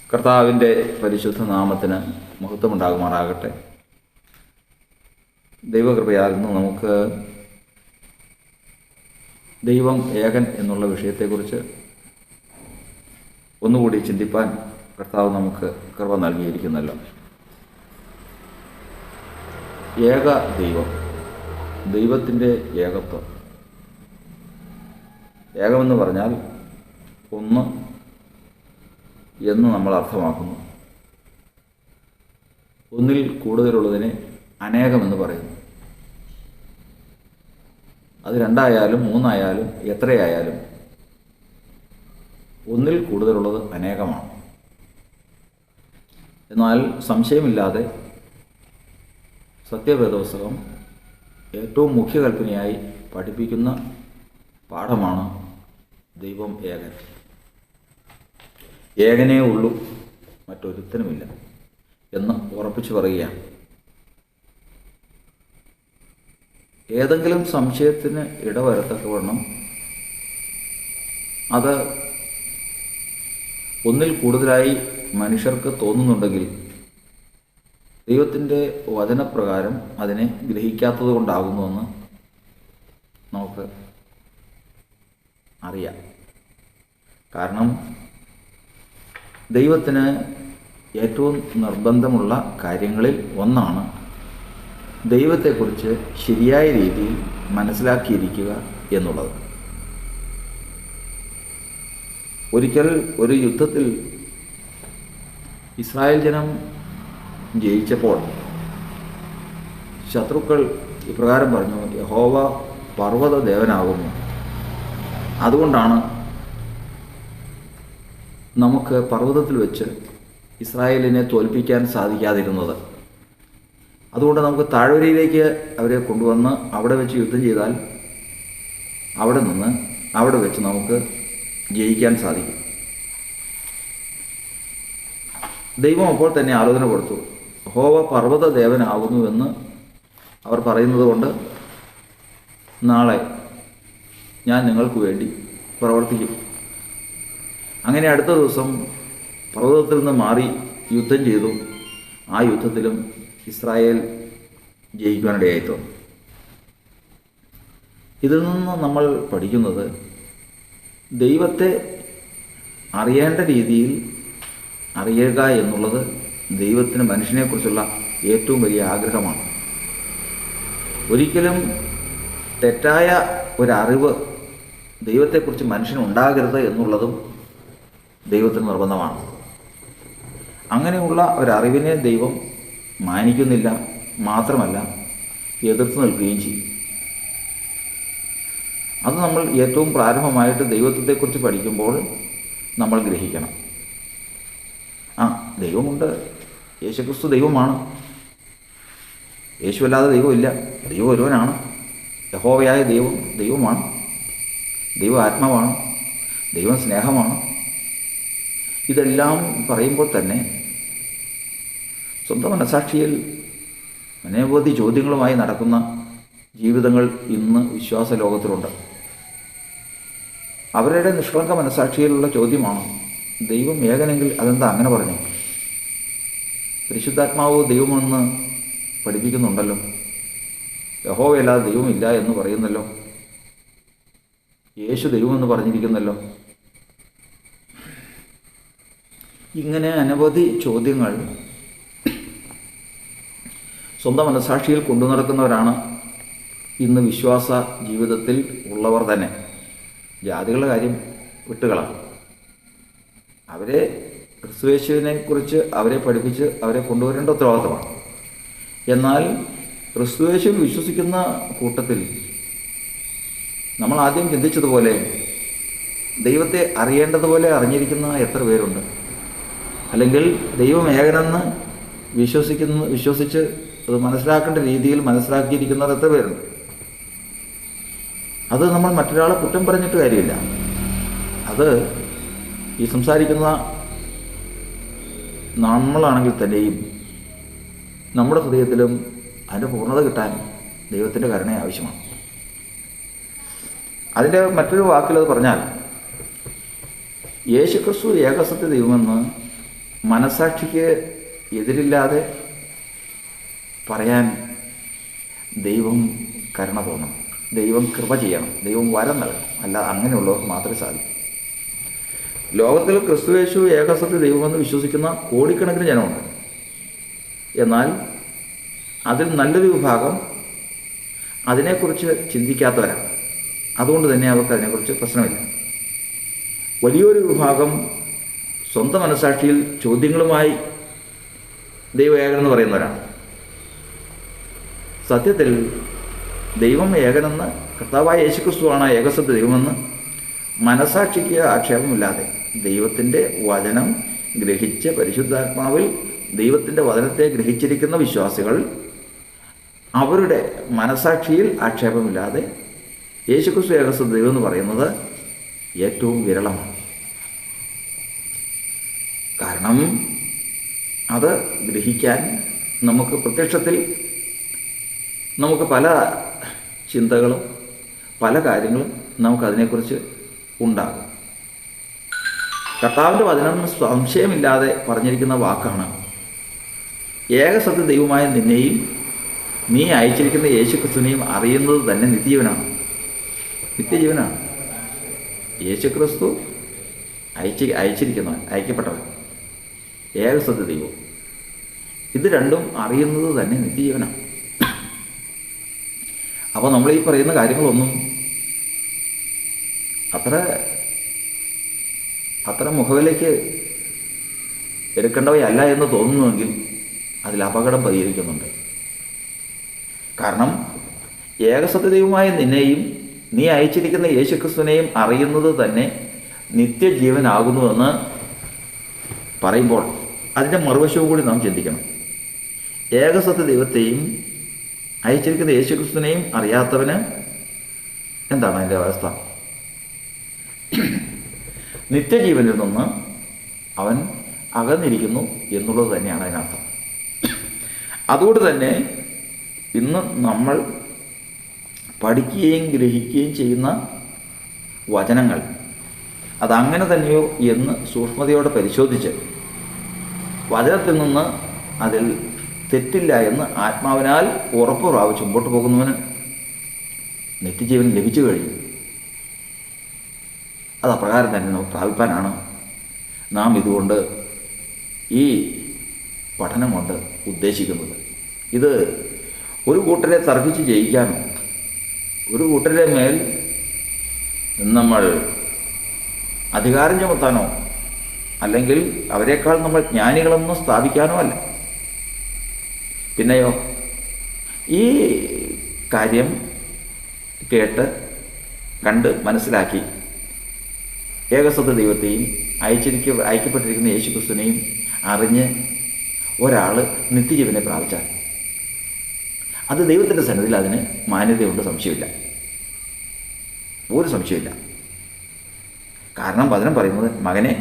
കർത്താവിൻ്റെ പരിശുദ്ധ നാമത്തിന് മഹത്വമുണ്ടാകുമാറാകട്ടെ. ദൈവകൃപയാൽ ഇന്ന് നമുക്ക് ദൈവം ഏകൻ എന്നുള്ള വിഷയത്തെക്കുറിച്ച് ഒന്നുകൂടി ചിന്തിപ്പാൻ കർത്താവ് നമുക്ക് കൃപ നൽകിയിരിക്കുന്നല്ലോ. ഏക ദൈവം, ദൈവത്തിൻ്റെ ഏകത്വം. ഏകമെന്ന് പറഞ്ഞാൽ ഒന്ന് എന്ന് നമ്മൾ അർത്ഥമാക്കുന്നു. ഒന്നിൽ കൂടുതലുള്ളതിനെ അനേകമെന്ന് പറയുന്നു. അത് രണ്ടായാലും മൂന്നായാലും എത്രയായാലും ഒന്നിൽ കൂടുതലുള്ളത് അനേകമാണ്. എന്നാൽ സംശയമില്ലാതെ സത്യവേദപുസ്തകം ഏറ്റവും മുഖ്യകൽപ്പനയായി പഠിപ്പിക്കുന്ന പാഠമാണ് ദൈവം ഏകൻ. ഏകനേ ഉള്ളൂ, മറ്റൊരുത്തനുമില്ല എന്ന് ഉറപ്പിച്ചു പറയുകയാണ്. ഏതെങ്കിലും സംശയത്തിന് ഇടവരത്തക്കവണ്ണം അത് ഒന്നിൽ കൂടുതലായി മനുഷ്യർക്ക് തോന്നുന്നുണ്ടെങ്കിൽ ദൈവത്തിൻ്റെ വചനപ്രകാരം അതിനെ ഗ്രഹിക്കാത്തത് കൊണ്ടാകുന്നുവെന്ന് നമുക്ക് അറിയാം. കാരണം ദൈവത്തിന് ഏറ്റവും നിർബന്ധമുള്ള കാര്യങ്ങളിൽ ഒന്നാണ് ദൈവത്തെക്കുറിച്ച് ശരിയായ രീതിയിൽ മനസ്സിലാക്കിയിരിക്കുക എന്നുള്ളത്. ഒരിക്കൽ ഒരു യുദ്ധത്തിൽ ഇസ്രായേൽ ജനം ജയിച്ചപ്പോൾ ശത്രുക്കൾ ഇപ്രകാരം പറഞ്ഞു: യഹോവ പർവ്വത ദേവനാകുന്നു, അതുകൊണ്ടാണ് നമുക്ക് പർവ്വതത്തിൽ വെച്ച് ഇസ്രായേലിനെ തോൽപ്പിക്കാൻ സാധിക്കാതിരുന്നത്. അതുകൊണ്ട് നമുക്ക് താഴ്വരയിലേക്ക് അവരെ കൊണ്ടുവന്ന് അവിടെ വെച്ച് യുദ്ധം ചെയ്താൽ അവിടെ വെച്ച് നമുക്ക് ജയിക്കാൻ സാധിക്കും. ദൈവം അപ്പോൾ തന്നെ ആലോചന കൊടുത്തു. യഹോവ പർവ്വത ദേവനാകുന്നുവെന്ന് അവർ പറയുന്നത് കൊണ്ട് നാളെ ഞാൻ നിങ്ങൾക്ക് വേണ്ടി പ്രവർത്തിക്കും. അങ്ങനെ അടുത്ത ദിവസം പർവ്വതത്തിൽ നിന്ന് മാറി യുദ്ധം ചെയ്തു. ആ യുദ്ധത്തിലും ഇസ്രായേൽ ജയിക്കുവാനിടയായിത്തീർന്നു. ഇതിൽ നിന്ന് നമ്മൾ പഠിക്കുന്നത് ദൈവത്തെ അറിയേണ്ട രീതിയിൽ അറിയുക എന്നുള്ളത് ദൈവത്തിന് മനുഷ്യനെക്കുറിച്ചുള്ള ഏറ്റവും വലിയ ആഗ്രഹമാണ്. ഒരിക്കലും തെറ്റായ ഒരറിവ് ദൈവത്തെക്കുറിച്ച് മനുഷ്യനുണ്ടാകരുത് എന്നുള്ളതും ദൈവത്തിന് നിർബന്ധമാണ്. അങ്ങനെയുള്ള ഒരറിവിനെ ദൈവം മാനിക്കുന്നില്ല, മാത്രമല്ല എതിർത്ത് നിൽക്കുകയും ചെയ്യും. അത് നമ്മൾ ഏറ്റവും പ്രാരംഭമായിട്ട് ദൈവത്വത്തെക്കുറിച്ച് പഠിക്കുമ്പോൾ നമ്മൾ ഗ്രഹിക്കണം. ദൈവമുണ്ട്, യേശുക്രിസ്തു ദൈവമാണ്, യേശുവല്ലാതെ ദൈവമില്ല, ദൈവം ഒരുവനാണ്. യഹോവയായ ദൈവമാണ്, ദൈവം ആത്മാവാണ്, ദൈവം സ്നേഹമാണ്. ഇതെല്ലാം പറയുമ്പോൾ തന്നെ സ്വന്തം മനസാക്ഷിയിൽ അനവധി ചോദ്യങ്ങളുമായി നടക്കുന്ന ജീവിതങ്ങൾ ഇന്ന് വിശ്വാസ ലോകത്തിലുണ്ട്. അവരുടെ നിഷ്കളങ്ക മനസാക്ഷിയിലുള്ള ചോദ്യമാണ്: ദൈവം ഏകനെങ്കിൽ അതെന്താ അങ്ങനെ പറഞ്ഞു? പരിശുദ്ധാത്മാവ് ദൈവമെന്ന് പഠിപ്പിക്കുന്നുണ്ടല്ലോ, യഹോവയല്ലാതെ ദൈവമില്ല എന്ന് പറയുന്നല്ലോ, യേശു ദൈവമെന്ന് പറഞ്ഞിരിക്കുന്നല്ലോ. ഇങ്ങനെ അനവധി ചോദ്യങ്ങൾ സ്വന്തം മനസാക്ഷിയിൽ കൊണ്ടു നടക്കുന്നവരാണ് ഇന്ന് വിശ്വാസ ജീവിതത്തിൽ ഉള്ളവർ തന്നെ. ജാതികളുടെ കാര്യം വിട്ടുകളാണ്. അവരെ ക്രിസ്തുയേശുവിനെക്കുറിച്ച് അവരെ പഠിപ്പിച്ച് അവരെ കൊണ്ടുവരേണ്ട ഉത്തരവാദിത്തമാണ്. എന്നാൽ ക്രിസ്തുയേശുവിൽ വിശ്വസിക്കുന്ന കൂട്ടത്തിൽ നമ്മൾ ആദ്യം ചിന്തിച്ചതുപോലെ ദൈവത്തെ അറിയേണ്ടതുപോലെ അറിഞ്ഞിരിക്കുന്ന എത്ര പേരുണ്ട്? അല്ലെങ്കിൽ ദൈവം ഏകനെന്ന് വിശ്വസിച്ച് അത് മനസ്സിലാക്കേണ്ട രീതിയിൽ മനസ്സിലാക്കിയിരിക്കുന്നത് എത്ര പേരുണ്ട്? അത് നമ്മൾ മറ്റൊരാളെ കുറ്റം പറഞ്ഞിട്ട് കാര്യമില്ല. അത് ഈ സംസാരിക്കുന്ന നമ്മളാണെങ്കിൽ തന്നെയും നമ്മുടെ ഹൃദയത്തിലും അതിൻ്റെ പൂർണ്ണത കിട്ടാൻ ദൈവത്തിൻ്റെ കരുണ ആവശ്യമാണ്. അതിൻ്റെ മറ്റൊരു വാക്കിൽ അത് പറഞ്ഞാൽ യേശുക്രിസ്തു ഏകസത്യ ദൈവമെന്ന് മനസാക്ഷിക്ക് എതിരില്ലാതെ പറയാൻ ദൈവം കരുണ തോന്നണം, ദൈവം കൃപ ചെയ്യണം, ദൈവം വരം നൽകണം. അല്ല, അങ്ങനെയുള്ളവർക്ക് മാത്രമേ സാധിക്കൂ. ലോകത്തിൽ ക്രിസ്തുയേശു ഏകസത്യ ദൈവമെന്ന് വിശ്വസിക്കുന്ന കോടിക്കണക്കിന് ജനമുണ്ട്. എന്നാൽ അതിൽ നല്ലൊരു വിഭാഗം അതിനെക്കുറിച്ച് ചിന്തിക്കാത്തവരാണ്. അതുകൊണ്ട് തന്നെ അവർക്ക് അതിനെക്കുറിച്ച് പ്രശ്നമില്ല. വലിയൊരു വിഭാഗം സ്വന്തം മനസാക്ഷിയിൽ ചോദ്യങ്ങളുമായി ദൈവം ഏകനെന്ന് പറയുന്നവരാണ്. സത്യത്തിൽ ദൈവം ഏകനെന്ന്, കർത്താവായ യേശുക്രിസ്തുവാണ് ഏകസത്യ ദൈവമെന്ന് മനസാക്ഷിക്ക് ആക്ഷേപമില്ലാതെ ദൈവത്തിൻ്റെ വചനം ഗ്രഹിച്ച് പരിശുദ്ധാത്മാവിൽ ദൈവത്തിൻ്റെ വചനത്തെ ഗ്രഹിച്ചിരിക്കുന്ന വിശ്വാസികൾ അവരുടെ മനസാക്ഷിയിൽ ആക്ഷേപമില്ലാതെ യേശുക്രിസ്തു ഏകസത്യ ദൈവം എന്ന് പറയുന്നത് ഏറ്റവും വിരളമാണ്. കാരണം അത് ഗ്രഹിക്കാൻ നമുക്ക് പ്രത്യക്ഷത്തിൽ നമുക്ക് പല ചിന്തകളും പല കാര്യങ്ങളും നമുക്കതിനെക്കുറിച്ച് ഉണ്ടാകും. കർത്താവിൻ്റെ വചനം സംശയമില്ലാതെ പറഞ്ഞിരിക്കുന്ന വാക്കാണ്, ഏകസത്യ ദൈവമായ നിന്നെയും നീ അയച്ചിരിക്കുന്ന യേശുക്രിസ്തുവിനെയും അറിയുന്നത് തന്നെ നിത്യജീവനാണ്. നിത്യജീവനാണ്. യേശുക്രിസ്തു അയച്ചിരിക്കുന്നവൻ, അയക്കപ്പെട്ടവൻ, ഏകസത്യ ദൈവം, ഇത് രണ്ടും അറിയുന്നത് തന്നെ നിത്യജീവനാണ്. അപ്പോൾ നമ്മൾ ഈ പറയുന്ന കാര്യങ്ങളൊന്നും അത്ര മുഖവിലേക്ക് എടുക്കേണ്ടവയല്ല എന്ന് തോന്നുന്നുവെങ്കിൽ അതിൽ അപകടം പരിഹരിക്കുന്നുണ്ട്. കാരണം ഏകസത്യ ദൈവമായ നിന്നെയും നീ അയച്ചിരിക്കുന്ന യേശുക്രിസ്തുവിനെയും അറിയുന്നത് തന്നെ നിത്യജീവനാകുന്നുവെന്ന് പറയുമ്പോൾ അതിൻ്റെ മറുവശവും കൂടി നാം ചിന്തിക്കണം. ഏകസത്യ ദൈവത്തെയും അയച്ചിരിക്കുന്ന യേശുക്രിസ്തുവിനെയും അറിയാത്തവന് എന്താണ് അതിൻ്റെ അവസ്ഥ? നിത്യജീവനിൽ നിന്ന് അവൻ അകന്നിരിക്കുന്നു എന്നുള്ളത് തന്നെയാണ് അതിനർത്ഥം. അതുകൊണ്ട് തന്നെ ഇന്ന് നമ്മൾ പഠിക്കുകയും ഗ്രഹിക്കുകയും ചെയ്യുന്ന വചനങ്ങൾ അതങ്ങനെ തന്നെയോ എന്ന് സൂക്ഷ്മതയോടെ പരിശോധിച്ച് വചനത്തിൽ നിന്ന് അതിൽ തെറ്റില്ല എന്ന് ആത്മാവിനാൽ ഉറപ്പ് പ്രാപിച്ച് മുമ്പോട്ട് പോകുന്നവന് നിത്യജീവൻ ലഭിച്ചു കഴിഞ്ഞു. അത് അപ്രകാരം തന്നെ നമുക്ക് പ്രാപിപ്പാനാണ് നാം ഇതുകൊണ്ട് ഈ പഠനം കൊണ്ട് ഉദ്ദേശിക്കുന്നത്. ഇത് ഒരു കൂട്ടരെ തർക്കിച്ച് ജയിക്കാനോ ഒരു കൂട്ടരുടെ മേൽ നമ്മൾ അധികാരം ചുമത്താനോ അല്ലെങ്കിൽ അവരെക്കാൾ നമ്മൾ ജ്ഞാനികളെന്ന് സ്ഥാപിക്കാനോ അല്ല. പിന്നെയോ ഈ കാര്യം കേട്ട് കണ്ട് മനസ്സിലാക്കി ഏകസത്യ ദൈവത്തെയും അയക്കപ്പെട്ടിരിക്കുന്ന യേശുക്രിസ്തുവിനെയും അറിഞ്ഞ് ഒരാൾ നിത്യജീവനെ പ്രാപിച്ചാൽ അത് ദൈവത്തിൻ്റെ സന്നിധിയിൽ അതിന് മാന്യതയുണ്ട്, സംശയമില്ല, ഒരു സംശയമില്ല. കാരണം വചനം പറയുന്നത്, മകനെ,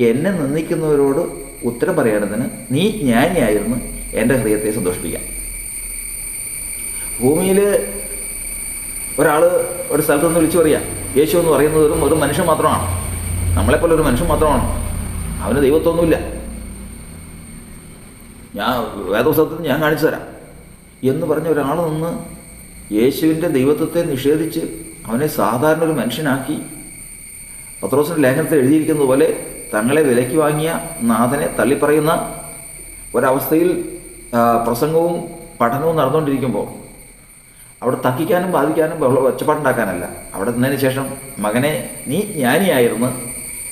എന്നെ നിന്ദിക്കുന്നവരോട് ഉത്തരം പറയേണ്ടതിന് നീ ജ്ഞാനിയായിരുന്നു എൻ്റെ ഹൃദയത്തെ സന്തോഷിപ്പിക്കാം. ഭൂമിയിൽ ഒരാൾ ഒരു സ്ഥലത്ത് നിന്ന് വിളിച്ചു പറയാം, യേശു എന്ന് പറയുന്നത് ഒരു മനുഷ്യൻ മാത്രമാണ്, നമ്മളെപ്പോലെ ഒരു മനുഷ്യൻ മാത്രമാണ്, അവന് ദൈവത്വമൊന്നുമില്ല, ഞാൻ വേദപുസ്തകത്തിൽ ഞാൻ കാണിച്ചു തരാം എന്ന് പറഞ്ഞ ഒരാൾ നിന്ന് യേശുവിൻ്റെ ദൈവത്വത്തെ നിഷേധിച്ച് അവനെ സാധാരണ ഒരു മനുഷ്യനാക്കി പത്രോസിൻ്റെ ലേഖനത്തിൽ എഴുതിയിരിക്കുന്നത് പോലെ തങ്ങളെ വിലയ്ക്ക് വാങ്ങിയ നാഥനെ തള്ളിപ്പറയുന്ന ഒരവസ്ഥയിൽ പ്രസംഗവും പഠനവും നടന്നുകൊണ്ടിരിക്കുമ്പോൾ അവിടെ തക്കിക്കാനും ബാധിക്കാനും ഒച്ചപ്പാടുണ്ടാക്കാനല്ല, അവിടെ നിന്നതിന് ശേഷം മകനെ നീ ജ്ഞാനിയായിരുന്നു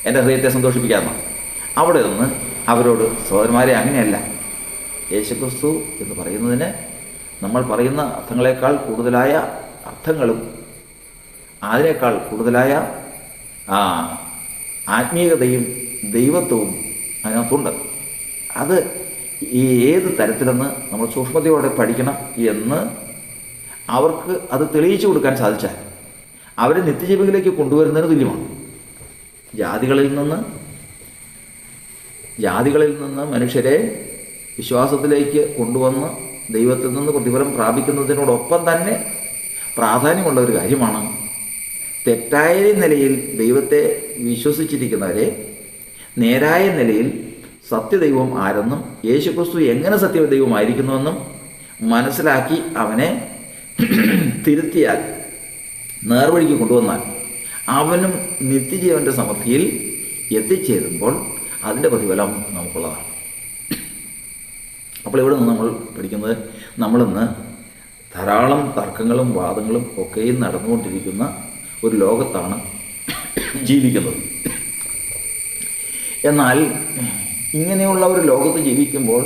എൻ്റെ ഹൃദയത്തെ സന്തോഷിപ്പിക്കാമെന്ന് അവിടെ നിന്ന് അവരോട്, സഹോദരന്മാരെ, അങ്ങനെയല്ല, യേശുക്രിസ്തു എന്ന് പറയുന്നതിന് നമ്മൾ പറയുന്ന അർത്ഥങ്ങളെക്കാൾ കൂടുതലായ അർത്ഥങ്ങളും അതിനേക്കാൾ കൂടുതലായ ആത്മീയതയും ദൈവത്വവും അതിനകത്തുണ്ട്. അത് ഈ ഏത് തരത്തിലെന്ന് നമ്മൾ സൂക്ഷ്മതയോടെ പഠിക്കണം എന്ന് അവർക്ക് അത് തെളിയിച്ചു കൊടുക്കാൻ സാധിച്ചാൽ അവരെ നിത്യജീവികളിലേക്ക് കൊണ്ടുവരുന്നതിന് തുല്യമാണ്. ജാതികളിൽ നിന്ന് മനുഷ്യരെ വിശ്വാസത്തിലേക്ക് കൊണ്ടുവന്ന് ദൈവത്തിൽ നിന്ന് പ്രതിഫലം പ്രാപിക്കുന്നതിനോടൊപ്പം തന്നെ പ്രാധാന്യമുള്ള ഒരു കാര്യമാണ് തെറ്റായ നിലയിൽ ദൈവത്തെ വിശ്വസിച്ചിരിക്കുന്നവരെ നേരായ നിലയിൽ സത്യദൈവം ആരെന്നും യേശുക്രിസ്തു എങ്ങനെ സത്യദൈവമായിരിക്കുന്നുവെന്നും മനസ്സിലാക്കി അവനെ തിരുത്തിയാൽ, നേർവഴിക്ക് കൊണ്ടുവന്നാൽ അവനും നിത്യജീവൻ്റെ സമൃദ്ധിയിൽ എത്തിച്ചേരുമ്പോൾ അതിൻ്റെ പ്രതിഫലം നമുക്കുള്ളതാണ്. അപ്പോൾ ഇവിടെ നിന്ന് നമ്മൾ പഠിക്കുന്നത്, നമ്മളിന്ന് ധാരാളം തർക്കങ്ങളും വാദങ്ങളും ഒക്കെയും നടന്നുകൊണ്ടിരിക്കുന്ന ഒരു ലോകത്താണ് ജീവിക്കുന്നത്. എന്നാൽ ഇങ്ങനെയുള്ള ഒരു ലോകത്ത് ജീവിക്കുമ്പോൾ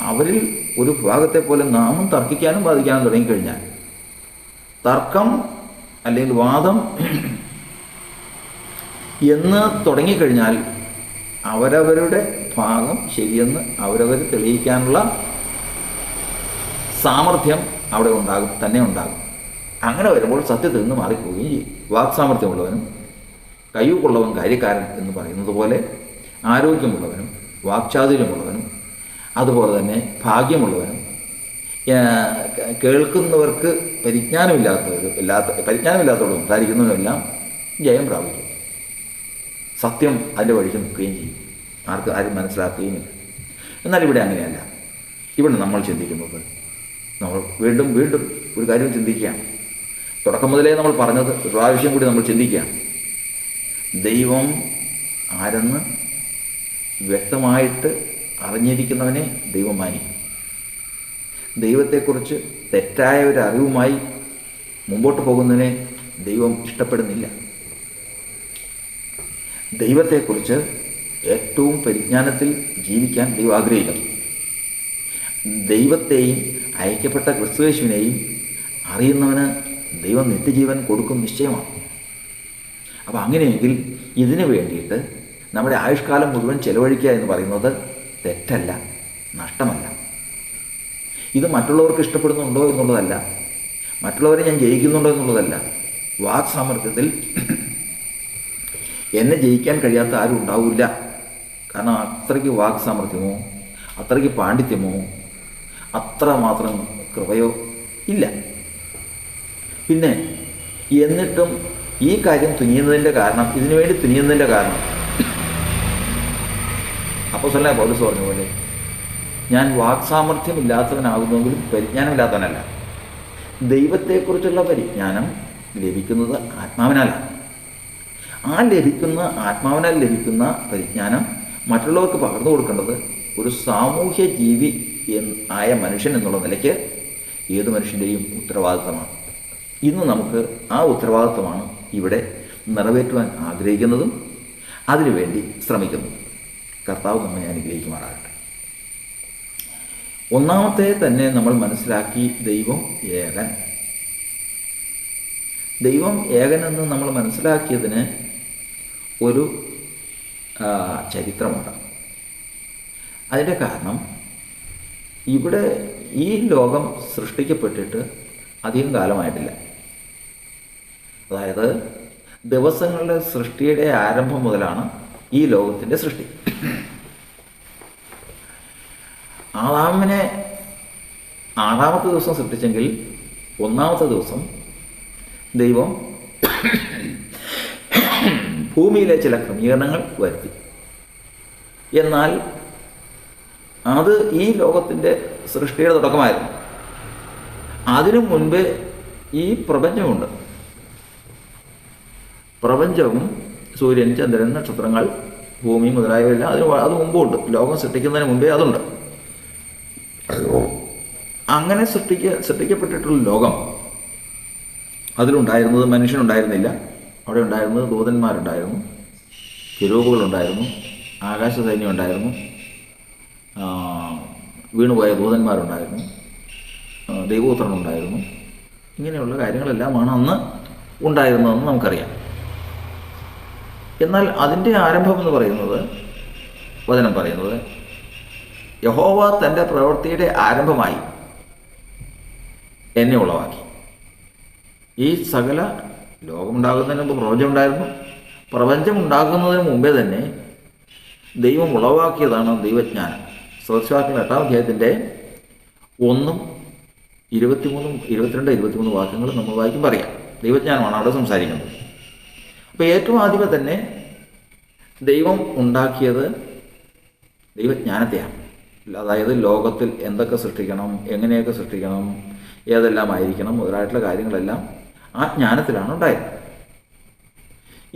അവരിൽ ഒരു വിഭാഗത്തെ പോലെ നാമും തർക്കിക്കാനും ബാധിക്കാനും തുടങ്ങിക്കഴിഞ്ഞാൽ, തർക്കം അല്ലെങ്കിൽ വാദം എന്ന് തുടങ്ങിക്കഴിഞ്ഞാൽ അവരവരുടെ ഭാഗം ശരിയെന്ന് അവരവർ തെളിയിക്കാനുള്ള സാമർഥ്യം അവിടെ തന്നെ ഉണ്ടാകും. അങ്ങനെ വരുമ്പോൾ സത്യത്തിൽ നിന്ന് മാറിപ്പോവുകയും ചെയ്യും. വാക്സാമർഥ്യമുള്ളവനും കയ്യൂക്കുള്ളവൻ കാര്യക്കാരൻ എന്ന് പറയുന്നത് പോലെ ആരോഗ്യമുള്ളവനും വാക്ചാതുര്യമുള്ളവനും അതുപോലെ തന്നെ ഭാഗ്യമുള്ളവനും കേൾക്കുന്നവർക്ക് പരിജ്ഞാനമില്ലാത്തവരും സംസാരിക്കുന്നവരെല്ലാം ജയം പ്രാപിക്കും. സത്യം അതിൻ്റെ വഴിക്ക് നിൽക്കുകയും ചെയ്യും. ആരും മനസ്സിലാക്കുകയുമില്ല. എന്നാൽ ഇവിടെ അങ്ങനെയല്ല. ഇവിടെ നമ്മൾ ചിന്തിക്കുന്നത്, നമ്മൾ വീണ്ടും ഒരു കാര്യം ചിന്തിക്കുകയാണ്. തുടക്കം മുതലേ നമ്മൾ പറഞ്ഞത് ഒരു പ്രാവശ്യം കൂടി നമ്മൾ ചിന്തിക്കുകയാണ്. ദൈവം ആരെന്ന് വ്യക്തമായിട്ട് അറിഞ്ഞിരിക്കുന്നവനെ ദൈവം മാനിക്കും. ദൈവത്തെക്കുറിച്ച് തെറ്റായ ഒരു അറിവുമായി മുമ്പോട്ട് പോകുന്നതിനെ ദൈവം ഇഷ്ടപ്പെടുന്നില്ല. ദൈവത്തെക്കുറിച്ച് ഏറ്റവും പരിജ്ഞാനത്തിൽ ജീവിക്കാൻ ദൈവം ആഗ്രഹിക്കുന്നു. ദൈവത്തെയും അയക്കപ്പെട്ട ക്രിസ്തുയേശുവിനെയും അറിയുന്നവന് ദൈവം നിത്യജീവൻ കൊടുക്കും നിശ്ചയമാണ്. അപ്പോൾ അങ്ങനെയെങ്കിൽ ഇതിനു വേണ്ടിയിട്ട് നമ്മുടെ ആയുഷ്കാലം മുഴുവൻ ചെലവഴിക്കുക എന്ന് പറയുന്നത് തെറ്റല്ല, നഷ്ടമല്ല. ഇത് മറ്റുള്ളവർക്ക് ഇഷ്ടപ്പെടുന്നുണ്ടോ എന്നുള്ളതല്ല, മറ്റുള്ളവരെ ഞാൻ ജയിക്കുന്നുണ്ടോ എന്നുള്ളതല്ല. വാക് സാമർത്ഥ്യത്തിൽ എന്നെ ജയിക്കാൻ കഴിയാത്ത ആരും ഉണ്ടാവില്ല. കാരണം അത്രയ്ക്ക് വാക് സാമർത്ഥ്യമോ അത്രയ്ക്ക് പാണ്ഡിത്യമോ അത്രമാത്രം കൃപയോ ഇല്ല. പിന്നെ എന്നിട്ടും ഈ കാര്യം തുനിയുന്നതിൻ്റെ കാരണം, ഇതിനു വേണ്ടി തുനിയുന്നതിൻ്റെ കാരണം അപ്പോസ്തലനായ പൗലോസ് പറഞ്ഞ പോലെ, ഞാൻ വാക്സാമർഥ്യമില്ലാത്തവനാകുന്നെങ്കിലും പരിജ്ഞാനമില്ലാത്തവനല്ല. ദൈവത്തെക്കുറിച്ചുള്ള പരിജ്ഞാനം ലഭിക്കുന്നത് ആത്മാവിനാലാണ്. ആ ആത്മാവിനാൽ ലഭിക്കുന്ന പരിജ്ഞാനം മറ്റുള്ളവർക്ക് പകർന്നു കൊടുക്കേണ്ടത് ഒരു സാമൂഹ്യ ജീവി ആയ മനുഷ്യൻ എന്നുള്ള നിലയ്ക്ക് ഏത് മനുഷ്യൻ്റെയും ഉത്തരവാദിത്തമാണ്. ഇന്ന് നമുക്ക് ആ ഉത്തരവാദിത്തമാണ് ഇവിടെ നിറവേറ്റുവാൻ ആഗ്രഹിക്കുന്നതും അതിനുവേണ്ടി ശ്രമിക്കുന്നതും. കർത്താവ് നമ്മെ അനുഗ്രഹിക്കുമാറാകട്ടെ. ഒന്നാമത്തെ തന്നെ നമ്മൾ മനസ്സിലാക്കി, ദൈവം ഏകനെന്ന് നമ്മൾ മനസ്സിലാക്കിയതിന് ഒരു ചരിത്രമുണ്ട്. അതിൻ്റെ കാരണം, ഇവിടെ ഈ ലോകം സൃഷ്ടിക്കപ്പെട്ടിട്ട് അധികം കാലമായിട്ടില്ല. അതായത് ദിവസങ്ങളുടെ സൃഷ്ടിയുടെ ആരംഭം മുതലാണ് ഈ ലോകത്തിൻ്റെ സൃഷ്ടി. ആദാമിനെ 6-ാമത്തെ ദിവസം സൃഷ്ടിച്ചെങ്കിൽ 1-ാമത്തെ ദിവസം ദൈവം ഭൂമിയിലെ ചില ക്രമീകരണങ്ങൾ വരുത്തി. എന്നാൽ അത് ഈ ലോകത്തിൻ്റെ സൃഷ്ടിയുടെ തുടക്കമായിരുന്നു. അതിനു മുൻപേ ഈ പ്രപഞ്ചമുണ്ട്. പ്രപഞ്ചവും സൂര്യൻ, ചന്ദ്രൻ, നക്ഷത്രങ്ങൾ, ഭൂമി മുതലായവയെല്ലാം അത് മുമ്പുണ്ട്. ലോകം സൃഷ്ടിക്കുന്നതിന് മുമ്പേ അതുണ്ട്. അങ്ങനെ സൃഷ്ടിക്കപ്പെട്ടിട്ടുള്ള ലോകം, അതിലുണ്ടായിരുന്നത് മനുഷ്യനുണ്ടായിരുന്നില്ല. അവിടെ ഉണ്ടായിരുന്നത് ദൂതന്മാരുണ്ടായിരുന്നു, കെരൂബുകളുണ്ടായിരുന്നു, ആകാശ സൈന്യം ഉണ്ടായിരുന്നു, വീണുപോയ ദൂതന്മാരുണ്ടായിരുന്നു, ദൈവപുത്രനുണ്ടായിരുന്നു. ഇങ്ങനെയുള്ള കാര്യങ്ങളെല്ലാമാണ് അന്ന് ഉണ്ടായിരുന്നതെന്ന് നമുക്കറിയാം. എന്നാൽ അതിൻ്റെ ആരംഭം എന്ന് പറയുന്നത്, വചനം പറയുന്നത്, യഹോവ തൻ്റെ പ്രവൃത്തിയുടെ ആരംഭമായി എന്നെ ഉളവാക്കി. ഈ സകല ലോകമുണ്ടാകുന്നതിന് മുമ്പ് പ്രപഞ്ചമുണ്ടായിരുന്നു. പ്രപഞ്ചം ഉണ്ടാകുന്നതിന് മുമ്പേ തന്നെ ദൈവം ഉളവാക്കിയതാണ് ദൈവജ്ഞാനം. സദൃശവാക്യങ്ങൾ 8-ാം അധ്യായത്തിൻ്റെ 1, 23, 22, 23 വാക്യങ്ങൾ നമ്മൾ വായിക്കുമ്പോൾ അറിയാം. ദൈവജ്ഞാനമാണ് അവിടെ സംസാരിക്കുന്നത്. അപ്പോൾ ഏറ്റവും ആദ്യമേ തന്നെ ദൈവം ഉണ്ടാക്കിയത് ദൈവജ്ഞാനത്തെയാണ്. അതായത് ലോകത്തിൽ എന്തൊക്കെ സൃഷ്ടിക്കണം, എങ്ങനെയൊക്കെ സൃഷ്ടിക്കണം, ഏതെല്ലാം ആയിരിക്കണം മുതലായിട്ടുള്ള കാര്യങ്ങളെല്ലാം ആ ജ്ഞാനത്തിലാണ് ഉണ്ടായത്.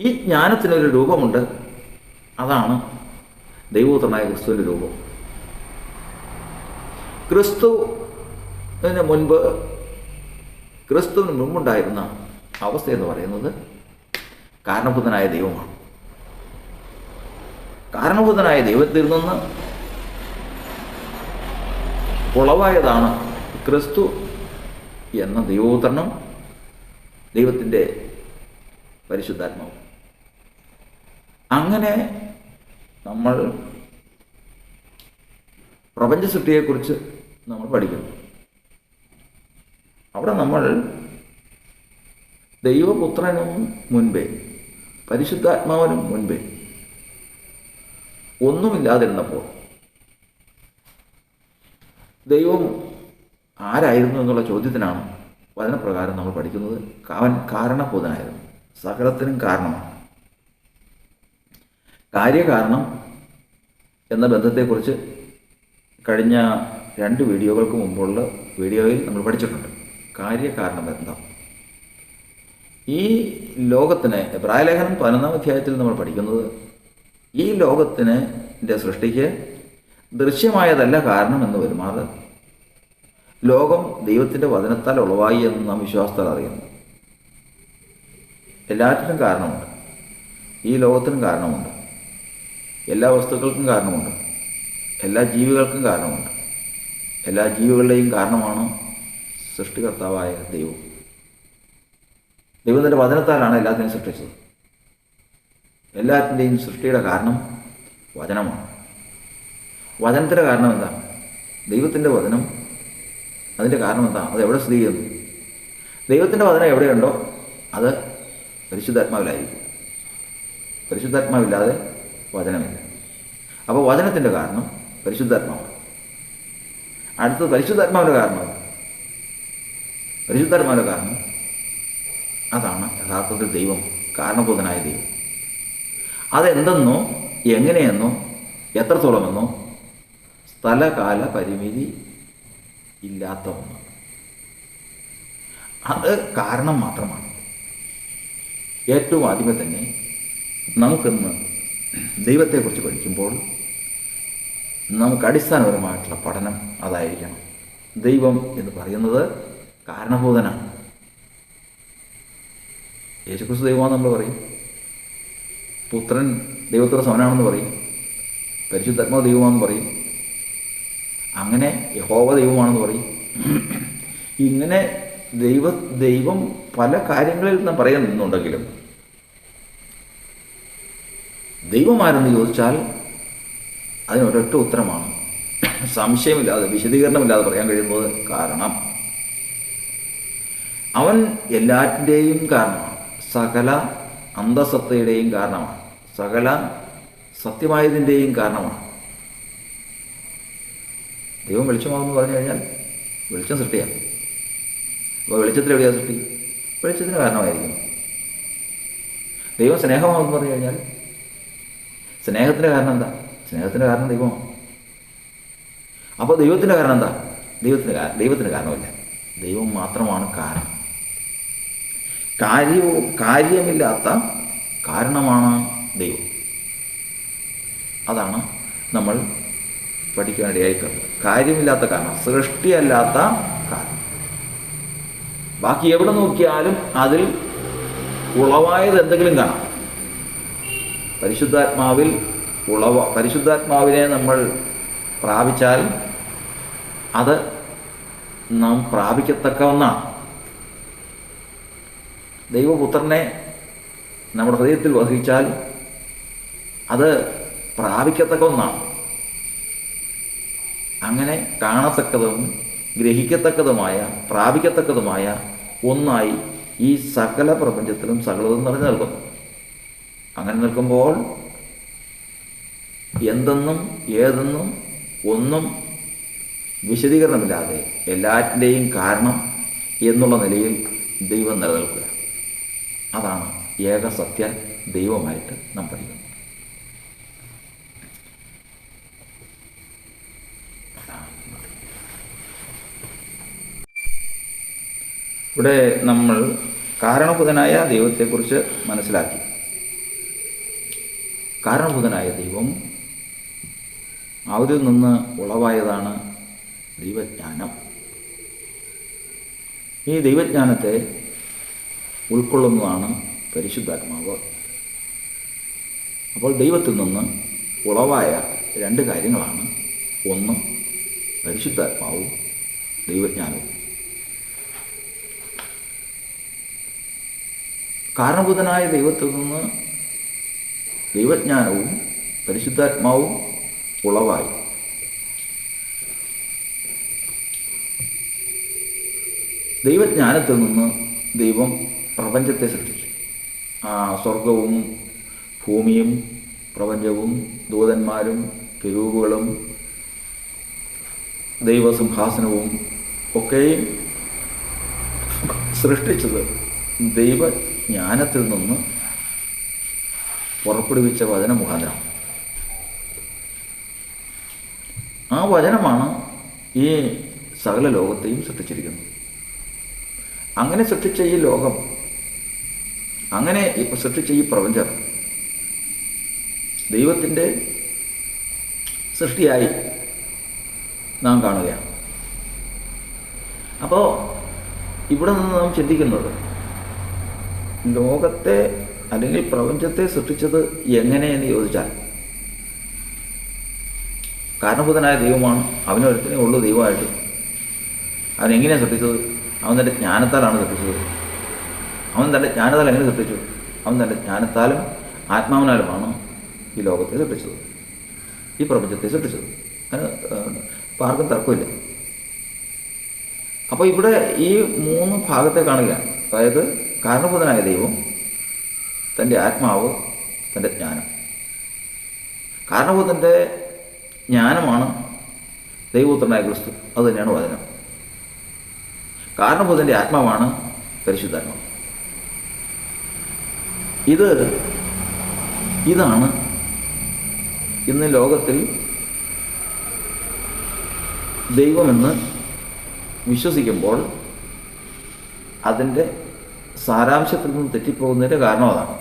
ഈ ജ്ഞാനത്തിനൊരു രൂപമുണ്ട്. അതാണ് ദൈവപുത്രനായ ക്രിസ്തുവിൻ്റെ രൂപം. ക്രിസ്തുവിന് മുമ്പുണ്ടായിരുന്ന അവസ്ഥ എന്ന് പറയുന്നത് കാരണഭൂതനായ ദൈവമാണ്. കാരണഭൂതനായ ദൈവത്തിൽ നിന്ന് ഉളവായതാണ് ക്രിസ്തു എന്ന ദൈവപുത്രനും ദൈവത്തിൻ്റെ പരിശുദ്ധാത്മാവും. അങ്ങനെ നമ്മൾ പ്രപഞ്ച സൃഷ്ടിയെക്കുറിച്ച് നമ്മൾ പഠിക്കുന്നു. അവിടെ നമ്മൾ ദൈവപുത്രനും മുൻപേ പരിശുദ്ധാത്മാവിനും മുൻപേ ഒന്നുമില്ലാതിരുന്നപ്പോൾ ദൈവം ആരായിരുന്നു എന്നുള്ള ചോദ്യത്തിനാണ് വചനപ്രകാരം നമ്മൾ പഠിക്കുന്നത്. അവൻ കാരണഭൂതനായിരുന്നു, സകലത്തിനും കാരണമാണ്. കാര്യകാരണം എന്ന ബന്ധത്തെക്കുറിച്ച് കഴിഞ്ഞ 2 വീഡിയോകൾക്ക് മുമ്പുള്ള വീഡിയോയിൽ നമ്മൾ പഠിച്ചിട്ടുണ്ട്. കാര്യകാരണ ബന്ധം ഈ ലോകത്തിന് എബ്രായലേഖനം 11-ാം അധ്യായത്തിൽ നമ്മൾ പഠിക്കുന്നത് ഈ ലോകത്തിൻ്റെ സൃഷ്ടിക്ക് ദൃശ്യമായതല്ല കാരണമെന്ന് വരുമാറ് ലോകം ദൈവത്തിൻ്റെ വചനത്താൽ ഉളവായി എന്ന് നാം വിശ്വാസത്താൽ അറിയുന്നു. എല്ലാറ്റിനും കാരണമുണ്ട്. ഈ ലോകത്തിനും കാരണമുണ്ട്. എല്ലാ വസ്തുക്കൾക്കും കാരണമുണ്ട്. എല്ലാ ജീവികൾക്കും കാരണമുണ്ട്. എല്ലാ ജീവികളുടെയും കാരണമാണ് സൃഷ്ടികർത്താവായ ദൈവം. ദൈവത്തിൻ്റെ വചനത്താലാണ് എല്ലാത്തിനെയും സൃഷ്ടിച്ചത്. എല്ലാത്തിൻ്റെയും സൃഷ്ടിയുടെ കാരണം വചനമാണ്. വചനത്തിൻ്റെ കാരണം എന്താണ്? ദൈവത്തിൻ്റെ വചനം. അതിൻ്റെ കാരണം എന്താണ്? അത് എവിടെ സ്ഥിതി ചെയ്യുന്നു? ദൈവത്തിൻ്റെ വചനം എവിടെയുണ്ടോ അത് പരിശുദ്ധാത്മാവിലായിരിക്കും. പരിശുദ്ധാത്മാവില്ലാതെ വചനമില്ല. അപ്പോൾ വചനത്തിൻ്റെ കാരണം പരിശുദ്ധാത്മാവാണ്. അടുത്തത് പരിശുദ്ധാത്മാവിൻ്റെ കാരണം. പരിശുദ്ധാത്മാവിൻ്റെ കാരണം അതാണ് യഥാർത്ഥത്തിൽ ദൈവം, കാരണഭൂതനായ ദൈവം. അതെന്തെന്നോ എങ്ങനെയെന്നോ എത്രത്തോളമെന്നോ സ്ഥലകാല പരിമിതി ഇല്ലാത്ത ഒന്ന്. അത് കാരണം മാത്രമാണ്. ഏറ്റവും ആദ്യമേ തന്നെ നമുക്കിന്ന് ദൈവത്തെക്കുറിച്ച് പഠിക്കുമ്പോൾ നമുക്ക് അടിസ്ഥാനപരമായിട്ടുള്ള പഠനം അതായിരിക്കണം. ദൈവം എന്ന് പറയുന്നത് കാരണഭൂതനാണ്. യേശുക്രിസ്തു ദൈവമാണെന്ന് നമ്മൾ പറയും. പുത്രൻ ദൈവത്തോട് സമനാണെന്ന് പറയും. പരിശുദ്ധാത്മാവ് ദൈവമാണെന്ന് പറയും. അങ്ങനെ യഹോവ ദൈവമാണെന്ന് പറയും. ഇങ്ങനെ ദൈവം പല കാര്യങ്ങളിൽ നാം പറയുന്നുണ്ടെങ്കിലും ദൈവമാരെന്ന് ചോദിച്ചാൽ അതിനൊരൊറ്റ ഉത്തരമാണ്, സംശയമില്ലാതെ വിശദീകരണമില്ലാതെ പറയാൻ കഴിയുന്നത്. കാരണം അവൻ എല്ലാറ്റിൻ്റെയും കാരണമാണ്. സകല അന്തസത്തയുടെയും കാരണമാണ്. സകല സത്യമായതിൻ്റെയും കാരണമാണ്. ദൈവം വെളിച്ചമാകുമെന്ന് പറഞ്ഞു കഴിഞ്ഞാൽ വെളിച്ചം സൃഷ്ടിയാണ്. അപ്പോൾ വെളിച്ചത്തിൽ എവിടെയാണ് സൃഷ്ടി? വെളിച്ചത്തിന് കാരണമായിരിക്കും. ദൈവം സ്നേഹമാകുമെന്ന് പറഞ്ഞു കഴിഞ്ഞാൽ സ്നേഹത്തിൻ്റെ കാരണം എന്താ? സ്നേഹത്തിൻ്റെ കാരണം ദൈവമാണ്. അപ്പോൾ ദൈവത്തിൻ്റെ കാരണം എന്താ? ദൈവത്തിന് കാരണമില്ല. ദൈവം മാത്രമാണ് കാരണം. കാര്യമില്ലാത്ത കാരണമാണ് ദൈവം. അതാണ് നമ്മൾ പഠിക്കാനിടയായിട്ടുള്ളത്. കാര്യമില്ലാത്ത കാരണം, സൃഷ്ടിയല്ലാത്ത കാരണം. ബാക്കി എവിടെ നോക്കിയാലും അതിൽ ഉളവായത് എന്തെങ്കിലും കാണാം. പരിശുദ്ധാത്മാവിനെ നമ്മൾ പ്രാപിച്ചാൽ അത് നാം പ്രാപിക്കത്തക്ക ഒന്നാണ്. ദൈവപുത്രനെ നമ്മുടെ ഹൃദയത്തിൽ വഹിച്ചാൽ അത് പ്രാപിക്കത്തക്ക ഒന്നാണ്. അങ്ങനെ കാണത്തക്കതും ഗ്രഹിക്കത്തക്കതുമായ പ്രാപിക്കത്തക്കതുമായ ഒന്നായി ഈ സകല പ്രപഞ്ചത്തിലും സകലതും നിറഞ്ഞു നിൽക്കുന്നു. അങ്ങനെ നിൽക്കുമ്പോൾ എന്തെന്നും ഏതെന്നും ഒന്നും വിശദീകരണമില്ലാതെ എല്ലാറ്റിൻ്റെയും കാരണം എന്നുള്ള നിലയിൽ ദൈവം നിലനിൽക്കുക. അതാണ് ഏകസത്യ ദൈവമായിട്ട് നാം പഠിക്കുന്നത്. ഇവിടെ നമ്മൾ കാരണഭൂതനായ ദൈവത്തെക്കുറിച്ച് മനസ്സിലാക്കി. കാരണഭൂതനായ ദൈവം അവരിൽ നിന്ന് ഉളവായതാണ് ദൈവജ്ഞാനം. ഈ ദൈവജ്ഞാനത്തെ ഉൾക്കൊള്ളുന്നതാണ് പരിശുദ്ധാത്മാവ്. അപ്പോൾ ദൈവത്തിൽ നിന്ന് ഉളവായ രണ്ട് കാര്യങ്ങളാണ്, ഒന്ന് പരിശുദ്ധാത്മാവും ദൈവജ്ഞാനവും. കാരണഭൂതനായ ദൈവത്തിൽ നിന്ന് ദൈവജ്ഞാനവും പരിശുദ്ധാത്മാവും ഉളവായി. ദൈവജ്ഞാനത്തിൽ നിന്ന് ദൈവം പ്രപഞ്ചത്തെ സൃഷ്ടിച്ചു. സ്വർഗവും ഭൂമിയും പ്രപഞ്ചവും ദൂതന്മാരും കെരൂബുകളും ദൈവസിംഹാസനവും ഒക്കെയും സൃഷ്ടിച്ചത് ദൈവജ്ഞാനത്തിൽ നിന്ന് പുറപ്പെടുവിച്ച വചന മുഖാന്തരം. ആ വചനമാണ് ഈ സകല ലോകത്തെയും സൃഷ്ടിച്ചിരിക്കുന്നത്. അങ്ങനെ സൃഷ്ടിച്ച ഈ ലോകം, അങ്ങനെ സൃഷ്ടിച്ച ഈ പ്രപഞ്ചം ദൈവത്തിൻ്റെ സൃഷ്ടിയായി നാം കാണുകയാണ്. അപ്പോൾ ഇവിടെ നിന്ന് നാം ചിന്തിക്കുന്നത്, ലോകത്തെ അല്ലെങ്കിൽ പ്രപഞ്ചത്തെ സൃഷ്ടിച്ചത് എങ്ങനെയെന്ന് ചോദിച്ചാൽ, കാരണഭൂതനായ ദൈവമാണ്. അവനൊരുത്തനേ ഉള്ളൂ ദൈവമായിട്ട്. അവനെങ്ങനെയാണ് സൃഷ്ടിച്ചത്? അവൻ തൻ്റെ ജ്ഞാനത്താലാണ് സൃഷ്ടിച്ചത്. അവൻ തൻ്റെ ജ്ഞാനത്താൽ എങ്ങനെ സൃഷ്ടിച്ചു? അവൻ തൻ്റെ ജ്ഞാനത്താലും ആത്മാവിനാലുമാണ് ഈ ലോകത്തെ സൃഷ്ടിച്ചത്, ഈ പ്രപഞ്ചത്തെ സൃഷ്ടിച്ചത്. അതിന് ഇപ്പോൾ ആർക്കും തർക്കമില്ല. അപ്പോൾ ഇവിടെ ഈ മൂന്ന് ഭാഗത്തെ കാണുകയാണ്. അതായത് കാരണഭൂതനായ ദൈവം, തൻ്റെ ആത്മാവ്, തൻ്റെ ജ്ഞാനം. കാരണഭൂതൻ്റെ ജ്ഞാനമാണ് ദൈവപുത്രനായ ക്രിസ്തു, അത് തന്നെയാണ് വചനം. കാരണഭൂതൻ്റെ ആത്മാവാണ് പരിശുദ്ധാത്മാവ്. ഇതാണ് ഇന്ന് ലോകത്തിൽ ദൈവമെന്ന് വിശ്വസിക്കുമ്പോൾ അതിൻ്റെ സാരാംശത്തിൽ നിന്ന് തെറ്റിപ്പോകുന്നതിൻ്റെ കാരണം അതാണ്.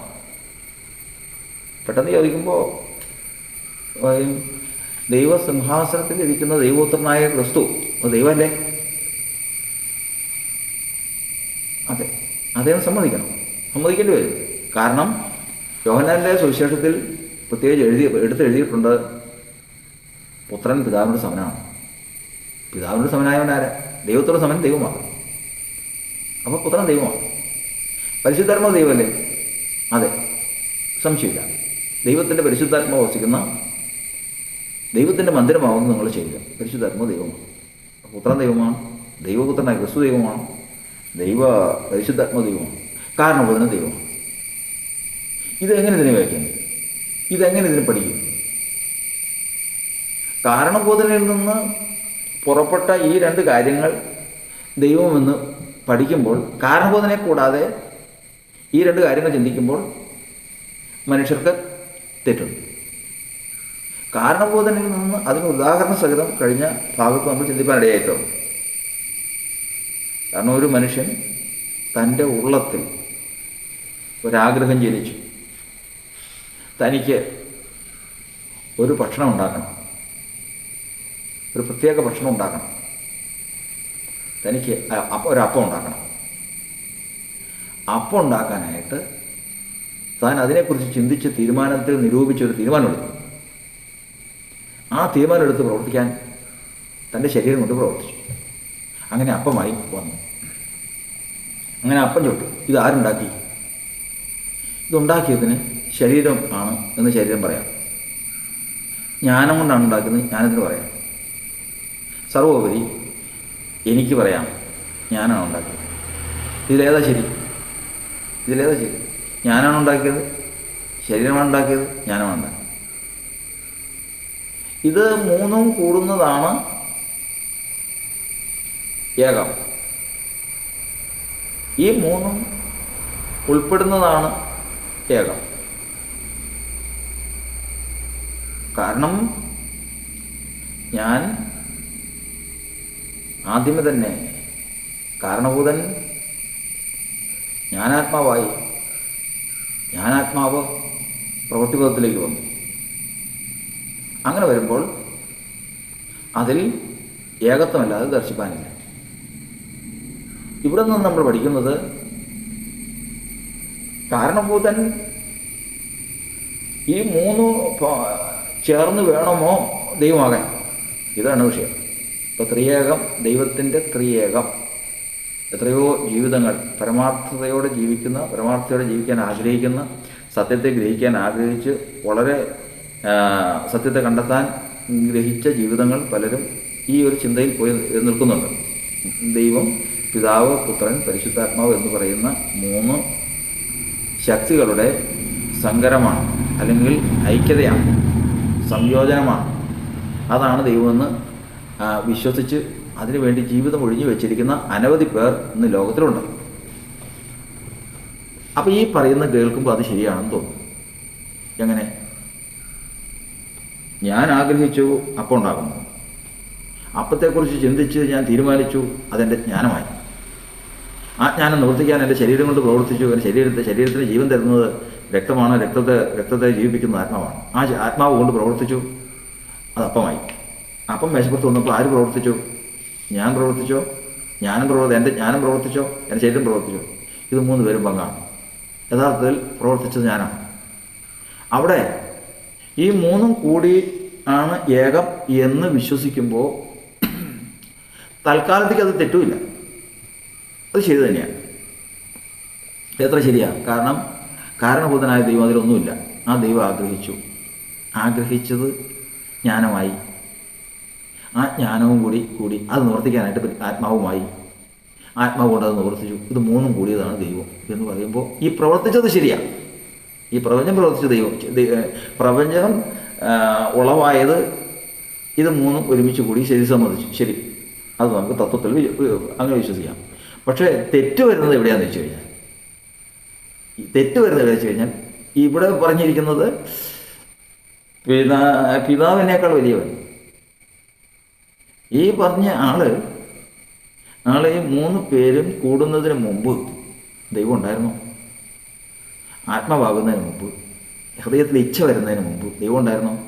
പെട്ടെന്ന് ചോദിക്കുമ്പോൾ ദൈവസിംഹാസനത്തിൽ ഇരിക്കുന്ന ദൈവപുത്രനായ ക്രിസ്തു ദൈവമല്ലേ? അതെ, അദ്ദേഹം സമ്മതിക്കേണ്ടി വരും. കാരണം യോഹന്നാൻ്റെ സുവിശേഷത്തിൽ പ്രത്യേകിച്ച് എടുത്തെഴുതിയിട്ടുണ്ട്, പുത്രൻ പിതാവിനോട് സമനാണ്. പിതാവിനോട് സമനായവനാരാ? ദൈവത്തോട് സമൻ ദൈവമാണ്. അപ്പോൾ പുത്രൻ ദൈവമാണ്. പരിശുദ്ധാത്മാവ് ദൈവമല്ലേ? അതെ, സംശയമില്ല. ദൈവത്തിൻ്റെ പരിശുദ്ധാത്മാവ് വസിക്കുന്ന ദൈവത്തിൻ്റെ മന്ദിരമാവുന്ന നിങ്ങൾ ചെയ്യുക. പരിശുദ്ധാത്മാവ് ദൈവമാണ്, പുത്രൻ ദൈവമാണ്, ദൈവപുത്രനായ ക്രിസ്തു ദൈവമാണ്, പരിശുദ്ധാത്മാവ് ദൈവമാണ്, കാരണബോധന ദൈവമാണ്. ഇതെങ്ങനെ ഇതിനെ വ്യാഖ്യാനിക്കും? ഇതെങ്ങനെ ഇതിനെ പഠിക്കും? കാരണബോധനയിൽ നിന്ന് പുറപ്പെട്ട ഈ രണ്ട് കാര്യങ്ങൾ ദൈവമെന്ന് പഠിക്കുമ്പോൾ, കാരണബോധനെ കൂടാതെ ഈ രണ്ട് കാര്യങ്ങൾ ചിന്തിക്കുമ്പോൾ മനുഷ്യർക്ക് തെറ്റുണ്ട്. കാരണബോധനയിൽ നിന്ന് അതിന് ഉദാഹരണ സഹിതം കഴിഞ്ഞ ഭാഗത്ത് നമ്മൾ ചിന്തിക്കാനിടയായിട്ടുണ്ട്. കാരണം ഒരു മനുഷ്യൻ തൻ്റെ ഉള്ളത്തിൽ ഒരാഗ്രഹം ജനിച്ചു, തനിക്ക് ഒരു ഭക്ഷണം ഉണ്ടാക്കണം, ഒരു പ്രത്യേക ഭക്ഷണം ഉണ്ടാക്കണം, തനിക്ക് ഒരപ്പം ഉണ്ടാക്കണം. അപ്പം ഉണ്ടാക്കാനായിട്ട് താൻ അതിനെക്കുറിച്ച് ചിന്തിച്ച് തീരുമാനത്തിൽ നിരൂപിച്ചൊരു തീരുമാനമെടുത്തു. ആ തീരുമാനമെടുത്ത് പ്രവർത്തിക്കാൻ തൻ്റെ ശരീരം കൊണ്ട് പ്രവർത്തിച്ചു. അങ്ങനെ അപ്പമായി വന്നു. അങ്ങനെ അപ്പം ചുട്ടു. ഇത് ആരുണ്ടാക്കി? ഇതുണ്ടാക്കിയതിന് ശരീരം ആണ് എന്ന് ശരീരം പറയാം. ജ്ഞാനം കൊണ്ടാണ് ഉണ്ടാക്കുന്നത്, ജ്ഞാനത്തിന് പറയാം. സർവോപരി എനിക്ക് പറയാം, ഞാനാണ് ഉണ്ടാക്കിയത്. ഇതിലേതാ ശരി? ഞാനാണ് ഉണ്ടാക്കിയത്? ശരീരമാണ് ഉണ്ടാക്കിയത്? ജ്ഞാനമാണ് ഉണ്ടാക്കിയത്? ഇത് മൂന്നും കൂടുന്നതാണ് ഏകം. ഈ മൂന്നും ഉൾപ്പെടുന്നതാണ് ഏകം. കാരണം ഞാൻ ആദ്യമേ തന്നെ കാരണഭൂതൻ ജ്ഞാനാത്മാവായി, ജ്ഞാനാത്മാവ് പ്രവൃത്തിപഥത്തിലേക്ക് വന്നു. അങ്ങനെ വരുമ്പോൾ അതിൽ ഏകത്വമല്ലാതെ ദർശിപ്പാനില്ല. ഇവിടെ നിന്ന് നമ്മൾ പഠിക്കുന്നത് കാരണഭൂതൻ ഈ മൂന്ന് ചേർന്ന് വേണമോ ദൈവമാകാൻ? ഇതാണ് വിഷയം. ഇപ്പോൾ ത്രിയേകം, ദൈവത്തിൻ്റെ ത്രിയേകം എത്രയോ ജീവിതങ്ങൾ പരമാർത്ഥതയോടെ ജീവിക്കാൻ ആഗ്രഹിക്കുന്ന, സത്യത്തെ ഗ്രഹിക്കാൻ ആഗ്രഹിച്ച് വളരെ സത്യത്തെ കണ്ടെത്താൻ ഗ്രഹിച്ച ജീവിതങ്ങൾ പലരും ഈ ഒരു ചിന്തയിൽ പോയി നിൽക്കുന്നുണ്ട്. ദൈവം, പിതാവ്, പുത്രൻ, പരിശുദ്ധാത്മാവ് എന്ന് പറയുന്ന മൂന്ന് ശക്തികളുടെ സങ്കരമാണ്, അല്ലെങ്കിൽ ഐക്യതയാണ്, സംയോജനമാണ്. അതാണ് ദൈവമെന്ന് വിശ്വസിച്ച് അതിനുവേണ്ടി ജീവിതം ഒഴിഞ്ഞു വെച്ചിരിക്കുന്ന അനവധി പേർ ഇന്ന് ലോകത്തിലുണ്ട്. അപ്പോൾ ഈ പറയുന്നത് കേൾക്കുമ്പോൾ അത് ശരിയാണെന്ന് തോന്നും. എങ്ങനെ? ഞാൻ ആഗ്രഹിച്ചു, അപ്പം ഉണ്ടാകുന്നു. അപ്പത്തെക്കുറിച്ച് ചിന്തിച്ച് ഞാൻ തീരുമാനിച്ചു, അതെൻ്റെ ജ്ഞാനമായി. ആ ജ്ഞാനം നിവർത്തിക്കാൻ എൻ്റെ ശരീരം കൊണ്ട് പ്രവർത്തിച്ചു. എൻ്റെ ശരീരത്തിന് ജീവൻ തരുന്നത് രക്തമാണ്, രക്തത്തെ ജീവിപ്പിക്കുന്ന ആത്മാവാണ്. ആ ആത്മാവ് കൊണ്ട് പ്രവർത്തിച്ചു, അത് അപ്പമായി. അപ്പം മേശപ്പുറത്ത് വന്നപ്പോൾ ആര് പ്രവർത്തിച്ചു? ഞാൻ പ്രവർത്തിച്ചോ? എൻ്റെ ജ്ഞാനം പ്രവർത്തിച്ചോ? എൻ്റെ ശരീരം പ്രവർത്തിച്ചോ? ഇത് മൂന്ന് പേരും പങ്കാണ്. യഥാർത്ഥത്തിൽ പ്രവർത്തിച്ചത് ഞാനാണ്. അവിടെ ഈ മൂന്നും കൂടി ആണ് ഏകം എന്ന് വിശ്വസിക്കുമ്പോൾ തൽക്കാലത്തേക്ക് അത് തെറ്റുമില്ല, അത് ശരി തന്നെയാണ്. എത്ര ശരിയാണ്? കാരണം കാരണഭൂതനായ ദൈവം അതിലൊന്നുമില്ല. ആ ദൈവം ആഗ്രഹിച്ചത് ജ്ഞാനമായി. ആ ജ്ഞാനവും കൂടി അത് നിവർത്തിക്കാനായിട്ട് ആത്മാവുമായി. ആത്മാവ് കൊണ്ട് അത് നിവർത്തിച്ചു. ഇത് മൂന്നും കൂടിയതാണ് ദൈവം എന്ന് പറയുമ്പോൾ ഈ പ്രവർത്തിച്ചത് ശരിയാണ്. ഈ പ്രപഞ്ചം പ്രവർത്തിച്ച ദൈവം, പ്രപഞ്ചം ഉളവായത് ഇത് മൂന്നും ഒരുമിച്ച് കൂടി ശരി സമ്മതിച്ചു. ശരി, അത് നമുക്ക് തത്വത്തിൽ അങ്ങനെ വിശ്വസിക്കാം. പക്ഷേ തെറ്റ് വരുന്നത് എവിടെയാണെന്ന് വെച്ച് കഴിഞ്ഞാൽ ഇവിടെ പറഞ്ഞിരിക്കുന്നത് പിതാവിനേക്കാൾ വലിയവൻ. ഈ പറഞ്ഞ ഈ മൂന്ന് പേരും കൂടുന്നതിന് മുമ്പ് ദൈവം ഉണ്ടായിരുന്നു. ആത്മാവാകുന്നതിന് മുമ്പ്, ഹൃദയത്തിൽ ഇച്ഛ വരുന്നതിന് മുമ്പ് ദൈവം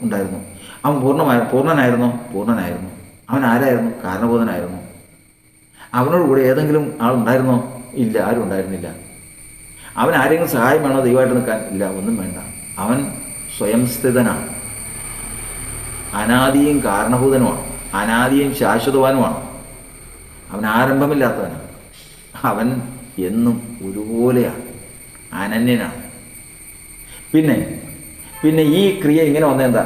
ഉണ്ടായിരുന്നു. അവൻ പൂർണ്ണനായിരുന്നു. അവൻ ആരായിരുന്നു? കാരണബോധനായിരുന്നു. അവനോട് കൂടെ ഏതെങ്കിലും ആളുണ്ടായിരുന്നോ? ഇല്ല, ആരും ഉണ്ടായിരുന്നില്ല. അവൻ ആരെങ്കിലും സഹായം വേണോ ദൈവമായിട്ട് നിൽക്കാൻ? ഇല്ല, ഒന്നും വേണ്ട. അവൻ സ്വയം സ്ഥിതനാണ്. അനാദിയും കാരണഭൂതനുമാണ്, അനാദിയും ശാശ്വതവാനുമാണ്. അവൻ ആരംഭമില്ലാത്തവനാണ്. അവൻ എന്നും ഒരുപോലെയാണ്, അനന്യനാണ്. പിന്നെ ഈ ക്രിയ ഇങ്ങനെ വന്നെന്താ?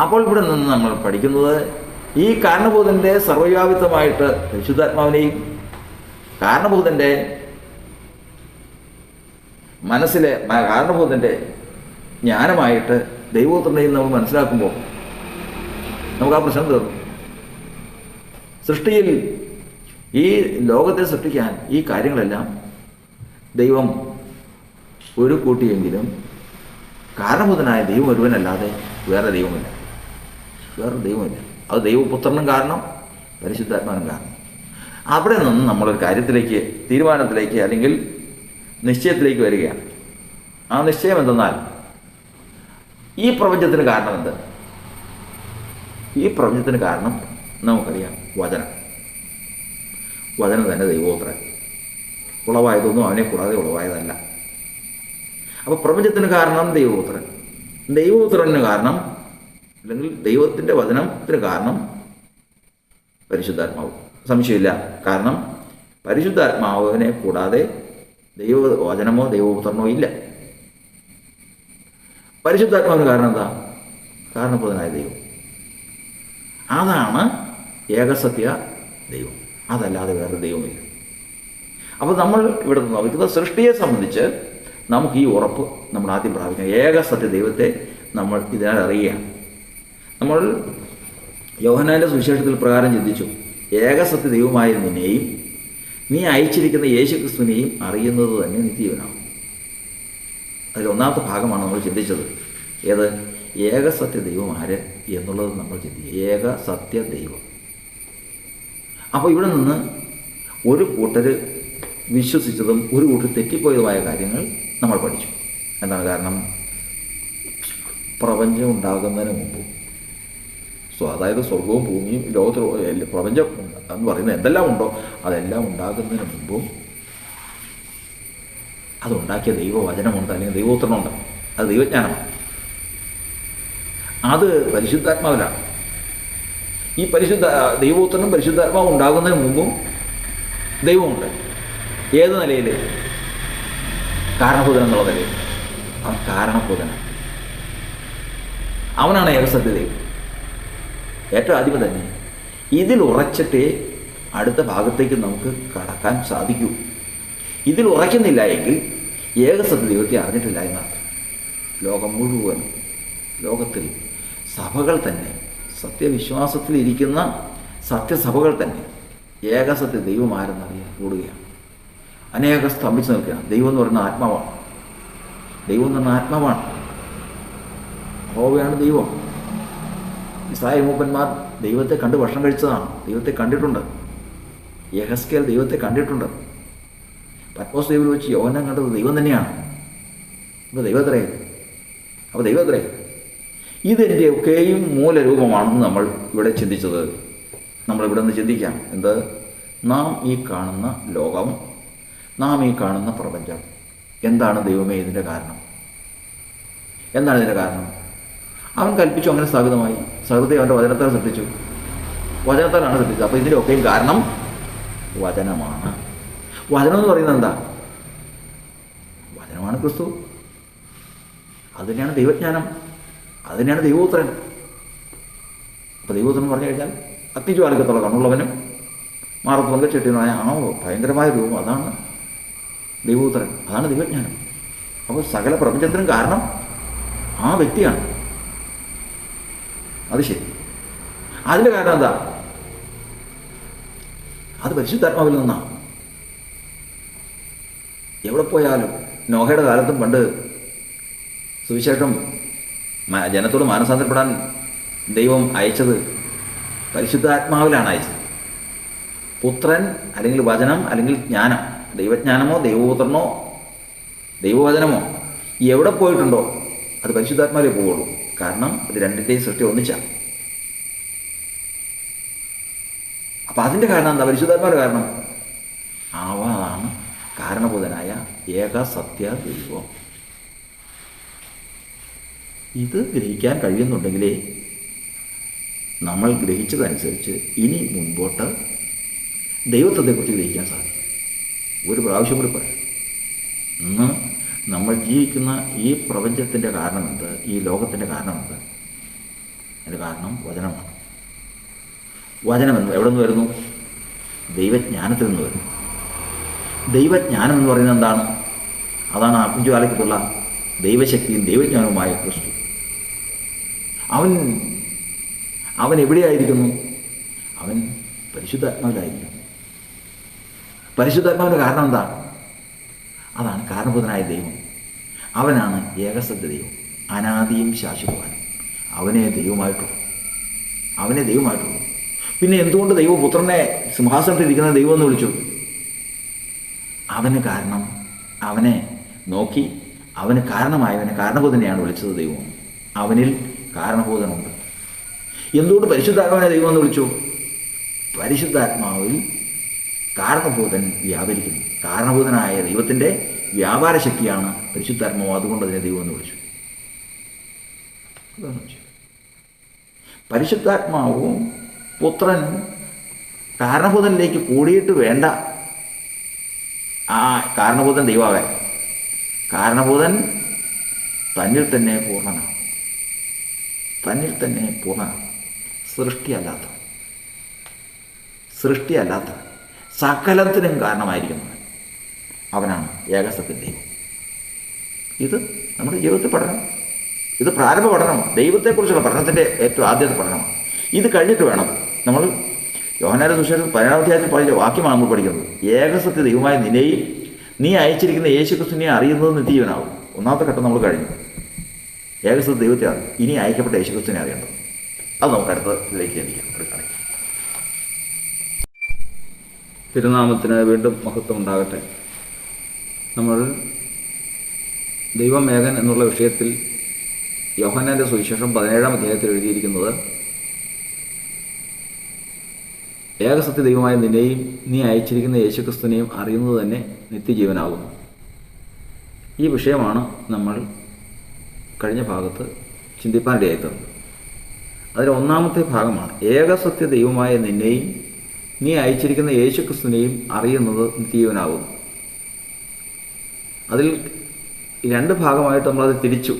അപ്പോൾ ഇവിടെ നിന്ന് നമ്മൾ പഠിക്കുന്നത് ഈ കാരണഭൂതൻ്റെ സർവ്വവ്യാപിത്വമായിട്ട് പരിശുദ്ധാത്മാവിനെയും കാരണഭൂതൻ്റെ മനസ്സിലെ കാരണഭൂതൻ്റെ ജ്ഞാനമായിട്ട് ദൈവപുത്രനെയും നമ്മൾ മനസ്സിലാക്കുമ്പോൾ നമുക്ക് ആ പ്രശ്നം തീർന്നു. സൃഷ്ടിയിൽ ഈ ലോകത്തെ സൃഷ്ടിക്കാൻ ഈ കാര്യങ്ങളെല്ലാം ദൈവം ഒരു കൂട്ടിയെങ്കിലും കാരണഭൂതനായ ദൈവം ഒരുവനല്ലാതെ വേറെ ദൈവമില്ല. അത് ദൈവപുത്രനും കാരണം, പരിശുദ്ധാത്മാനും കാരണം. അവിടെ നിന്ന് നമ്മളൊരു കാര്യത്തിലേക്ക്, തീരുമാനത്തിലേക്ക് അല്ലെങ്കിൽ നിശ്ചയത്തിലേക്ക് വരികയാണ്. ആ നിശ്ചയം എന്തെന്നാൽ ഈ പ്രപഞ്ചത്തിന് കാരണം എന്ത്? ഈ പ്രപഞ്ചത്തിന് കാരണം നമുക്കറിയാം, വചനം തന്നെ ദൈവപുത്രൻ. ഉളവായതൊന്നും അവനെ കൂടാതെ ഉളവായതല്ല. അപ്പോൾ പ്രപഞ്ചത്തിന് കാരണം ദൈവപുത്രന് കാരണം, അല്ലെങ്കിൽ ദൈവത്തിൻ്റെ വചനത്തിന് കാരണം പരിശുദ്ധാത്മാവ്. സംശയമില്ല. കാരണം പരിശുദ്ധാത്മാവിനെ കൂടാതെ വചനമോ ദൈവപുത്രനോ ഇല്ല. പരിശുദ്ധാത്മാവിന് കാരണം എന്താ? കാരണഭൂതനായ ദൈവം. അതാണ് ഏകസത്യ ദൈവം. അതല്ലാതെ വേറെ ദൈവമില്ല. അപ്പോൾ നമ്മൾ ഇവിടെ നോക്കുന്ന സൃഷ്ടിയെ സംബന്ധിച്ച് നമുക്ക് ഈ ഉറപ്പ് നമ്മൾ ആദ്യം പ്രാപിക്കണം. ഏകസത്യ ദൈവത്തെ നമ്മൾ ഇതിനാൽ അറിയുകയാണ്. നമ്മൾ യോഹന്നാൻ്റെ സുവിശേഷത്തിൽ പ്രകാരം ചിന്തിച്ചു, ഏകസത്യ ദൈവമായ നിന്നെയും നീ അയച്ചിരിക്കുന്ന യേശുക്രിസ്തുവിനെയും അറിയുന്നത് തന്നെ നിത്യജീവനാണ്. അതിലൊന്നാമത്തെ ഭാഗമാണ് നമ്മൾ ചിന്തിച്ചത്. ഏത്? ഏകസത്യ ദൈവം ആര് എന്നുള്ളത് നമ്മൾ ചിന്തിക്കുക. ഏകസത്യ ദൈവം. അപ്പോൾ ഇവിടെ നിന്ന് ഒരു കൂട്ടർ വിശ്വസിച്ചതും ഒരു കൂട്ടർ തെറ്റിപ്പോയതുമായ കാര്യങ്ങൾ നമ്മൾ പഠിച്ചു. എന്താണ് കാരണം? പ്രപഞ്ചം ഉണ്ടാകുന്നതിന് മുമ്പ്, അതായത് സ്വർഗവും ഭൂമിയും ലോകത്തിൽ പ്രപഞ്ചം എന്ന് പറയുന്നത് എന്തെല്ലാം ഉണ്ടോ അതെല്ലാം ഉണ്ടാകുന്നതിന് മുമ്പും അതുണ്ടാക്കിയ ദൈവവചനമുണ്ട്, അല്ലെങ്കിൽ ദൈവോത്തരമുണ്ട്. അത് ദൈവജ്ഞാനമാണ്. അത് പരിശുദ്ധാത്മാവിലാണ്. ഈ ദൈവോത്തരനും പരിശുദ്ധാത്മാവും ഉണ്ടാകുന്നതിന് മുമ്പും ദൈവമുണ്ട്. ഏത് നിലയിൽ? കാരണഭൂതൻ എന്നുള്ള നിലയിൽ. അവൻ കാരണഭൂതനാണ്. അവനാണ് ഏകസത്യ ദൈവം. ഏറ്റവും ആദ്യമേ തന്നെ ഇതിൽ ഉറച്ചിട്ടേ അടുത്ത ഭാഗത്തേക്ക് നമുക്ക് കടക്കാൻ സാധിക്കൂ. ഇതിൽ ഉറയ്ക്കുന്നില്ല എങ്കിൽ ഏകസത്യ ദൈവത്തെ അറിഞ്ഞിട്ടില്ല എന്നർത്ഥം. ലോകം മുഴുവൻ, ലോകത്തിൽ സഭകൾ തന്നെ, സത്യവിശ്വാസത്തിലിരിക്കുന്ന സത്യസഭകൾ തന്നെ ഏകസത്യ ദൈവമാരെന്നറിയാൻ കൂടുകയാണ്. അനേകം സ്തംഭിച്ച് നിൽക്കുകയാണ്. ദൈവം എന്ന് പറയുന്ന ആത്മാവാണ്. ദൈവം എന്ന് പറഞ്ഞ ആത്മാവാണ്. യഹോവയാണ് ദൈവം. ഇസ്രായേൽ മൂപ്പന്മാർ ദൈവത്തെ കണ്ട് ഭക്ഷണം കഴിച്ചതാണ്. ദൈവത്തെ കണ്ടിട്ടുണ്ട്. യെഹെസ്കേൽ ദൈവത്തെ കണ്ടിട്ടുണ്ട്. പത്മോസ് ദ്വീപിൽ വെച്ച് യോഹന്നാൻ കണ്ടത് ദൈവം തന്നെയാണ്. അപ്പോൾ ദൈവത്രേ. ഇതെൻ്റെ ഒക്കെയും മൂലരൂപമാണെന്ന് നമ്മൾ ഇവിടെ ചിന്തിച്ചത്. നമ്മളിവിടെ നിന്ന് ചിന്തിക്കാം. എന്ത്? നാം ഈ കാണുന്ന ലോകം, നാം ഈ കാണുന്ന പ്രപഞ്ചം എന്താണ് ദൈവമേ ഇതിൻ്റെ കാരണം? എന്താണ് ഇതിൻ്റെ കാരണം? അവൻ കൽപ്പിച്ചു, അങ്ങനെ സ്ഥാപിതമായി. സകൃതി അവൻ്റെ വചനത്താൽ സൃഷ്ടിച്ചു. വചനത്താലാണ് സൃഷ്ടിച്ചത്. അപ്പോൾ ഇതിൻ്റെ ഒക്കെയും കാരണം വചനമാണ്. വചനം എന്ന് പറയുന്നത് എന്താ? വചനമാണ് ക്രിസ്തു. അതുതന്നെയാണ് ദൈവജ്ഞാനം. അതുതന്നെയാണ് ദൈവോത്തരൻ. അപ്പോൾ ദൈവോത്തരൻ പറഞ്ഞു കഴിഞ്ഞാൽ അഗ്നിജ്വാലകത്തുള്ള കണ്ണുള്ളവനും മാറത്തുള്ള ചെട്ടിയനായ ഭയങ്കരമായ രൂപം, അതാണ് ദൈവോത്തരൻ. അതാണ് ദൈവജ്ഞാനം. അപ്പോൾ സകല പ്രപഞ്ചത്തിനും കാരണം ആ വ്യക്തിയാണ്. അത് ശരി. അതിൻ്റെ കാരണം എന്താ? അത് പരിശുദ്ധാത്മാവിൽ നിന്നാണ്. എവിടെ പോയാലും നോഹയുടെ കാലത്തും പണ്ട് സുവിശേഷം ജനത്തോട് മാനസാന്തരപ്പെടാൻ ദൈവം അയച്ചത് പരിശുദ്ധാത്മാവിലാണ് അയച്ചത്. പുത്രൻ അല്ലെങ്കിൽ വചനം അല്ലെങ്കിൽ ജ്ഞാനം, ദൈവജ്ഞാനമോ ദൈവപുത്രനോ ദൈവവചനമോ എവിടെ പോയിട്ടുണ്ടോ അത് പരിശുദ്ധാത്മാവിലേ പോവുള്ളൂ. കാരണം ഇത് രണ്ടിൻ്റെയും സൃഷ്ടി ഒന്നിച്ചാണ്. അപ്പം അതിൻ്റെ കാരണം എന്താ? പരിശുദ്ധാത്മാവിൻ്റെ കാരണം അവനാണ് കാരണഭൂതനായ ഏക സത്യ ദൈവം. ഇത് ഗ്രഹിക്കാൻ കഴിയുന്നുണ്ടെങ്കിലേ നമ്മൾ ഗ്രഹിച്ചതനുസരിച്ച് ഇനി മുൻപോട്ട് ദൈവത്വത്തെക്കുറിച്ച് ഗ്രഹിക്കാൻ സാധിക്കും. ഒരു പ്രാവശ്യം കൂടി പറയാം. ഇന്ന് നമ്മൾ ജീവിക്കുന്ന ഈ പ്രപഞ്ചത്തിൻ്റെ കാരണമെന്ത്? ഈ ലോകത്തിൻ്റെ കാരണമെന്ത്? അതിൻ്റെ കാരണം വചനമാണ്. വചനമെന്ന് എവിടെ നിന്ന് വരുന്നു? ദൈവജ്ഞാനത്തിൽ നിന്ന് വരുന്നു. ദൈവജ്ഞാനം എന്ന് പറയുന്നത് എന്താണ്? അതാണ് അഗ്നിജ്വാലയ്ക്കുള്ള ദൈവശക്തിയും ദൈവജ്ഞാനവുമായ ക്രിസ്തു. അവൻ എവിടെയായിരിക്കുന്നു? അവൻ പരിശുദ്ധാത്മാവിലായിരിക്കുന്നു. പരിശുദ്ധാത്മാവിൻ്റെ കാരണം എന്താണ്? അതാണ് കാരണഭൂതനായ ദൈവം. അവനാണ് ഏകസത്യ ദൈവം, അനാദിയും ശാശ്വതവാനും. അവനെ ദൈവമായിട്ടുള്ളൂ. പിന്നെ എന്തുകൊണ്ട് ദൈവപുത്രനെ സിംഹാസനത്തിലിരിക്കുന്ന ദൈവം എന്ന് വിളിച്ചു? അവന് കാരണം, അവനെ നോക്കി അവന് കാരണമായവനെ കാരണഭൂതനെയാണ് വിളിച്ചത് ദൈവം. അവനിൽ കാരണഭൂതനുണ്ട്. എന്തുകൊണ്ട് പരിശുദ്ധാത്മാവിനെ ദൈവം എന്ന് വിളിച്ചു? പരിശുദ്ധാത്മാവിൽ കാരണഭൂതൻ വ്യാപരിക്കുന്നു. കാരണഭൂതനായ ദൈവത്തിൻ്റെ വ്യാപാര ശക്തിയാണ് പരിശുദ്ധാത്മാവ്. അതുകൊണ്ട് അതിനെ ദൈവം എന്ന് വിളിച്ചു. പരിശുദ്ധാത്മാവും പുത്രനും കാരണഭൂതനിലേക്ക് കൂടിയിട്ട് വേണ്ട ആ കാരണഭൂതൻ ദൈവമാകാൻ. കാരണഭൂതൻ തന്നിൽ തന്നെ പൂർണ്ണനാണ്. സൃഷ്ടിയല്ലാത്ത സകലത്തിനും കാരണമായിരിക്കുന്നത് അവനാണ് ഏകസത്യ ദൈവം. ഇത് നമ്മുടെ ജീവിതത്തിൽ പഠനം. ഇത് പ്രാരംഭ പഠനമാണ്. ദൈവത്തെക്കുറിച്ചുള്ള പഠനത്തിൻ്റെ ഏറ്റവും ആദ്യത്തെ പഠനമാണ്. ഇത് കഴിഞ്ഞിട്ട് വേണം നമ്മൾ യോഹന്നാന്റെ സുവിശേഷത്തിൽ 17-ാം അധ്യായത്തിൽ പറഞ്ഞ വാക്യമാണ് നമ്മൾ പഠിക്കുന്നത്. ഏകസത്യ ദൈവമായ നിന്നെയും നീ അയച്ചിരിക്കുന്ന യേശുക്രിസ്തുവിനെ അറിയുന്നത് നിത്യജീവനാവും. ഒന്നാമത്തെ ഘട്ടം നമ്മൾ കഴിഞ്ഞു. ഏകസത്യ ദൈവത്തെ അറിയും. ഇനി അയക്കപ്പെട്ട യേശുക്രിസ്തുവിനെ അറിയേണ്ടത്. അത് നമുക്ക് അടുത്ത ഇതിലേക്ക് ചിന്തിക്കാം. തിരുനാമത്തിന് വീണ്ടും മഹത്വം ഉണ്ടാകട്ടെ. നമ്മൾ ദൈവമേഘൻ എന്നുള്ള വിഷയത്തിൽ യോഹന്നാൻ്റെ സുവിശേഷം 17-ാം അധ്യായത്തിൽ എഴുതിയിരിക്കുന്നത്, ഏകസത്യ ദൈവമായ നിന്നെയും നീ അയച്ചിരിക്കുന്ന യേശുക്രിസ്തുവിനെയും അറിയുന്നത് തന്നെ നിത്യജീവനാകുന്നു. ഈ വിഷയമാണ് നമ്മൾ കഴിഞ്ഞ ഭാഗത്ത് ചിന്തിപ്പാനിടയായിത്തീർന്നത്. അതിൽ ഒന്നാമത്തെ ഭാഗമാണ് ഏകസത്യ ദൈവമായ നിന്നെയും നീ അയച്ചിരിക്കുന്ന യേശുക്രിസ്തുവിനെയും അറിയുന്നത് നിത്യജീവനാകുന്നു. അതിൽ രണ്ട് ഭാഗമായിട്ട് നമ്മളത് തിരിച്ചു.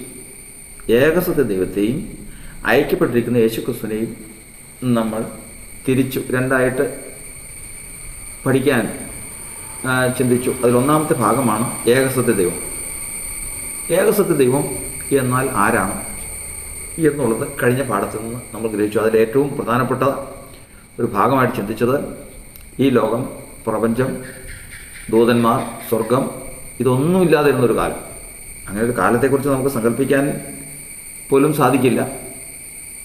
ഏകസത്യ ദൈവത്തെയും അയക്കപ്പെട്ടിരിക്കുന്ന യേശുക്രിസ്തുവിനെയും നമ്മൾ തിരിച്ചു രണ്ടായിട്ട് പഠിക്കാൻ ചിന്തിച്ചു. അതിലൊന്നാമത്തെ ഭാഗമാണ് ഏകസത്യ ദൈവം. ഏകസത്യ ദൈവം എന്നാൽ ആരാണ് എന്നുള്ളത് കഴിഞ്ഞ പാഠത്തിൽ നിന്ന് നമ്മൾ ഗ്രഹിച്ചു. അതിൽ ഏറ്റവും പ്രധാനപ്പെട്ട ഒരു ഭാഗമായിട്ട് ചിന്തിച്ചത് ഈ ലോകം, പ്രപഞ്ചം, ദൂതന്മാർ, സ്വർഗം ഇതൊന്നുമില്ലാതിരുന്നൊരു കാലം. അങ്ങനെ ഒരു കാലത്തെക്കുറിച്ച് നമുക്ക് സങ്കല്പിക്കാൻ പോലും സാധിക്കില്ല.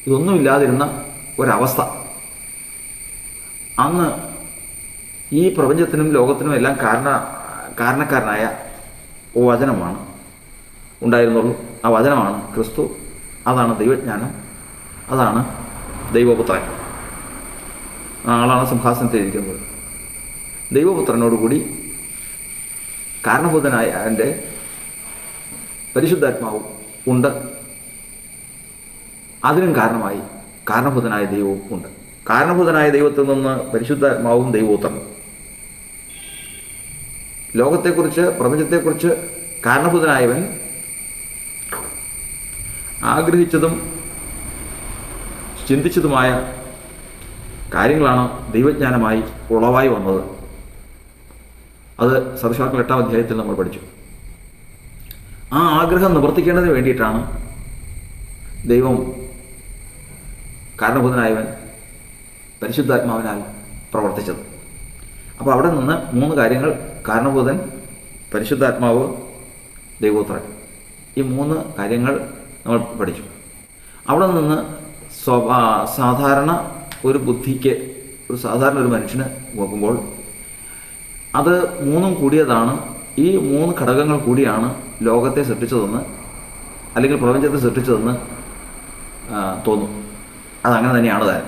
ഇതൊന്നുമില്ലാതിരുന്ന ഒരവസ്ഥ. അന്ന് ഈ പ്രപഞ്ചത്തിനും ലോകത്തിനും എല്ലാം കാരണക്കാരനായ വചനമാണ് ഉണ്ടായിരുന്നുള്ളൂ. ആ വചനമാണ് ക്രിസ്തു. അതാണ് ദൈവജ്ഞാനം. അതാണ് ദൈവപുത്രൻ. ആളാണ് സിംഹാസനത്തിലിരിക്കുന്നത്. ദൈവപുത്രനോടുകൂടി കാരണഭൂതനായ എൻ്റെ പരിശുദ്ധാത്മാവും ഉണ്ട്. അതിനും കാരണമായി കാരണഭൂതനായ ദൈവവും ഉണ്ട്. കാരണഭൂതനായ ദൈവത്തിൽ നിന്ന് പരിശുദ്ധാത്മാവും ദൈവപുത്രനും. ലോകത്തെക്കുറിച്ച്, പ്രപഞ്ചത്തെക്കുറിച്ച് കാരണഭൂതനായവൻ ആഗ്രഹിച്ചതും ചിന്തിച്ചതുമായ കാര്യങ്ങളാണ് ദൈവജ്ഞാനമായി ഉളവായി വന്നത്. അത് സദൃശവാക്യം 8-ാം അധ്യായത്തിൽ നമ്മൾ പഠിച്ചു. ആ ആഗ്രഹം നിവർത്തിക്കേണ്ടതിന് വേണ്ടിയിട്ടാണ് ദൈവം കാരണഭൂതനായവൻ പരിശുദ്ധാത്മാവിനാൽ പ്രവർത്തിച്ചത്. അപ്പോൾ അവിടെ നിന്ന് 3 കാര്യങ്ങൾ: കാരണഭൂതൻ, പരിശുദ്ധാത്മാവ്, ദൈവപുത്രൻ. ഈ 3 കാര്യങ്ങൾ നമ്മൾ പഠിച്ചു. അവിടെ നിന്ന് സാധാരണ ഒരു ബുദ്ധിക്ക്, സാധാരണ ഒരു മനുഷ്യന് നോക്കുമ്പോൾ അത് 3 കൂടിയതാണ്. ഈ 3 ഘടകങ്ങൾ കൂടിയാണ് ലോകത്തെ സൃഷ്ടിച്ചതെന്ന്, അല്ലെങ്കിൽ പ്രപഞ്ചത്തെ സൃഷ്ടിച്ചതെന്ന് തോന്നും. അതങ്ങനെ തന്നെയാണ് താൻ.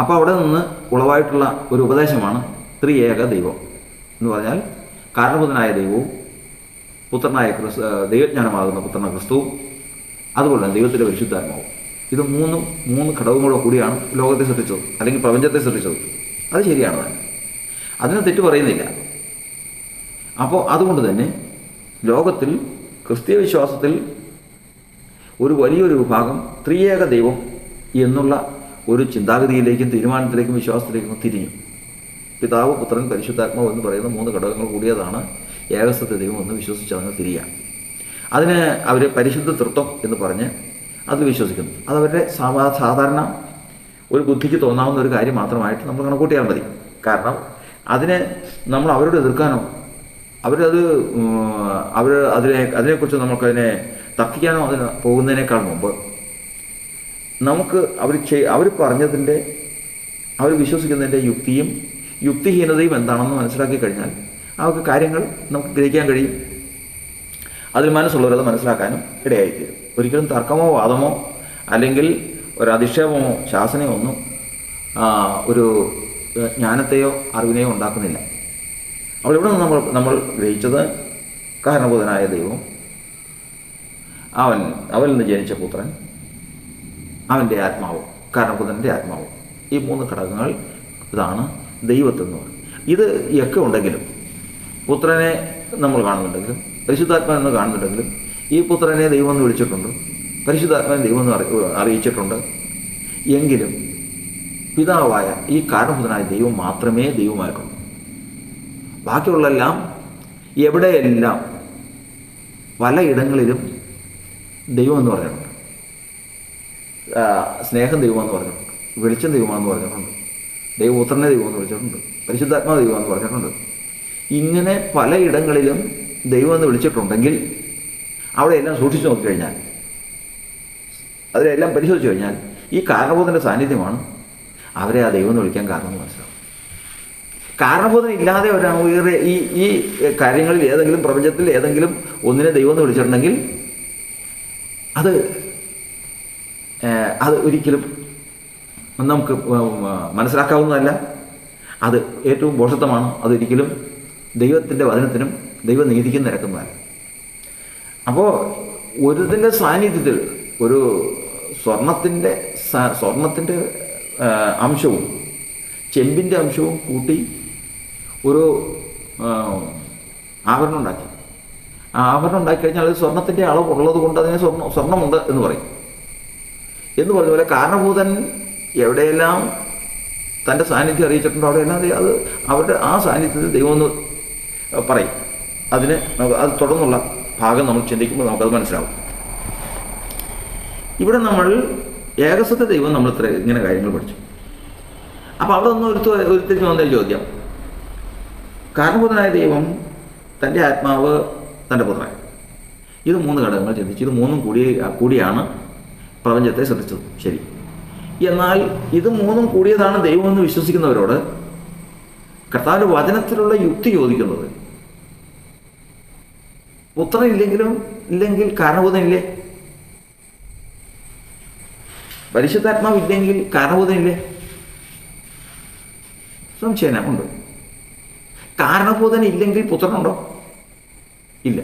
അപ്പോൾ അവിടെ നിന്ന് ഉളവായിട്ടുള്ള ഒരു ഉപദേശമാണ് ത്രിയേക ദൈവം എന്ന് പറഞ്ഞാൽ കാരണഭൂതനായ ദൈവവും പുത്രനായ ദൈവജ്ഞാനമാകുന്ന പുത്രനായ ക്രിസ്തുവും അതുപോലെ തന്നെ ദൈവത്തിൻ്റെ പരിശുദ്ധാത്മാവും. ഇത് 3 ഘടകങ്ങളോ കൂടിയാണ് ലോകത്തെ സൃഷ്ടിച്ചത്, അല്ലെങ്കിൽ പ്രപഞ്ചത്തെ സൃഷ്ടിച്ചത്. അത് ശരിയാണ് താൻ. അതിന് തെറ്റ് പറയുന്നില്ല. അപ്പോൾ അതുകൊണ്ട് തന്നെ ലോകത്തിൽ ക്രിസ്തീയ വിശ്വാസത്തിൽ ഒരു വലിയൊരു വിഭാഗം ത്രിയേക ദൈവം എന്നുള്ള ഒരു ചിന്താഗതിയിലേക്കും തീരുമാനത്തിലേക്കും വിശ്വാസത്തിലേക്കും തിരിഞ്ഞു. പിതാവ്, പുത്രൻ, പരിശുദ്ധാത്മാവ് എന്ന് പറയുന്ന 3 ഘടകങ്ങൾ കൂടിയതാണ് ഏകസത്യ ദൈവം എന്ന് വിശ്വസിച്ചതെന്ന് തിരിയുക. അതിന് അവർ പരിശുദ്ധ തൃത്വം എന്ന് പറഞ്ഞ് അതിൽ വിശ്വസിക്കുന്നു. അതവരുടെ സാധാരണ ഒരു ബുദ്ധിക്ക് തോന്നാവുന്ന ഒരു കാര്യം മാത്രമായിട്ട് നമ്മൾ കണക്കൂട്ടിയാൽ മതി. കാരണം അതിനെ നമ്മൾ അവരോട് എതിർക്കാനോ അതിനെക്കുറിച്ച് നമുക്കതിനെ തർക്കിക്കാനോ അതിന് പോകുന്നതിനേക്കാൾ മുമ്പ് നമുക്ക് അവർ പറഞ്ഞതിൻ്റെ, അവർ വിശ്വസിക്കുന്നതിൻ്റെ യുക്തിയും യുക്തിഹീനതയും എന്താണെന്ന് മനസ്സിലാക്കി കഴിഞ്ഞാൽ അവർക്ക് കാര്യങ്ങൾ നമുക്ക് ഗ്രഹിക്കാൻ കഴിയും. അതിൽ മനസ്സുള്ളവരത് മനസ്സിലാക്കാനും ഇടയായിത്തീരും. ഒരിക്കലും തർക്കമോ വാദമോ അല്ലെങ്കിൽ ഒരു അധിക്ഷേപമോ ശാസനയോ ഒന്നും ഒരു ജ്ഞാനത്തെയോ അറിവിനെയോ ഉണ്ടാക്കുന്നില്ല. അപ്പോൾ ഇവിടെ നിന്ന് നമ്മൾ ഗ്രഹിച്ചത് കാരണഭൂതനായ ദൈവം, അവനിൽ നിന്ന് ജനിച്ച പുത്രൻ, അവൻ്റെ ആത്മാവും, കാരണഭൂതൻ്റെ ആത്മാവും. ഈ 3 ഘടകങ്ങൾ ഇതാണ് ദൈവത്തിൽ നിന്ന്. ഇത് ഒക്കെ ഉണ്ടെങ്കിലും, പുത്രനെ നമ്മൾ കാണുന്നുണ്ടെങ്കിലും പരിശുദ്ധാത്മാവെന്ന് കാണുന്നുണ്ടെങ്കിലും, ഈ പുത്രനെ ദൈവം എന്ന് വിളിച്ചിട്ടുണ്ട്, പരിശുദ്ധാത്മാവിനെ ദൈവം എന്ന് അറിയിച്ചിട്ടുണ്ട്. എങ്കിലും പിതാവായ ഈ കാരണഭൂതനായ ദൈവം മാത്രമേ ദൈവമായിട്ടുള്ളൂ. ബാക്കിയുള്ളെല്ലാം, എവിടെയെല്ലാം, പലയിടങ്ങളിലും ദൈവമെന്ന് പറഞ്ഞിട്ടുണ്ട്. സ്നേഹം ദൈവമെന്ന് പറഞ്ഞിട്ടുണ്ട്, വെളിച്ചം ദൈവമാണെന്ന് പറഞ്ഞിട്ടുണ്ട്, ദൈവപുത്രനെ ദൈവമെന്ന് വിളിച്ചിട്ടുണ്ട്, പരിശുദ്ധാത്മാവ് ദൈവമെന്ന് പറഞ്ഞിട്ടുണ്ട്. ഇങ്ങനെ പലയിടങ്ങളിലും ദൈവമെന്ന് വിളിച്ചിട്ടുണ്ടെങ്കിൽ അവിടെയെല്ലാം സൂക്ഷിച്ചു നോക്കിക്കഴിഞ്ഞാൽ, അതിലെല്ലാം പരിശോധിച്ചു കഴിഞ്ഞാൽ ഈ കാരണഭൂതൻ്റെ സാന്നിധ്യമാണ് അവരെ ആ ദൈവം എന്ന് വിളിക്കാൻ കാരണം എന്ന് മനസ്സിലാവും. കാരണബോധം ഇല്ലാതെ ഒരാൾ ഈ ഈ കാര്യങ്ങളിൽ ഏതെങ്കിലും പ്രപഞ്ചത്തിൽ ഏതെങ്കിലും ഒന്നിനെ ദൈവം എന്ന് വിളിച്ചിട്ടുണ്ടെങ്കിൽ അത് ഒരിക്കലും നമുക്ക് മനസ്സിലാക്കാവുന്നതല്ല. അത് ഏറ്റവും ഭോഷത്വമാണ്. അതൊരിക്കലും ദൈവത്തിൻ്റെ വചനത്തിനും ദൈവനീതിക്കും നിരക്കുന്നതല്ല. അപ്പോൾ ഒരുതിൻ്റെ സാന്നിധ്യത്തിൽ ഒരു സ്വർണത്തിൻ്റെ അംശവും ചെമ്പിൻ്റെ അംശവും കൂട്ടി ഒരു ആഭരണം ഉണ്ടാക്കി. ആ ആഭരണം ഉണ്ടാക്കി കഴിഞ്ഞാൽ അത് സ്വർണത്തിൻ്റെ അളവ് ഉള്ളത് കൊണ്ട് അതിനെ സ്വർണ്ണമുണ്ട് എന്ന് പറയും. എന്ന് പറഞ്ഞ പോലെ കാരണഭൂതൻ എവിടെയെല്ലാം തൻ്റെ സാന്നിധ്യം അറിയിച്ചിട്ടുണ്ടോ അവിടെയെല്ലാം അത് അവരുടെ ആ സാന്നിധ്യത്തിൽ ദൈവമെന്ന് പറയും. അത് തുടർന്നുള്ള ഭാഗം നമ്മൾ ചിന്തിക്കുമ്പോൾ നമുക്കത് മനസ്സിലാവും. ഇവിടെ നമ്മൾ ഏകസത്യ ദൈവം നമ്മൾ ഇങ്ങനെ കാര്യങ്ങൾ പഠിച്ചു. അപ്പോൾ അവിടെ നിന്ന് ഒരുത്തിരിഞ്ഞ് വന്നൊരു ചോദ്യം, കാരണഭൂതനായ ദൈവം, തൻ്റെ ആത്മാവ്, തൻ്റെ പുത്രൻ, ഇത് 3 ഘടകങ്ങൾ ചിന്തിച്ചു. ഇത് 3 കൂടിയാണ് പ്രപഞ്ചത്തെ സൃഷ്ടിച്ചത്. ശരി. എന്നാൽ ഇത് 3 കൂടിയതാണ് ദൈവമെന്ന് വിശ്വസിക്കുന്നവരോട് കർത്താവിൻ്റെ വചനത്തിലുള്ള യുക്തി ചോദിക്കുന്നത്, പുത്രൻ ഇല്ലെങ്കിൽ കാരണഭൂതനില്ലേ? പരിശുദ്ധാത്മാവ് ഇല്ലെങ്കിൽ കാരണഭൂതനില്ലേ? സംശയം ഉണ്ട്. കാരണഭൂതൻ ഇല്ലെങ്കിൽ പുത്രനുണ്ടോ? ഇല്ല.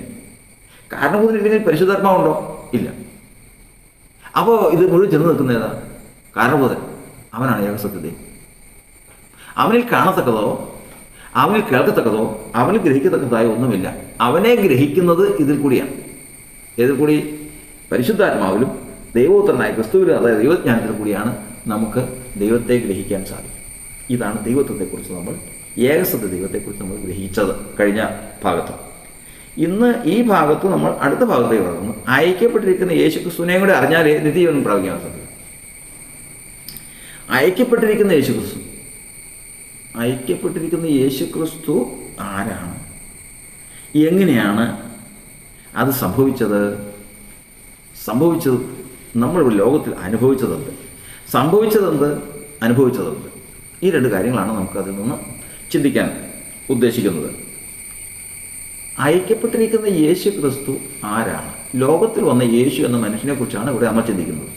കാരണഭൂതൻ ഇല്ലെങ്കിൽ പരിശുദ്ധാത്മാവുണ്ടോ? ഇല്ല. അപ്പോൾ ഇത് മുഴുവൻ ചെന്ന് നിൽക്കുന്ന ഏതാ? കാരണഭൂതൻ. അവനാണ് ഏകസത്യദൈവം. അവനിൽ കാണത്തക്കതോ അവനിൽ കേൾക്കത്തക്കതോ അവനിൽ ഗ്രഹിക്കത്തക്കതായ ഒന്നുമില്ല. അവനെ ഗ്രഹിക്കുന്നത് ഇതിൽ കൂടിയാണ്. ഇതിൽ കൂടി പരിശുദ്ധാത്മാവിലും ദൈവപുത്രനായ ക്രിസ്തുവിലും, അതായത് ദൈവജ്ഞാനത്തിൽ കൂടിയാണ് നമുക്ക് ദൈവത്തെ ഗ്രഹിക്കാൻ സാധിക്കും. ഇതാണ് ദൈവത്വത്തെക്കുറിച്ച് നമ്മൾ, ഏകസത്യ ദൈവത്തെക്കുറിച്ച് നമ്മൾ ഗ്രഹിച്ചത് കഴിഞ്ഞ ഭാഗത്ത്. ഇന്ന് ഈ ഭാഗത്ത് നമ്മൾ അടുത്ത ഭാഗത്തേക്ക് കടന്നു. ഐക്യപ്പെട്ടിരിക്കുന്ന യേശു ക്രിസ്തുവിനെയും കൂടെ അറിഞ്ഞാലേ നിത്യജീവൻ പ്രാപിക്കാൻ സാധിക്കും. ഐക്യപ്പെട്ടിരിക്കുന്ന യേശു ക്രിസ്തു ആരാണ്? എങ്ങനെയാണ് അത് സംഭവിച്ചത്? നമ്മൾ ലോകത്തിൽ അനുഭവിച്ചതെന്ത്? അനുഭവിച്ചതെന്ത്? ഈ 2 കാര്യങ്ങളാണ് നമുക്കതിൽ നിന്ന് ചിന്തിക്കാൻ ഉദ്ദേശിക്കുന്നത്. ഐക്യപ്പെട്ടിരിക്കുന്ന യേശു ക്രിസ്തു ആരാണ്? ലോകത്തിൽ വന്ന യേശു എന്ന മനുഷ്യനെ കുറിച്ചാണ് ഇവിടെ നമ്മൾ ചിന്തിക്കുന്നത്.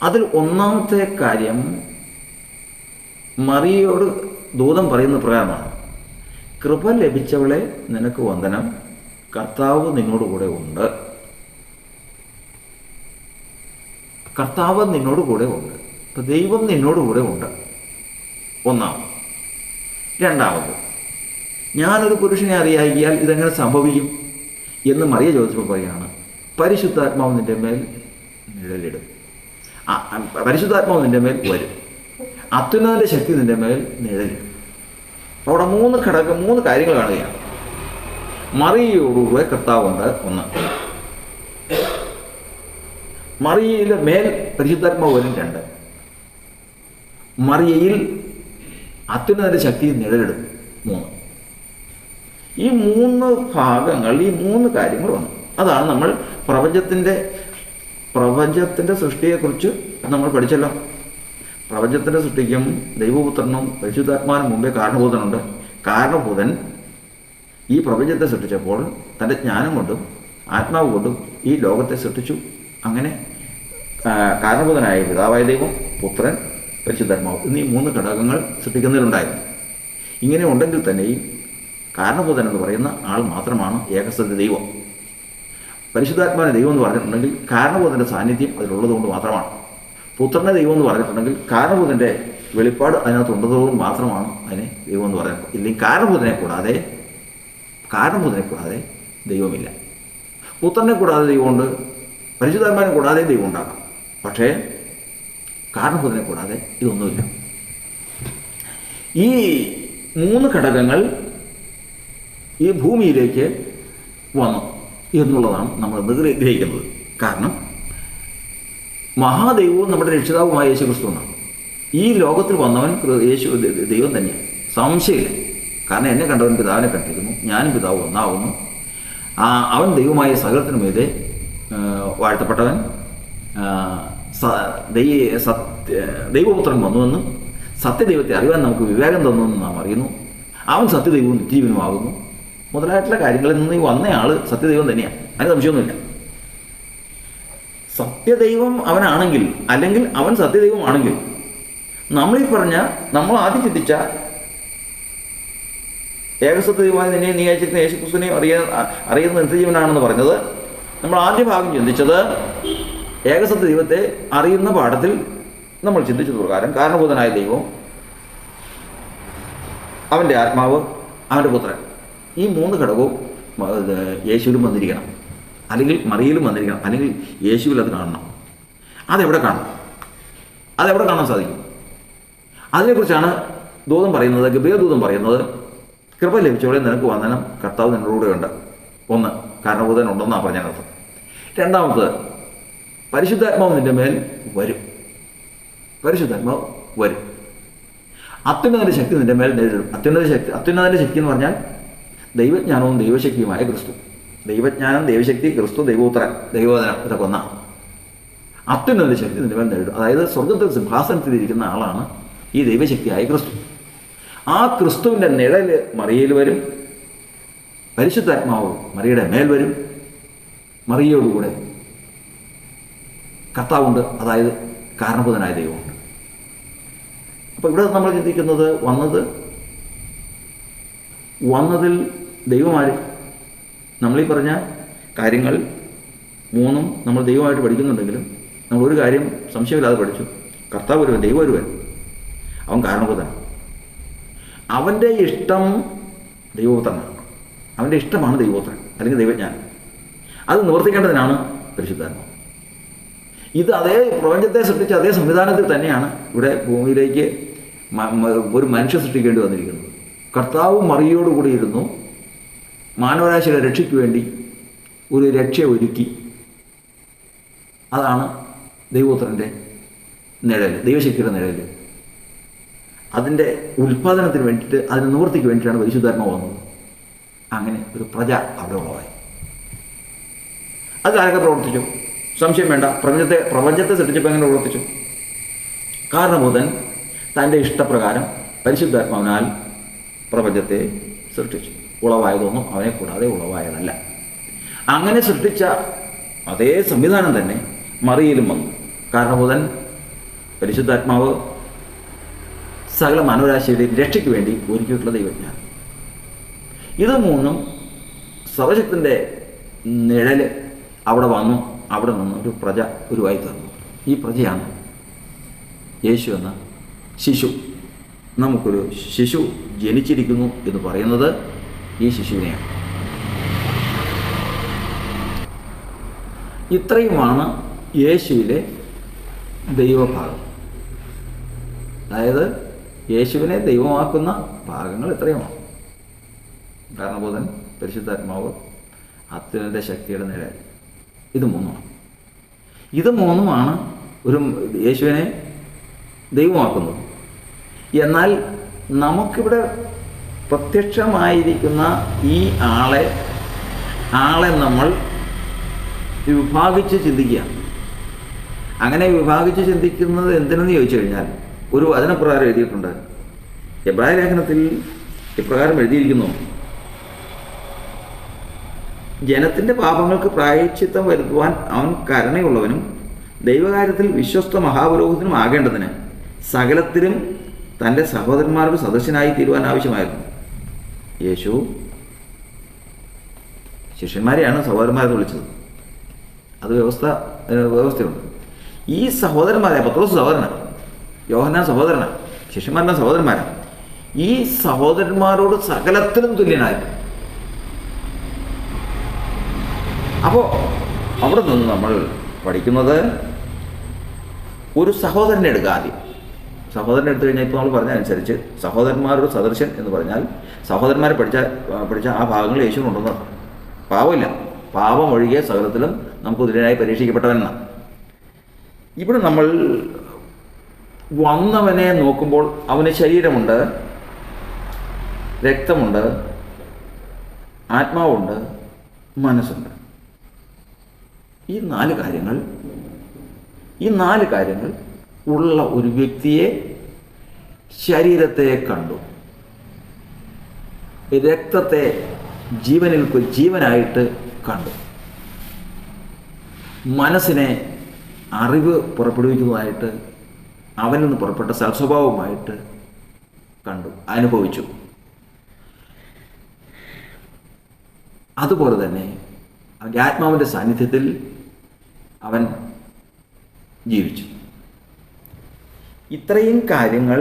അതിൽ ഒന്നാമത്തെ കാര്യം മറിയയോട് ദൂതൻ പറയുന്ന പ്രകാരമാണ്, കൃപ ലഭിച്ചവളെ നിനക്ക് വന്ദനം, കർത്താവ് നിന്നോടുകൂടെ ഉണ്ട്. കർത്താവ് നിന്നോടുകൂടെ ഉണ്ട്. അപ്പം ദൈവം നിന്നോടുകൂടെ ഉണ്ട്. ഒന്നാമത്. രണ്ടാമത്, ഞാനൊരു പുരുഷനെ അറിയാകിയാൽ ഇതെങ്ങനെ സംഭവിക്കും എന്ന് മറിയ ചോദിച്ചപ്പോൾ പറയുകയാണ്, പരിശുദ്ധാത്മാവ് നിൻ്റെ മേൽ നിഴലിടും. പരിശുദ്ധാത്മാവ് നിൻ്റെ മേൽ വരും. അത്യുന്നതൻ്റെ ശക്തി നിൻ്റെ മേൽ നിഴലിടും. അവിടെ 3 കാര്യങ്ങൾ കാണുകയാണ്. മറിയയോടുകൂടെ കർത്താവുണ്ട്. 1. മറിയയിലെ മേൽ പരിശുദ്ധാത്മാവ് വരും. 2. മറിയയിൽ അത്യുന്നതൻ്റെ ശക്തി നിഴലിടും. 3. ഈ 3 ഭാഗങ്ങൾ, ഈ 3 കാര്യങ്ങൾ വന്നു. അതാണ് നമ്മൾ പ്രപഞ്ചത്തിൻ്റെ സൃഷ്ടിയെക്കുറിച്ച് നമ്മൾ പഠിച്ചല്ലോ. പ്രപഞ്ചത്തിൻ്റെ സൃഷ്ടിക്കും ദൈവപുത്രനും പരിശുദ്ധാത്മാവിനും മുമ്പേ കാരണഭൂതനുണ്ട്. കാരണഭൂതൻ ഈ പ്രപഞ്ചത്തെ സൃഷ്ടിച്ചപ്പോൾ തൻ്റെ ജ്ഞാനം കൊണ്ടും ആത്മാവ് കൊണ്ടും ഈ ലോകത്തെ സൃഷ്ടിച്ചു. അങ്ങനെ കാരണഭൂതനായ പിതാവായ ദൈവം, പുത്രൻ, പരിശുദ്ധാത്മാവ് എന്നീ 3 ഘടകങ്ങൾ സൃഷ്ടിക്കുന്നതിലുണ്ടായിരുന്നു. ഇങ്ങനെ ഉണ്ടെങ്കിൽ തന്നെയും കാരണഭൂതൻ എന്ന് പറയുന്ന ആൾ മാത്രമാണ് ഏകസത്യ ദൈവം. പരിശുദ്ധാത്മാവിനെ ദൈവം എന്ന് പറഞ്ഞിട്ടുണ്ടെങ്കിൽ കാരണഭൂതൻ്റെ സാന്നിധ്യം അതിലുള്ളതുകൊണ്ട് മാത്രമാണ്. പുത്രനെ ദൈവം എന്ന് പറഞ്ഞിട്ടുണ്ടെങ്കിൽ കാരണഭൂതൻ്റെ വെളിപ്പാട് അതിനകത്തുള്ളതുകൊണ്ട് മാത്രമാണ് അതിനെ ദൈവം എന്ന് പറയുന്നത്. ഇല്ലെങ്കിൽ കാരണഭൂതനെ കൂടാതെ ദൈവമില്ല. പുത്രനെ കൂടാതെ ദൈവമുണ്ട്, പരിശുദ്ധാത്മാവിനെ കൂടാതെ ദൈവം ഉണ്ടാകാം. പക്ഷേ കാരണഭൂതനെ കൂടാതെ ഇതൊന്നുമില്ല. ഈ 3 ഘടകങ്ങൾ ഈ ഭൂമിയിലേക്ക് വന്നു എന്നുള്ളതാണ് നമ്മൾ ഗ്രഹിക്കുന്നത്. കാരണം മഹാദൈവവും നമ്മുടെ രക്ഷിതാവുമായ യേശു ക്രിസ്തുവാണ്. ഈ ലോകത്തിൽ വന്നവൻ യേശു ദൈവം തന്നെയാണ്, സംശയമില്ല. കാരണം എന്നെ കണ്ടവൻ പിതാവിനെ കണ്ടിരിക്കുന്നു, ഞാനും പിതാവ് ഒന്നാവുന്നു. അവൻ ദൈവമായ സകലത്തിനു മീതെ വാഴ്ത്തപ്പെട്ടവൻ. ദൈവപുത്രൻ വന്നുവെന്നും സത്യദൈവത്തെ അറിയാൻ നമുക്ക് വിവേകം തന്നുവെന്ന് നാം അറിയുന്നു. അവൻ സത്യദൈവവും നിത്യജീവനുമാകുന്നു മുതലായിട്ടുള്ള കാര്യങ്ങളിൽ നിന്ന് വന്നയാൾ സത്യദൈവം തന്നെയാണ്, അതിന് സംശയമൊന്നുമില്ല. സത്യദൈവം അവനാണെങ്കിൽ, അല്ലെങ്കിൽ അവൻ സത്യദൈവമാണെങ്കിൽ, നമ്മളീ പറഞ്ഞ നമ്മൾ ആദ്യം ചിന്തിച്ച ഏകസത്യദൈവമായി നിന്നെ നീ അയച്ചിരിക്കുന്ന യേശുക്രിസ്തുവിനെ അറിയുന്ന നിത്യജീവനാണെന്ന് പറഞ്ഞത്, നമ്മൾ ആദ്യ ഭാഗം ചിന്തിച്ചത് ഏകസത്യദൈവത്തെ അറിയുന്ന പാഠത്തിൽ നമ്മൾ ചിന്തിച്ചത് പ്രകാരം കാരണഭൂതനായ ദൈവം, അവൻ്റെ ആത്മാവ്, അവൻ്റെ പുത്രൻ, ഈ 3 ഘടകവും യേശുവിലും വന്നിരിക്കണം, അല്ലെങ്കിൽ മറിയയിലും വന്നിരിക്കണം, അല്ലെങ്കിൽ യേശുവിൽ അത് കാണണം. അതെവിടെ കാണണം? അതെവിടെ കാണാൻ സാധിക്കും? അതിനെക്കുറിച്ചാണ് ദൂതൻ പറയുന്നത്, ഗബ്രിയേൽ ദൂതൻ പറയുന്നത്, കൃപ ലഭിച്ചവളെ നിനക്ക് വന്ദനം, കർത്താവ് നിന്നോടുകൂടെ ഉണ്ട്. 1, കാരണഭൂതൻ ഉണ്ടെന്നാണ് പറഞ്ഞതിനർത്ഥം. 2, പരിശുദ്ധാത്മാവ് നിൻ്റെ മേൽ വരും. പരിശുദ്ധാത്മാവ് വരും. അത്യുന്നതൻ്റെ ശക്തി നിൻ്റെ മേൽ നേരിടും. അത്യുന്നതൻ്റെ ശക്തി എന്ന് പറഞ്ഞാൽ ദൈവജ്ഞാനവും ദൈവശക്തിയുമായ ക്രിസ്തു. ദൈവജ്ഞാനം, ദൈവശക്തി, ക്രിസ്തു, ദൈവോത്തരൻ, ദൈവോധനം, ഇതൊക്കെ ഒന്നാണ്. അത്യുന്നതൻ്റെ ശക്തി നിൻ്റെ മേൽ നേരിടും. അതായത് സ്വർഗത്തിൽ സിംഹാസനത്തിലിരിക്കുന്ന ആളാണ് ഈ ദൈവശക്തിയായ ക്രിസ്തു. ആ ക്രിസ്തുവിൻ്റെ നിഴൽ മറിയയിൽ വരും. പരിശുദ്ധാത്മാവ് മറിയയുടെ മേൽ വരും. മറിയയോടുകൂടെ കർത്താവുണ്ട്, അതായത് കാരണഭൂതനായ ദൈവമുണ്ട്. അപ്പോൾ ഇവിടെ നമ്മൾ ചിന്തിക്കുന്നത് വന്നതിൽ ദൈവമാര്? നമ്മളീ പറഞ്ഞ കാര്യങ്ങൾ 3 നമ്മൾ ദൈവമായിട്ട് പഠിക്കുന്നുണ്ടെങ്കിലും നമ്മളൊരു കാര്യം സംശയമില്ലാതെ പഠിച്ചു. കർത്താവ് ഒരുവൻ, ദൈവം ഒരുവൻ, അവൻ കാരണഭൂതനാണ്. അവൻ്റെ ഇഷ്ടം ദൈവപുത്രനാണ്. അവൻ്റെ ഇഷ്ടമാണ് ദൈവപുത്രൻ, അല്ലെങ്കിൽ ദൈവജ്ഞാനം. അത് നിവർത്തിക്കേണ്ടതിനാണ് പരിശുദ്ധാത്മാവ്. ഇത് അതേ പ്രപഞ്ചത്തെ സൃഷ്ടിച്ച അതേ സംവിധാനത്തിൽ തന്നെയാണ് ഇവിടെ ഭൂമിയിലേക്ക് ഒരു മനുഷ്യ സൃഷ്ടിക്കേണ്ടി വന്നിരിക്കുന്നത്. കർത്താവ് മറിയോടുകൂടി ഇരുന്നു മാനവരാശിയുടെ രക്ഷയ്ക്ക് വേണ്ടി ഒരു രക്ഷ ഒരുക്കി. അതാണ് ദൈവപുത്രൻ്റെ നിഴൽ, ദൈവശക്തിയുടെ നിഴൽ. അതിൻ്റെ ഉൽപ്പാദനത്തിന് വേണ്ടിയിട്ട്, അതിന് നിവൃത്തിക്ക് വേണ്ടിയിട്ടാണ് പരിശുദ്ധാത്മാവ് വന്നത്. അങ്ങനെ ഒരു പ്രജ അവിടെ ഉളവായി. അത് ആരൊക്കെ പ്രവർത്തിച്ചു? സംശയം വേണ്ട. പ്രപഞ്ചത്തെ സൃഷ്ടിച്ചപ്പോൾ എങ്ങനെ പ്രവർത്തിച്ചു? കാരണഭൂതൻ തൻ്റെ ഇഷ്ടപ്രകാരം പരിശുദ്ധാത്മാവിനാൽ പ്രപഞ്ചത്തെ സൃഷ്ടിച്ചു. ഉളവായതൊന്നും അവനെ കൂടാതെ ഉളവായതല്ല. അങ്ങനെ സൃഷ്ടിച്ച അതേ സംവിധാനം തന്നെ മറിയയിലും വന്നു. കാരണഭൂതൻ, പരിശുദ്ധാത്മാവ്, സകല മാനവരാശിയുടെ രക്ഷയ്ക്ക് വേണ്ടി ഒരുക്കിയിട്ടുള്ള ദൈവജ്ഞാനം. ഇത് 3 സർവശക്തൻ്റെ നിഴൽ അവിടെ വന്നു. അവിടെ നിന്ന് ഒരു പ്രജ ഉരുവായി തീർന്നു. ഈ പ്രജയാണ് യേശു എന്ന ശിശു. നമുക്കൊരു ശിശു ജനിച്ചിരിക്കുന്നു എന്ന് പറയുന്നത് ഈ ശിശുവിനെയാണ്. ഇത്രയുമാണ് യേശുവിലെ ദൈവഭാഗം. അതായത് യേശുവിനെ ദൈവമാക്കുന്ന ഭാഗങ്ങൾ ഇത്രയുമാണ്. കാരണഭൂതൻ, പരിശുദ്ധാത്മാവ്, അത്യുന്നത ശക്തിയുടെ നിഴൽ. ഇത് 3. ഇത് 3 ഒരു യേശുവിനെ ദൈവമാക്കുന്നത്. എന്നാൽ നമുക്കിവിടെ പ്രത്യക്ഷമായിരിക്കുന്ന ഈ ആളെ നമ്മൾ വിഭാഗിച്ച് ചിന്തിക്കുക. അങ്ങനെ വിഭാഗിച്ച് ചിന്തിക്കുന്നത് എന്തിനെന്ന് ചോദിച്ചു കഴിഞ്ഞാൽ, ഒരു വചനപ്രകാരം എഴുതിയിട്ടുണ്ട്. എബ്രായ ലേഖനത്തിൽ ഇപ്രകാരം എഴുതിയിരിക്കുന്നു: ജനത്തിൻ്റെ പാപങ്ങൾക്ക് പ്രായശ്ചിത്തം വരുത്തുവാൻ അവൻ കരുണയുള്ളവനും ദൈവകാര്യത്തിൽ വിശ്വസ്ത മഹാപുരോഹിതനും ആകേണ്ടതിന് സകലത്തിലും തൻ്റെ സഹോദരന്മാരുടെ സദസ്യനായി തീരുവാൻ ആവശ്യമായിരുന്നു. യേശു ശിഷ്യന്മാരെയാണ് സഹോദരന്മാരെന്ന് വിളിച്ചത്. അത് വ്യവസ്ഥയുണ്ട്. ഈ സഹോദരന്മാരെ, പത്രോസ് സഹോദരനാണ്, യോഹന്നാൻ സഹോദരനാണ്, ശിഷ്യന്മാരുടെ സഹോദരന്മാരാണ്. ഈ സഹോദരന്മാരോട് സകലത്തിലും തുല്യനായിരുന്നു. അപ്പോൾ അവിടെ നിന്ന് നമ്മൾ പഠിക്കുന്നത്, ഒരു സഹോദരനെ എടുക്കുക. ആദ്യം സഹോദരനെ എടുത്തു കഴിഞ്ഞാൽ ഇപ്പോൾ നമ്മൾ പറഞ്ഞതനുസരിച്ച് സഹോദരന്മാരുടെ സദൃശൻ എന്ന് പറഞ്ഞാൽ സഹോദരന്മാരെ പഠിച്ച ആ ഭാഗങ്ങൾ യേശുവിനുണ്ടെന്ന്. പാവമില്ല, പാപം ഒഴികെ സകലത്തിലും നമുക്ക് തുല്യനായി പരീക്ഷിക്കപ്പെട്ടവനാണ്. ഇവിടെ നമ്മൾ വന്നവനെ നോക്കുമ്പോൾ അവന് ശരീരമുണ്ട്, രക്തമുണ്ട്, ആത്മാവുണ്ട്, മനസ്സുണ്ട്. ഈ 4 കാര്യങ്ങൾ ഉള്ള ഒരു വ്യക്തിയെ ശരീരത്തെ കണ്ടു, രക്തത്തെ ജീവനായിട്ട് കണ്ടു, മനസ്സിനെ അറിവ് പുറപ്പെടുവിക്കുന്നതായിട്ട് അവനിൽ നിന്ന് പുറപ്പെട്ട സൽസ്വഭാവമായിട്ട് കണ്ടു, അനുഭവിച്ചു. അതുപോലെ തന്നെ അവൻ്റെ ആത്മാവിൻ്റെ സാന്നിധ്യത്തിൽ അവൻ ജീവിച്ചു. ഇത്രയും കാര്യങ്ങൾ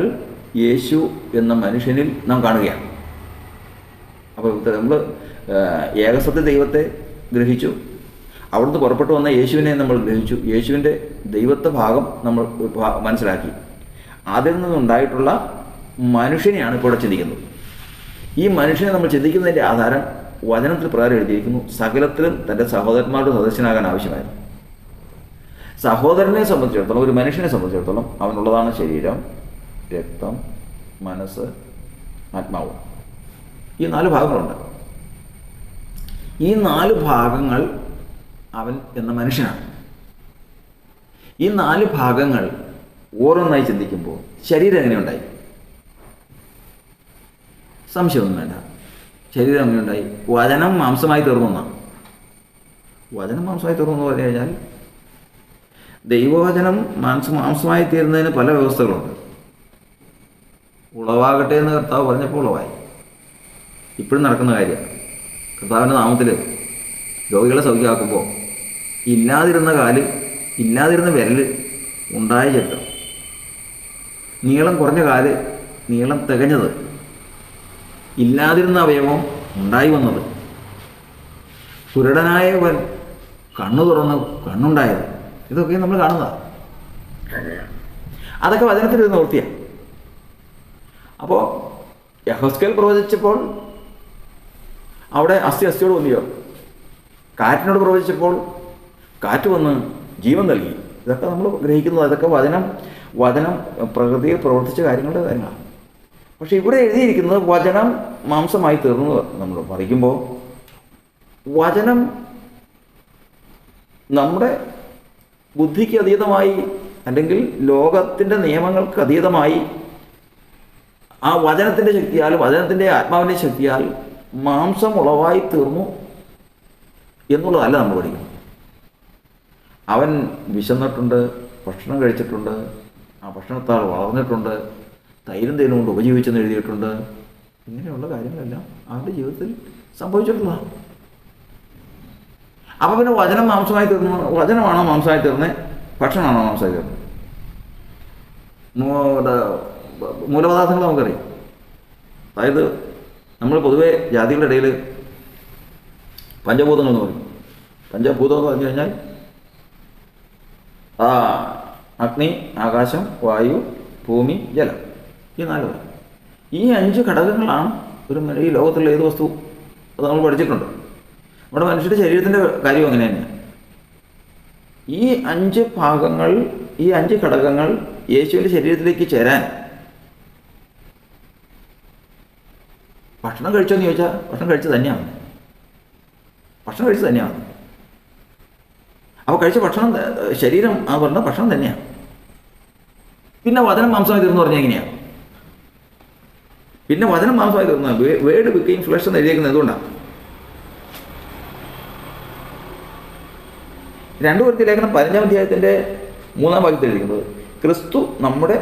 യേശു എന്ന മനുഷ്യനിൽ നാം കാണുകയാണ്. അപ്പോൾ നമ്മൾ ഏകസത്യ ദൈവത്തെ ഗ്രഹിച്ചു, അവിടുന്ന് പുറപ്പെട്ടു വന്ന യേശുവിനെ നമ്മൾ ഗ്രഹിച്ചു, യേശുവിൻ്റെ ദൈവത്വ ഭാഗം നമ്മൾ മനസ്സിലാക്കി. അതിൽ നിന്നുണ്ടായിട്ടുള്ള മനുഷ്യനെയാണ് ഇപ്പോൾ ചിന്തിക്കുന്നത്. ഈ മനുഷ്യനെ നമ്മൾ ചിന്തിക്കുന്നതിൻ്റെ ആധാരം വചനത്തിൽ പ്രകാരം എഴുതിയിരിക്കുന്നു. സകലത്തിലും തൻ്റെ സഹോദരന്മാരുടെ സദസ്യനാകാൻ ആവശ്യമായിരുന്നു. സഹോദരനെ സംബന്ധിച്ചിടത്തോളം, ഒരു മനുഷ്യനെ സംബന്ധിച്ചിടത്തോളം അവനുള്ളതാണ് ശരീരം, രക്തം, മനസ്സ്, ആത്മാവ്. ഈ 4 ഭാഗങ്ങളുണ്ട്. ഈ 4 ഭാഗങ്ങൾ അവൻ എന്ന മനുഷ്യനാണ്. ഈ 4 ഭാഗങ്ങൾ ഓരോന്നായി ചിന്തിക്കുമ്പോൾ ശരീരം എങ്ങനെയുണ്ടായി? സംശയമൊന്നും വേണ്ട. ശരീരം എങ്ങനെയുണ്ടായി? വചനം മാംസമായി തീർന്നെന്നാണ്. വചനം മാംസമായി തീർന്നു എന്ന് പറഞ്ഞു കഴിഞ്ഞാൽ ദൈവവചനം മാംസമായി തീരുന്നതിന് പല വ്യവസ്ഥകളുണ്ട്. ഉളവാകട്ടെ എന്ന് കർത്താവ് പറഞ്ഞപ്പോൾ ഉളവായി. ഇപ്പോഴും നടക്കുന്ന കാര്യമാണ്. കർത്താവിൻ്റെ നാമത്തിൽ രോഗികളെ സൗഖ്യമാക്കുമ്പോൾ ഇല്ലാതിരുന്ന കാല്, ഇല്ലാതിരുന്ന വിരൽ ഉണ്ടായ ചരിത്രം, നീളം കുറഞ്ഞ കാല് നീളം തികഞ്ഞത്, ഇല്ലാതിരുന്ന അവയവം ഉണ്ടായി വന്നത്, കുരുടനായവൻ കണ്ണു തുറന്ന് കണ്ണുണ്ടായത്, ഇതൊക്കെ നമ്മൾ കാണുന്നതാണ്. അതൊക്കെ വചനത്തിൽ ഇത് നിവൃത്തിയാണ്. അപ്പോൾ യഹോസ്കേൽ പ്രവചിച്ചപ്പോൾ അവിടെ അസ്ഥിയോട് വന്നിയോ, കാറ്റിനോട് പ്രവചിച്ചപ്പോൾ കാറ്റ് വന്ന് ജീവൻ നൽകി. ഇതൊക്കെ നമ്മൾ ഗ്രഹിക്കുന്നത്, അതൊക്കെ വചനം പ്രകൃതിയിൽ പ്രവർത്തിച്ച കാര്യങ്ങളാണ്. പക്ഷെ ഇവിടെ എഴുതിയിരിക്കുന്നത് വചനം മാംസമായി തീർന്നു നമ്മൾ പഠിക്കുമ്പോൾ, വചനം നമ്മുടെ ബുദ്ധിക്ക് അതീതമായി അല്ലെങ്കിൽ ലോകത്തിൻ്റെ നിയമങ്ങൾക്ക് അതീതമായി ആ വചനത്തിൻ്റെ ശക്തിയാൽ, വചനത്തിൻ്റെ ആത്മാവിൻ്റെ ശക്തിയാൽ മാംസം ഉളവായി തീർന്നു എന്നുള്ളതല്ല നമ്മൾ പഠിക്കുന്നത്. അവൻ വിശന്നിട്ടുണ്ട്, ഭക്ഷണം കഴിച്ചിട്ടുണ്ട്, ആ ഭക്ഷണത്താൽ വളർന്നിട്ടുണ്ട്, തൈരും തേനും കൊണ്ട് ഉപജീവിച്ചെന്ന് എഴുതിയിട്ടുണ്ട്. ഇങ്ങനെയുള്ള കാര്യങ്ങളെല്ലാം അവൻ്റെ ജീവിതത്തിൽ സംഭവിച്ചിട്ടുള്ളതാണ്. അപ്പോൾ പിന്നെ വചനം മാംസമായി തീർന്നു. വചനമാണോ മാംസമായി തീർന്നത്? ഭക്ഷണമാണോ മാംസമായി തീർന്നത്? മൂലപദാർത്ഥങ്ങൾ നമുക്കറിയാം. അതായത് നമ്മൾ പൊതുവെ ജാതികളുടെ ഇടയിൽ പഞ്ചഭൂതങ്ങൾ എന്ന് പറയും. പഞ്ചഭൂതം എന്ന് പറഞ്ഞു കഴിഞ്ഞാൽ അഗ്നി, ആകാശം, വായു, ഭൂമി, ജലം, ഈ 4 പേർ. ഈ 5 ഘടകങ്ങളാണ് ഈ ലോകത്തുള്ള ഏത് വസ്തു. അത് നമ്മൾ പഠിച്ചിട്ടുണ്ട്. നമ്മുടെ മനുഷ്യരുടെ ശരീരത്തിൻ്റെ കാര്യം അങ്ങനെ തന്നെയാണ്. ഈ 5 ഭാഗങ്ങൾ, ഈ 5 ഘടകങ്ങൾ യേശുവിൻ്റെ ശരീരത്തിലേക്ക് ചേരാൻ ഭക്ഷണം കഴിച്ചോന്ന് ചോദിച്ചാൽ ഭക്ഷണം കഴിച്ചത് തന്നെയാണ്. അപ്പോൾ കഴിച്ച ഭക്ഷണം, ശരീരം ആ പറഞ്ഞ ഭക്ഷണം തന്നെയാണ്. പിന്നെ വചനം മാംസമായി തീർന്നു പറഞ്ഞാൽ എങ്ങനെയാണ്? പിന്നെ വചനം മാംസമായി തീർന്നു, വേർഡ് ബിക്കെയിം ഫ്ലെഷ് എന്ന് എഴുതിയിരിക്കുന്നത് എന്തുകൊണ്ടാണ്? 2 കൊരിന്ത്യർ ലേഖനം 15-ാം അധ്യായത്തിൻ്റെ 3-ാം വാക്യത്തിൽ എഴുതിയിരിക്കുന്നത്, ക്രിസ്തു നമ്മുടെ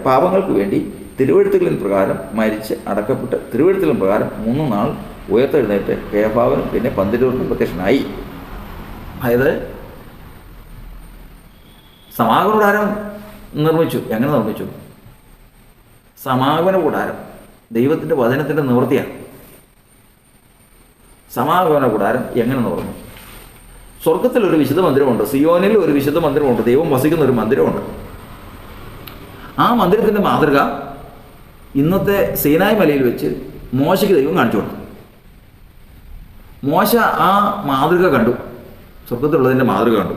പാപങ്ങൾക്ക് വേണ്ടി തിരുവെഴുത്തുകളിൻ പ്രകാരം മരിച്ച് അടക്കപ്പെട്ട് തിരുവെഴുത്തുകളിൻ പ്രകാരം 3 നാൾ ഉയർത്തെഴുന്നേറ്റ് കേഫാവിനും പിന്നെ 12 പ്രത്യക്ഷനായി. അതായത് സമാഗമന കൂടാരം നിർമ്മിച്ചു. എങ്ങനെ നിർമ്മിച്ചു? സമാഗമന കൂടാരം ദൈവത്തിൻ്റെ വചനത്തിൻ്റെ നിവൃത്തിയാണ്. സമാഗമന കൂടാരം എങ്ങനെ നിർമ്മിച്ചു? സ്വർഗത്തിലൊരു വിശുദ്ധ മന്ദിരമുണ്ട്, സിയോനിൽ ഒരു വിശുദ്ധ മന്ദിരമുണ്ട്, ദൈവം വസിക്കുന്ന ഒരു മന്ദിരമുണ്ട്. ആ മന്ദിരത്തിൻ്റെ മാതൃക ഇന്നത്തെ സീനായ് മലയിൽ വെച്ച് മോശയ്ക്ക് ദൈവം കാണിച്ചു കൊടുത്തു. മോശ ആ മാതൃക കണ്ടു, സ്വർഗത്തിലുള്ളതിൻ്റെ മാതൃക കണ്ടു.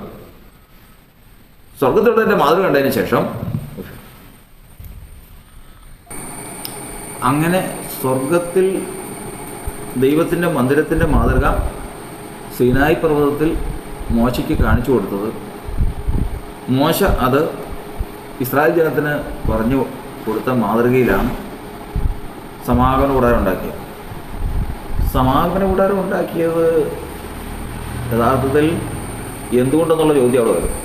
സ്വർഗത്തിലുള്ളതിൻ്റെ മാതൃക കണ്ടതിന് ശേഷം അങ്ങനെ സ്വർഗത്തിൽ ദൈവത്തിൻ്റെ മന്ദിരത്തിൻ്റെ മാതൃക സീനായി പർവ്വതത്തിൽ മോശയ്ക്ക് കാണിച്ചു കൊടുത്തത്, മോശ അത് ഇസ്രായേൽ ജനത്തിന് പറഞ്ഞു കൊടുത്ത മാതൃകയിലാണ് സമാഗമന കൂടാരം ഉണ്ടാക്കിയത്. സമാഗമന കൂടാരം ഉണ്ടാക്കിയത് യഥാർത്ഥത്തിൽ എന്തുകൊണ്ടെന്നുള്ള ചോദ്യം അവിടെ വരും.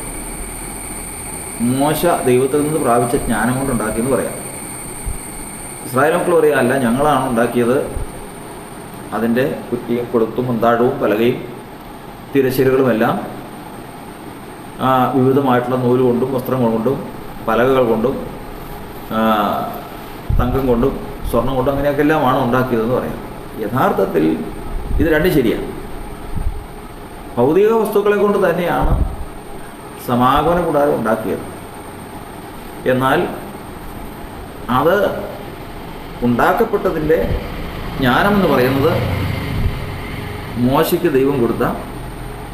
മോശ ദൈവത്തിൽ നിന്ന് പ്രാപിച്ച ജ്ഞാനം കൊണ്ടുണ്ടാക്കിയെന്ന് പറയാം. ഇസ്രായേൽ മക്കൾ പറയാം, അല്ല, ഞങ്ങളാണ് ഉണ്ടാക്കിയത്. അതിൻ്റെ കുറ്റിയും കൊളുത്തും മുന്താഴവും പലകയും തിരശ്ശീലകളുമെല്ലാം വിവിധമായിട്ടുള്ള നൂല് കൊണ്ടും വസ്ത്രങ്ങൾ കൊണ്ടും പലകകൾ കൊണ്ടും തങ്കം കൊണ്ടും സ്വർണം കൊണ്ടും അങ്ങനെയൊക്കെ എല്ലാമാണ് ഉണ്ടാക്കിയതെന്ന് പറയാം. യഥാർത്ഥത്തിൽ ഇത് രണ്ടും ശരിയാണ്. ഭൗതിക വസ്തുക്കളെ കൊണ്ട് തന്നെയാണ് സമാഗമന കൂടാരം ഉണ്ടാക്കിയത്. എന്നാൽ അത് ഉണ്ടാക്കപ്പെട്ടതിൻ്റെ ജ്ഞാനമെന്ന് പറയുന്നത് മോശയ്ക്ക് ദൈവം കൊടുത്ത,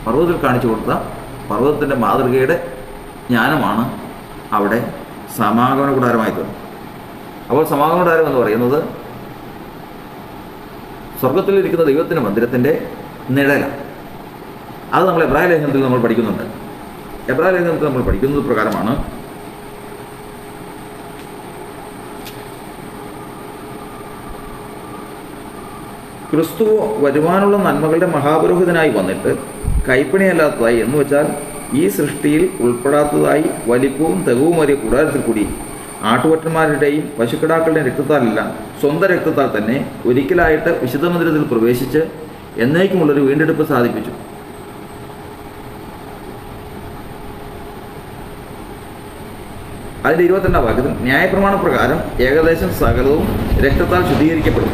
പർവ്വതത്തിൽ കാണിച്ചു കൊടുത്ത പർവ്വതത്തിൻ്റെ മാതൃകയുടെ ജ്ഞാനമാണ് അവിടെ സമാഗമന കൂടാരമായി തീർന്നത്. അപ്പോൾ സമാഗമന കൂടാരം എന്ന് പറയുന്നത് സ്വർഗത്തിലിരിക്കുന്ന ദൈവത്തിൻ്റെ മന്ദിരത്തിൻ്റെ നിഴലാണ്. അത് നമ്മൾ എബ്രായ ലേഖനത്തിൽ നമ്മൾ പഠിക്കുന്നുണ്ട്. എബ്രായ ലേഖനത്തിൽ നമ്മൾ പഠിക്കുന്നത് പ്രകാരമാണ്, ക്രിസ്തു വരുവാനുള്ള നന്മകളുടെ മഹാപുരോഹിതനായി വന്നിട്ട് കൈപ്പണിയല്ലാത്തതായി, എന്ന് വെച്ചാൽ ഈ സൃഷ്ടിയിൽ ഉൾപ്പെടാത്തതായി വലിപ്പവും തെകവുമേറിയ കൂടാരത്തിൽ കൂടി ആട്ടുകൊറ്റന്മാരുടെയും പശുക്കിടാക്കളുടെയും രക്തത്താലല്ല, സ്വന്തം രക്തത്താൽ തന്നെ ഒരിക്കലായിട്ട് വിശുദ്ധ മന്ദിരത്തിൽ പ്രവേശിച്ച് എന്നേക്കുമുള്ളൊരു വീണ്ടെടുപ്പ് സാധിപ്പിച്ചു. അതിൻ്റെ 22-ാം വാക്യത്തിൽ, ന്യായപ്രമാണപ്രകാരം ഏകദേശം സകലവും രക്തത്താൽ ശുദ്ധീകരിക്കപ്പെടും,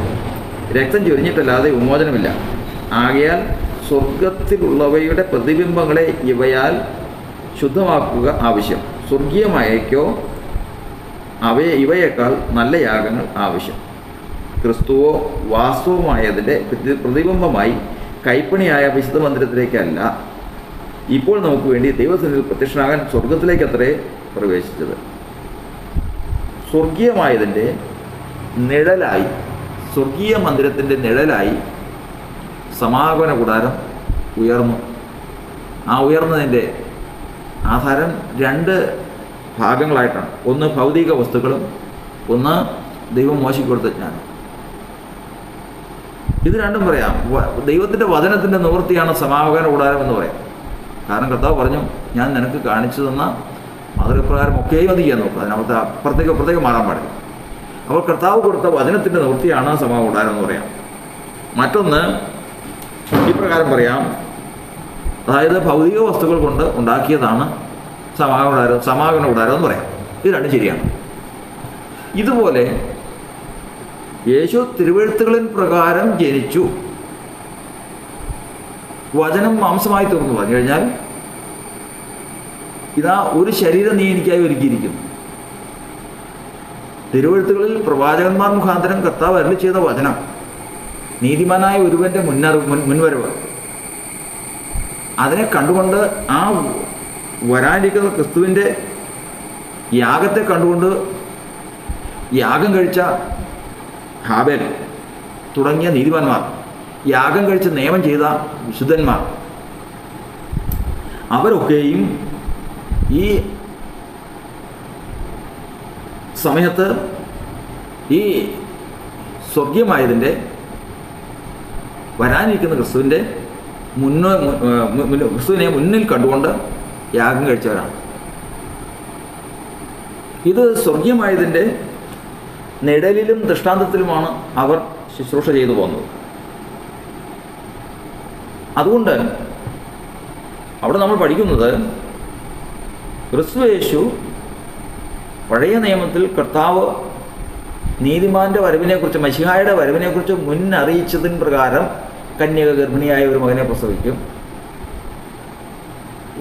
രക്തം ചൊരിഞ്ഞിട്ടല്ലാതെ വിമോചനമില്ല. ആകയാൽ സ്വർഗത്തിലുള്ളവയുടെ പ്രതിബിംബങ്ങളെ ഇവയാൽ ശുദ്ധമാക്കുക ആവശ്യം. സ്വർഗീയമായേക്കോ ഇവയേക്കാൾ നല്ല യാഗങ്ങൾ ആവശ്യം. ക്രിസ്തുവോ വാസ്തവമായതിൻ്റെ പ്രതിബിംബമായി കൈപ്പണിയായ വിശുദ്ധ മന്ദിരത്തിലേക്കല്ല, ഇപ്പോൾ നമുക്ക് വേണ്ടി ദൈവസന്നിധിയിൽ പ്രത്യക്ഷനാകാൻ സ്വർഗത്തിലേക്കത്രേ പ്രവേശിച്ചത്. സ്വർഗീയമായതിൻ്റെ നിഴലായി, സ്വർഗീയ മന്ദിരത്തിൻ്റെ നിഴലായി സമാഗമന കൂടാരം ഉയർന്നു. ആ ഉയർന്നതിൻ്റെ ആധാരം രണ്ട് ഭാഗങ്ങളായിട്ടാണ്. ഒന്ന് ഭൗതിക വസ്തുക്കളും, ഒന്ന് ദൈവം മോശയ്ക്ക് കൊടുത്ത ജ്ഞാനം. ഇത് രണ്ടും പറയാം. ദൈവത്തിൻ്റെ വചനത്തിൻ്റെ നിവൃത്തിയാണ് സമാഗമന കൂടാരം എന്ന് പറയാം. കാരണം കർത്താവ് പറഞ്ഞു, ഞാൻ നിനക്ക് കാണിച്ചു തന്ന മാതൃകപ്രകാരം ഒക്കെയും അത് ചെയ്യാൻ നോക്കുക, അതിനകത്ത് അപ്പുറത്തേക്ക് മാറാൻ പാടില്ല. അപ്പോൾ കർത്താവ് കൊടുത്ത വചനത്തിൻ്റെ നിവൃത്തിയാണ് സമാഗമന കൂടാരം എന്ന് പറയാം. മറ്റൊന്ന് ഇപ്രകാരം പറയാം, അതായത് ഭൗതിക വസ്തുക്കൾ കൊണ്ട് ഉണ്ടാക്കിയതാണ് സമാഗമന കൂടാരം എന്ന് പറയാം. ഇത് രണ്ടും ശരിയാണ്. ഇതുപോലെ യേശു തിരുവെഴുത്തുകളിൻ പ്രകാരം ജനിച്ചു, വചനം മാംസമായി തീർന്നു പറഞ്ഞു കഴിഞ്ഞാൽ, ഇതാ ഒരു ശരീരം നീ എനിക്കായി ഒരുക്കിയിരിക്കുന്നു. തിരുവെഴുത്തുകളിൽ പ്രവാചകന്മാർ മുഖാന്തരം കർത്താവ് അരുളി ചെയ്ത വചനം, നീതിമാനായ ഒരുവൻ്റെ മുൻവരവ്, അതിനെ കണ്ടുകൊണ്ട് ആ വരാനിരിക്കുന്ന ക്രിസ്തുവിൻ്റെ യാഗത്തെ കണ്ടുകൊണ്ട് യാഗം കഴിച്ച ഹാബേൽ തുടങ്ങിയ നീതിമാന്മാർ, യാഗം കഴിച്ച് നിയമം ചെയ്ത വിശുദ്ധന്മാർ, അവരൊക്കെയും ഈ സമയത്ത് ഈ സ്വർഗീയമായതിൻ്റെ വരാനിരിക്കുന്ന ക്രിസ്തുവിൻ്റെ ക്രിസ്തുവിനെ മുന്നിൽ കണ്ടുകൊണ്ട് യാഗം കഴിച്ചവരാണ്. ഇത് സ്വർഗീയമായതിൻ്റെ നിഴലിലും ദൃഷ്ടാന്തത്തിലുമാണ് അവർ ശുശ്രൂഷ ചെയ്തു പോകുന്നത്. അതുകൊണ്ട് അവിടെ നമ്മൾ പഠിക്കുന്നത്, ക്രിസ്തു യേശു പഴയ നിയമത്തിൽ കർത്താവ് നീതിമാന്റെ വരവിനെക്കുറിച്ച്, മശിഹായുടെ വരവിനെക്കുറിച്ച് മുന്നറിയിച്ചതിന് പ്രകാരം കന്യക ഗർഭിണിയായ ഒരു മകനെ പ്രസവിക്കും,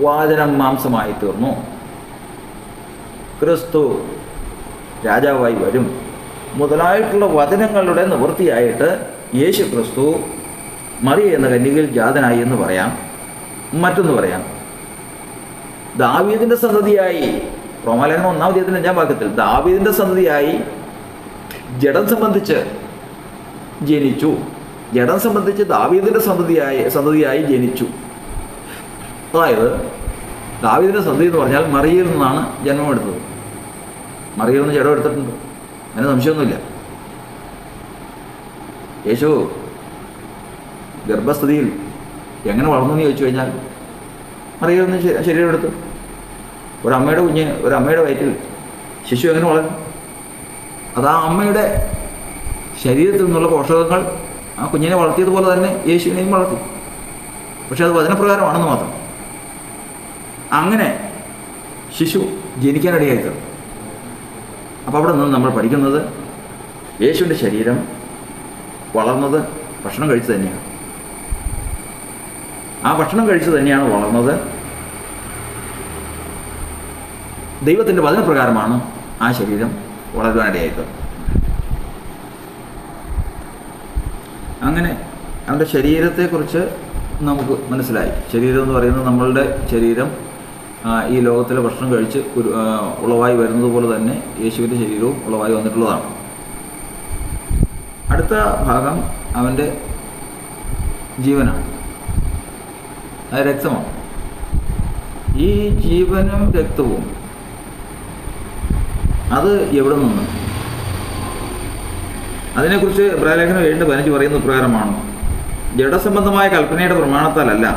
വചനം മാംസമായി തീർന്നു, ക്രിസ്തു രാജാവായി വരും മുതലായിട്ടുള്ള വചനങ്ങളുടെ നിവൃത്തിയായിട്ട് യേശു ക്രിസ്തു മറിയ എന്ന കന്യകയിൽ ജാതനായി എന്ന് പറയാം. മറ്റൊന്ന് പറയാം, ദാവീദിൻ്റെ സന്തതിയായി, റോമാലേഖനം 1-5 വാക്യത്തിൽ ദാവീദിൻ്റെ സന്തതിയായി ജഡം സംബന്ധിച്ച് ജനിച്ചു, ജഡം സംബന്ധിച്ച് ദാവീദിൻ്റെ സന്തതിയായി ജനിച്ചു. അതായത് ദാവീദിൻ്റെ സന്തതി എന്ന് പറഞ്ഞാൽ മറിയയിൽ നിന്നാണ് ജന്മമെടുത്തത്. മറിയയിൽ നിന്ന് ജഡം എടുത്തിട്ടുണ്ട്. അതിന് സംശയമൊന്നുമില്ല. യേശു ഗർഭസ്ഥിതിയിൽ എങ്ങനെ വളർന്നു എന്ന് ചോദിച്ചു കഴിഞ്ഞാൽ മറിയൊന്ന് ശരീരം എടുത്തു. ഒരമ്മയുടെ വയറ്റിൽ ശിശു എങ്ങനെ വളരും? അത് ആ അമ്മയുടെ ശരീരത്തിൽ നിന്നുള്ള പോഷകങ്ങൾ ആ കുഞ്ഞിനെ വളർത്തിയതുപോലെ തന്നെ യേശുവിനെയും വളർത്തി. പക്ഷെ അത് വചനപ്രകാരമാണെന്ന് മാത്രം. അങ്ങനെ ശിശു ജനിക്കാനിടയായിത്തീർന്നു. അപ്പോൾ അവിടെ നിന്ന് നമ്മൾ പഠിക്കുന്നത് യേശുവിൻ്റെ ശരീരം വളർന്നത് ഭക്ഷണം കഴിച്ച് തന്നെയാണ്. ആ ഭക്ഷണം കഴിച്ച് തന്നെയാണ് വളർന്നത്. ദൈവത്തിൻ്റെ വചനപ്രകാരമാണ് ആ ശരീരം വളരുവാനിടയായിത്തീർന്നത്. അങ്ങനെ അവൻ്റെ ശരീരത്തെക്കുറിച്ച് നമുക്ക് മനസ്സിലായി. ശരീരം എന്ന് പറയുന്നത് നമ്മളുടെ ശരീരം ഈ ലോകത്തിലെ ഭക്ഷണം കഴിച്ച് ഉളവായി വരുന്നത് പോലെ തന്നെ യേശുവിൻ്റെ ശരീരവും ഉളവായി വന്നിട്ടുള്ളതാണ്. അടുത്ത ഭാഗം അവൻ്റെ ജീവനാണ്, അത് രക്തമാണ്. ഈ ജീവനും രക്തവും അത് എവിടെ നിന്ന്? അതിനെക്കുറിച്ച് എബ്രായലേഖനം 7:15 പറയുന്ന പ്രകാരമാണ്, ജഡസംബന്ധമായ കൽപ്പനയുടെ പ്രമാണത്താലല്ല,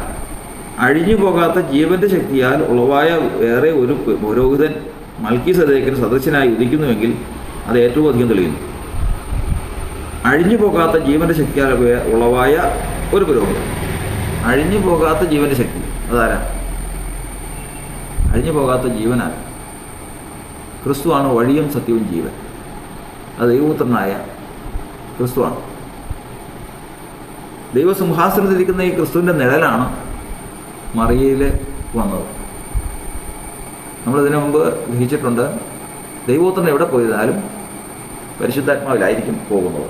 അഴിഞ്ഞു പോകാത്ത ജീവന്റെ ശക്തിയാൽ ഉളവായ വേറെ ഒരു പുരോഹിതൻ മൽക്കീസേദെക്കിന് സദൃശനായി ഉദിക്കുന്നുവെങ്കിൽ അത് ഏറ്റവും അധികം തെളിയുന്നു. അഴിഞ്ഞു പോകാത്ത ജീവന്റെ ശക്തിയാൽ ഉളവായ ഒരു പുരോഹിതൻ. അഴിഞ്ഞു പോകാത്ത ജീവന്റെ ശക്തി അതാരാ? അഴിഞ്ഞു പോകാത്ത ജീവനാണ് ക്രിസ്തുവാണ്. വഴിയും സത്യവും ജീവൻ. അത് ദൈവപുത്രനായ ക്രിസ്തുവാണ്. ദൈവസിംഹാസനത്തിലിരിക്കുന്ന ഈ ക്രിസ്തുവിൻ്റെ നിഴലാണ് മറിയയിൽ വന്നത്. നമ്മളിതിനു മുമ്പ് ഗ്രഹിച്ചിട്ടുണ്ട്, ദൈവപുത്രൻ എവിടെ പോയതാലും പരിശുദ്ധാത്മാവിലായിരിക്കും പോകുന്നത്.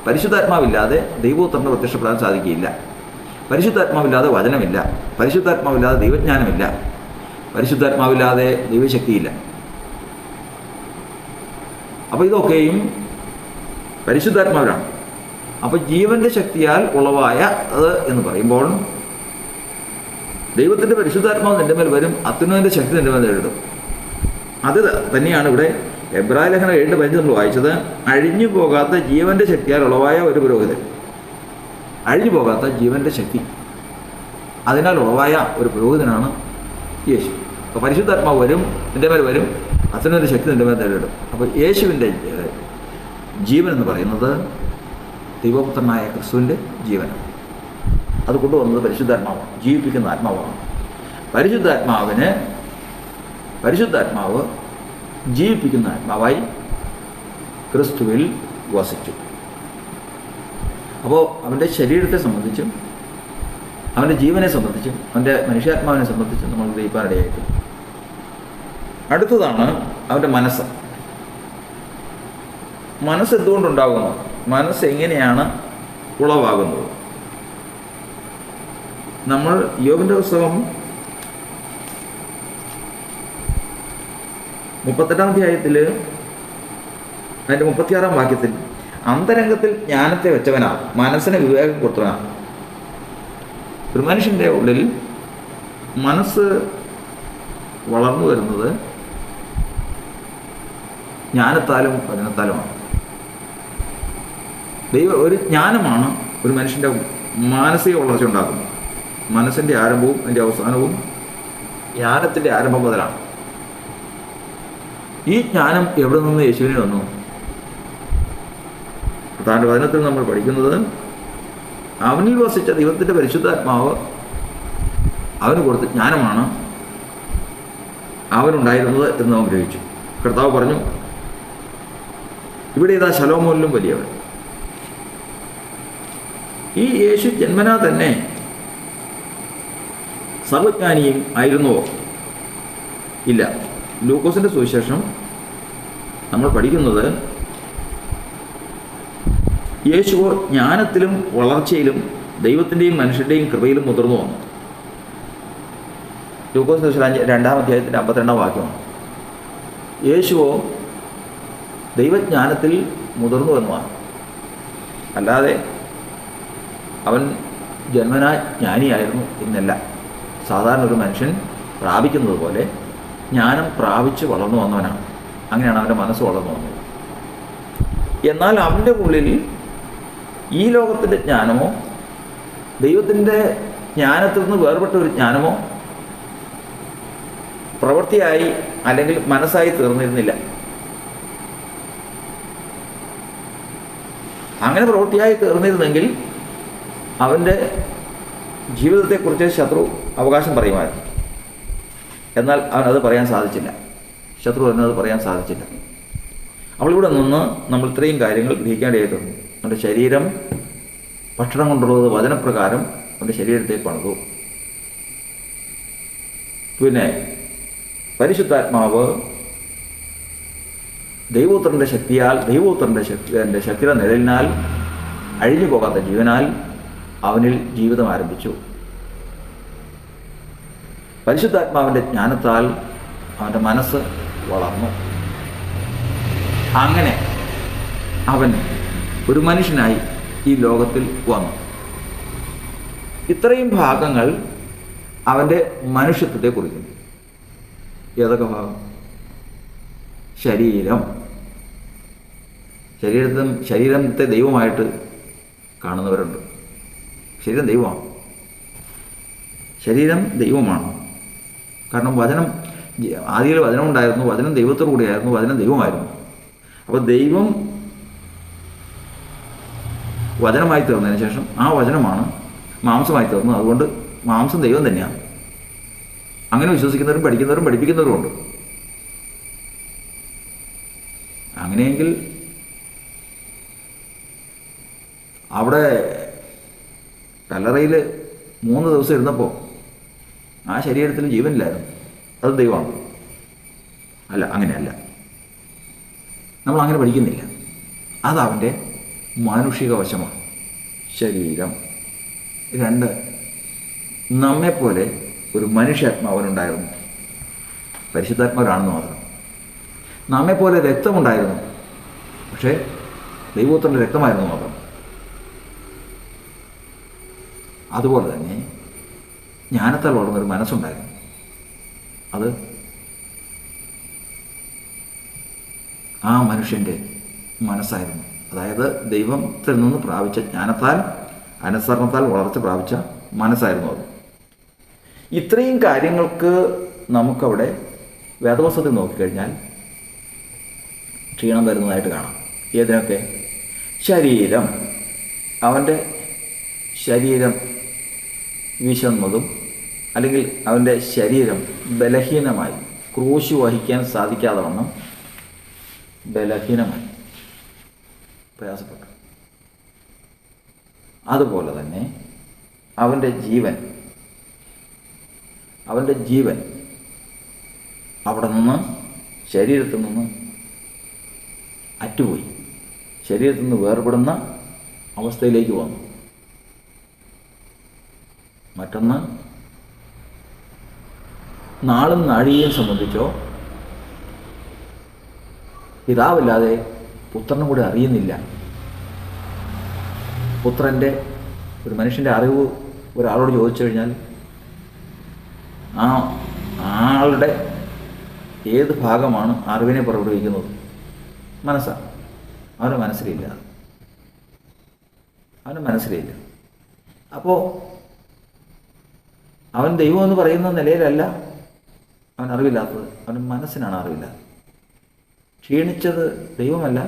പരിശുദ്ധാത്മാവില്ലാതെ ദൈവപുത്രന് പ്രത്യക്ഷപ്പെടാൻ സാധിക്കുകയില്ല. പരിശുദ്ധാത്മാവില്ലാതെ വചനമില്ല. പരിശുദ്ധാത്മാവില്ലാതെ ദൈവജ്ഞാനമില്ല. പരിശുദ്ധാത്മാവില്ലാതെ ദൈവശക്തിയില്ല. അപ്പോൾ ഇതൊക്കെയും പരിശുദ്ധാത്മാവിലാണ്. അപ്പോൾ ജീവൻ്റെ ശക്തിയാൽ ഉളവായ അത് എന്ന് പറയുമ്പോൾ ദൈവത്തിൻ്റെ പരിശുദ്ധാത്മാവ് നിൻ്റെ മേൽ വരും, അത്യുന്നതൻ്റെ ശക്തി നിൻ്റെ മേൽ നേരിടും. അത് തന്നെയാണ് ഇവിടെ എബ്രായലേഖനം 7:15 നമ്മൾ വായിച്ചത്. അഴിഞ്ഞു പോകാത്ത ജീവൻ്റെ ശക്തിയാൽ ഉളവായ ഒരു പുരോഹിതൻ. അഴിഞ്ഞു പോകാത്ത ജീവൻ്റെ ശക്തി, അതിനാൽ ഉളവായ ഒരു പുരോഹിതനാണ് യേശു. അപ്പോൾ പരിശുദ്ധാത്മാവ് വരും, നിൻ്റെ മേൽ വരും, അത്യുന്നതൻ്റെ ശക്തി നിൻ്റെ മേൽ നേരിടും. അപ്പോൾ യേശുവിൻ്റെ ജീവൻ എന്ന് പറയുന്നത് ദൈവപുത്രനായ ക്രിസ്തുവിൻ്റെ ജീവനാണ്. അത് കൊണ്ടുവന്നത് പരിശുദ്ധാത്മാവാണ്, ജീവിപ്പിക്കുന്ന ആത്മാവാണ്. പരിശുദ്ധാത്മാവ് ജീവിപ്പിക്കുന്ന ആത്മാവായി ക്രിസ്തുവിൽ വസിച്ചു. അപ്പോൾ അവൻ്റെ ശരീരത്തെ സംബന്ധിച്ചും അവൻ്റെ ജീവനെ സംബന്ധിച്ചും അവൻ്റെ മനുഷ്യാത്മാവിനെ സംബന്ധിച്ചും നമ്മൾ ഗ്രഹിക്കാനിടയായിട്ട്. അടുത്തതാണ് അവൻ്റെ മനസ്സ്. മനസ്സ് എന്തുകൊണ്ടുണ്ടാകുന്നു? മനസ്സ് എങ്ങനെയാണ് ഉളവാകുന്നത്? നമ്മൾ യോബിൻ്റെ പുസ്തകം 38-ാം അധ്യായത്തിൽ അതിൻ്റെ 36-ാം വാക്യത്തിൽ അന്തരംഗത്തിൽ ജ്ഞാനത്തെ വെച്ചവനാണ്, മനസ്സിന് വിവേകം കൊടുത്തവനാണ്. ഒരു മനുഷ്യൻ്റെ ഉള്ളിൽ മനസ്സ് വളർന്നു വരുന്നത് ജ്ഞാനത്താലും വചനത്താലുമാണ്. ഒരു ജ്ഞാനമാണ് ഒരു മനുഷ്യൻ്റെ മാനസിക വളർച്ച ഉണ്ടാക്കുന്നത്. മനസ്സിൻ്റെ ആരംഭവും അതിൻ്റെ അവസാനവും ജ്ഞാനത്തിൻ്റെ ആരംഭം മുതലാണ്. ഈ ജ്ഞാനം എവിടെ നിന്ന് യേശുവിന് വന്നു? താൻ്റെ വചനത്തിൽ നമ്മൾ പഠിക്കുന്നത് അവനിൽ വസിച്ച ദൈവത്തിൻ്റെ പരിശുദ്ധാത്മാവ് അവന് കൊടുത്ത ജ്ഞാനമാണ് അവനുണ്ടായിരുന്നത് എന്ന് നാം ഗ്രഹിച്ചു. കർത്താവ് പറഞ്ഞു, ഇവിടെ ഇതാ ശലോമോനിലും വലിയവൻ. ഈ യേശു ജന്മനാ തന്നെ സർവജ്ഞാനിയും ആയിരുന്നുവോ? ഇല്ല. ലൂക്കോസിൻ്റെ സുവിശേഷം നമ്മൾ പഠിക്കുന്നത് യേശുവോ ജ്ഞാനത്തിലും വളർച്ചയിലും ദൈവത്തിൻ്റെയും മനുഷ്യരുടെയും കൃപയിലും മുതിർന്നു വന്നു. ലൂക്കോസ് സുവിശേഷം 2-ാം അധ്യായത്തിൻ്റെ 52-ാം വാക്യമാണ്. യേശുവോ ദൈവജ്ഞാനത്തിൽ മുതിർന്നു വന്നതാണ്. അല്ലാതെ അവൻ ജന്മനാ ജ്ഞാനിയായിരുന്നു എന്നല്ല. സാധാരണ ഒരു മനുഷ്യൻ പ്രാപിക്കുന്നത് പോലെ ജ്ഞാനം പ്രാപിച്ച് വളർന്നു വന്നവനാണ്. അങ്ങനെയാണ് അവൻ്റെ മനസ്സ് വളർന്നു വന്നത്. എന്നാൽ അവൻ്റെ ഉള്ളിൽ ഈ ലോകത്തിൻ്റെ ജ്ഞാനമോ ദൈവത്തിൻ്റെ ജ്ഞാനത്തിൽ നിന്ന് വേർപെട്ട ഒരു ജ്ഞാനമോ പ്രവൃത്തിയായി അല്ലെങ്കിൽ മനസ്സായി തീർന്നിരുന്നില്ല. അങ്ങനെ പ്രവൃത്തിയായി തീർന്നിരുന്നെങ്കിൽ അവൻ്റെ ജീവിതത്തെക്കുറിച്ച് ശത്രു അവകാശം പറയുമായിരുന്നു. എന്നാൽ അവനത് പറയാൻ സാധിച്ചില്ല. ശത്രു അവനത് പറയാൻ സാധിച്ചില്ല. അവളിവിടെ നിന്ന് നമ്മൾ ഇത്രയും കാര്യങ്ങൾ ഗ്രഹിക്കേണ്ടതായിട്ടുണ്ട്. അവൻ്റെ ശരീരം ഭക്ഷണം കൊണ്ടുള്ളത് വചനപ്രകാരം അവൻ്റെ ശരീരത്തെ പണിതു. പിന്നെ പരിശുദ്ധാത്മാവ് ദൈവപുത്രൻ്റെ ശക്തിയാൽ, ദൈവപുത്രൻ്റെ ശക്തിയുടെ നിഴലിനാൽ, അഴിഞ്ഞു പോകാത്ത ജീവനാൽ അവനിൽ ജീവിതം ആരംഭിച്ചു. പരിശുദ്ധാത്മാവിൻ്റെ ജ്ഞാനത്താൽ അവൻ്റെ മനസ്സ് വളർന്നു. അങ്ങനെ അവൻ ഒരു മനുഷ്യനായി ഈ ലോകത്തിൽ വന്നു. ഇത്രയും ഭാഗങ്ങൾ അവൻ്റെ മനുഷ്യത്വത്തെ കുറിക്കുന്നു. ഏതൊക്കെ ഭാഗം? ശരീരത്തെ ദൈവമായിട്ട് കാണുന്നവരുണ്ട്. ശരീരം ദൈവമാണ്. ശരീരം ദൈവമാണ്. കാരണം വചനം, ആദിയിൽ വചനം ഉണ്ടായിരുന്നു, വചനം ദൈവത്തോടു കൂടിയായിരുന്നു, വചനം ദൈവമായിരുന്നു. അപ്പോൾ ദൈവം വചനമായി തീർന്നതിന് ശേഷം ആ വചനമാണ് മാംസമായി തീർന്നത്. അതുകൊണ്ട് മാംസം ദൈവം തന്നെയാണ്. അങ്ങനെ വിശ്വസിക്കുന്നവരും പഠിക്കുന്നവരും പഠിപ്പിക്കുന്നവരും ഉണ്ട്. അങ്ങനെയെങ്കിൽ അവിടെ കല്ലറയിൽ 3 ദിവസം ഇരുന്നപ്പോൾ ആ ശരീരത്തിൽ ജീവനില്ലായിരുന്നു. അത് ദൈവമാണ്. അല്ല, അങ്ങനെയല്ല. നമ്മൾ അങ്ങനെ പഠിക്കുന്നില്ല. അതവൻ്റെ മാനുഷിക വശമാണ്. ശരീരം. 2, നമ്മെപ്പോലെ ഒരു മനുഷ്യാത്മാവനുണ്ടായിരുന്നു. പരിശുദ്ധാത്മാവാണെന്ന് മാത്രം. നമ്മെപ്പോലെ രക്തമുണ്ടായിരുന്നു, പക്ഷേ ദൈവത്തിൻ്റെ രക്തമായിരുന്നു മാത്രം. അതുപോലെ തന്നെ ജ്ഞാനത്താൽ വളർന്നൊരു മനസ്സുണ്ടായിരുന്നു. അത് ആ മനുഷ്യൻ്റെ മനസ്സായിരുന്നു. അതായത് ദൈവത്തിൽ നിന്ന് പ്രാപിച്ച ജ്ഞാനത്താൽ, അനുസരണത്താൽ വളർച്ച പ്രാപിച്ച മനസ്സായിരുന്നു അത്. ഇത്രയും കാര്യങ്ങൾക്ക് നമുക്കവിടെ വേദപുസ്തകത്തിൽ നോക്കിക്കഴിഞ്ഞാൽ ക്ഷീണം വരുന്നതായിട്ട് കാണാം. ഏതിനൊക്കെ? ശരീരം. അവൻ്റെ ശരീരം വിശന്നതും, അല്ലെങ്കിൽ അവൻ്റെ ശരീരം ബലഹീനമായി, ക്രൂശ് വഹിക്കാൻ സാധിക്കാതെ വണ്ണം ബലഹീനമായി പ്രയാസപ്പെട്ടു. അതുപോലെ തന്നെ അവൻ്റെ ജീവൻ അവിടെ നിന്ന്, ശരീരത്തിൽ നിന്ന് അറ്റുപോയി. ശരീരത്തിൽ നിന്ന് വേർപെടുന്ന അവസ്ഥയിലേക്ക് വന്നു. മറ്റൊന്ന്, നാളും നാഴികയും സംബന്ധിച്ചോ പിതാവില്ലാതെ പുത്രനും കൂടെ അറിയുന്നില്ല. പുത്രൻ്റെ, ഒരു മനുഷ്യൻ്റെ അറിവ് ഒരാളോട് ചോദിച്ചു കഴിഞ്ഞാൽ ആ ആളുടെ ഏത് ഭാഗമാണ് അറിവിനെ പുറപ്പെടുവിക്കുന്നത്? മനസ്സാണ്. അവൻ്റെ മനസ്സിലില്ല. അപ്പോൾ അവൻ ദൈവം എന്ന് പറയുന്ന നിലയിലല്ല അവൻ അറിവില്ലാത്തത്, അവൻ്റെ മനസ്സിനാണ് അറിവില്ലാത്തത്. ക്ഷീണിച്ചത് ദൈവമല്ല,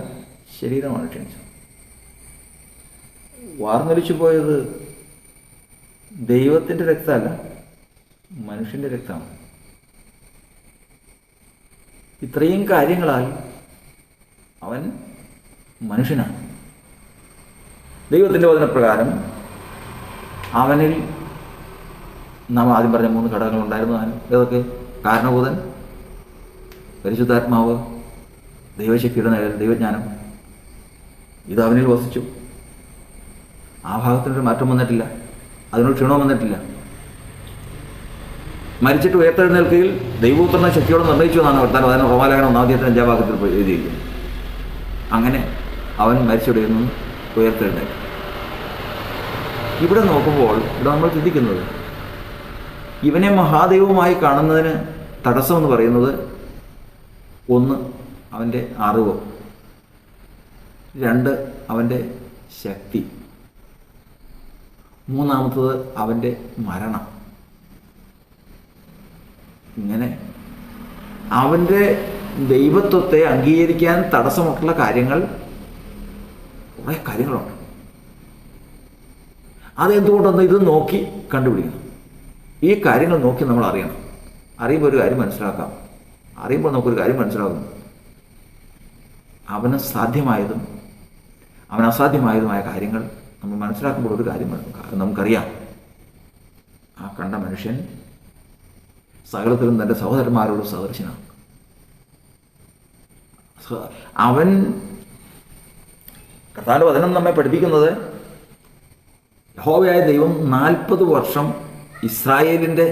ശരീരമാണ് ക്ഷീണിച്ചത്. വാർന്നൊലിച്ചു പോയത് ദൈവത്തിൻ്റെ രക്തമല്ല, മനുഷ്യൻ്റെ രക്തമാണ്. ഇത്രയും കാര്യങ്ങളാൽ അവൻ മനുഷ്യനാണ്. ദൈവത്തിൻ്റെ വചനപ്രകാരം അവനിൽ നാം ആദ്യം പറഞ്ഞ 3 ഘടകങ്ങളുണ്ടായിരുന്നു. ഏതൊക്കെ? കാരണഭൂതൻ, പരിശുദ്ധാത്മാവ്, ദൈവശക്തിയുടെ നിഴൽ, ദൈവജ്ഞാനം. ഇത് അവനിൽ വസിച്ചു. ആ ഭാഗത്തിനൊരു മാറ്റം വന്നിട്ടില്ല, അതിനൊരു ക്ഷീണവും വന്നിട്ടില്ല. മരിച്ചിട്ട് ഉയർത്തെഴുന്നേൽക്കുകയിൽ ദൈവപുത്രനെ ശക്തിയോടെ നിർണ്ണയിച്ചു എന്നാണ് വർത്താനം. അതിന് റോമാലേഖനം 1-5 ഭാഗത്തിൽ എഴുതിയിരിക്കുന്നു. അങ്ങനെ അവൻ മരിച്ചവിടെ നിന്ന് ഉയർത്തെഴുന്നേൽക്കും. ഇവിടെ നോക്കുമ്പോൾ ഇവിടെ നമ്മൾ ചിന്തിക്കുന്നത്, ഇവനെ മഹാദൈവമായി കാണുന്നതിന് തടസ്സമെന്ന് പറയുന്നത്, 1 അവൻ്റെ അറിവ്, 2 അവൻ്റെ ശക്തി, മൂന്നാമത്തത് അവൻ്റെ മരണം. ഇങ്ങനെ അവൻ്റെ ദൈവത്വത്തെ അംഗീകരിക്കാൻ തടസ്സമുള്ള കാര്യങ്ങൾ, കുറേ കാര്യങ്ങളുണ്ട്. അതെന്തുകൊണ്ടെന്ന് ഇത് നോക്കി കണ്ടുപിടിക്കണം. ഈ കാര്യങ്ങൾ നോക്കി നമ്മൾ അറിയണം. അറിയുമ്പോൾ ഒരു കാര്യം മനസ്സിലാക്കാം. അറിയുമ്പോൾ നമുക്കൊരു കാര്യം മനസ്സിലാകും. അവന് സാധ്യമായതും അവന് അസാധ്യമായതുമായ കാര്യങ്ങൾ നമ്മൾ മനസ്സിലാക്കുമ്പോൾ ഒരു കാര്യം നമുക്കറിയാം. ആ കണ്ട മനുഷ്യൻ സകലത്തിലും തൻ്റെ സഹോദരന്മാരോട് സദൃശനാണ്. അവൻ, കർത്താവിൻ്റെ വചനം നമ്മെ പഠിപ്പിക്കുന്നത്, യഹോവയായ ദൈവം 40 വർഷം ഇസ്രായേലിൻ്റെ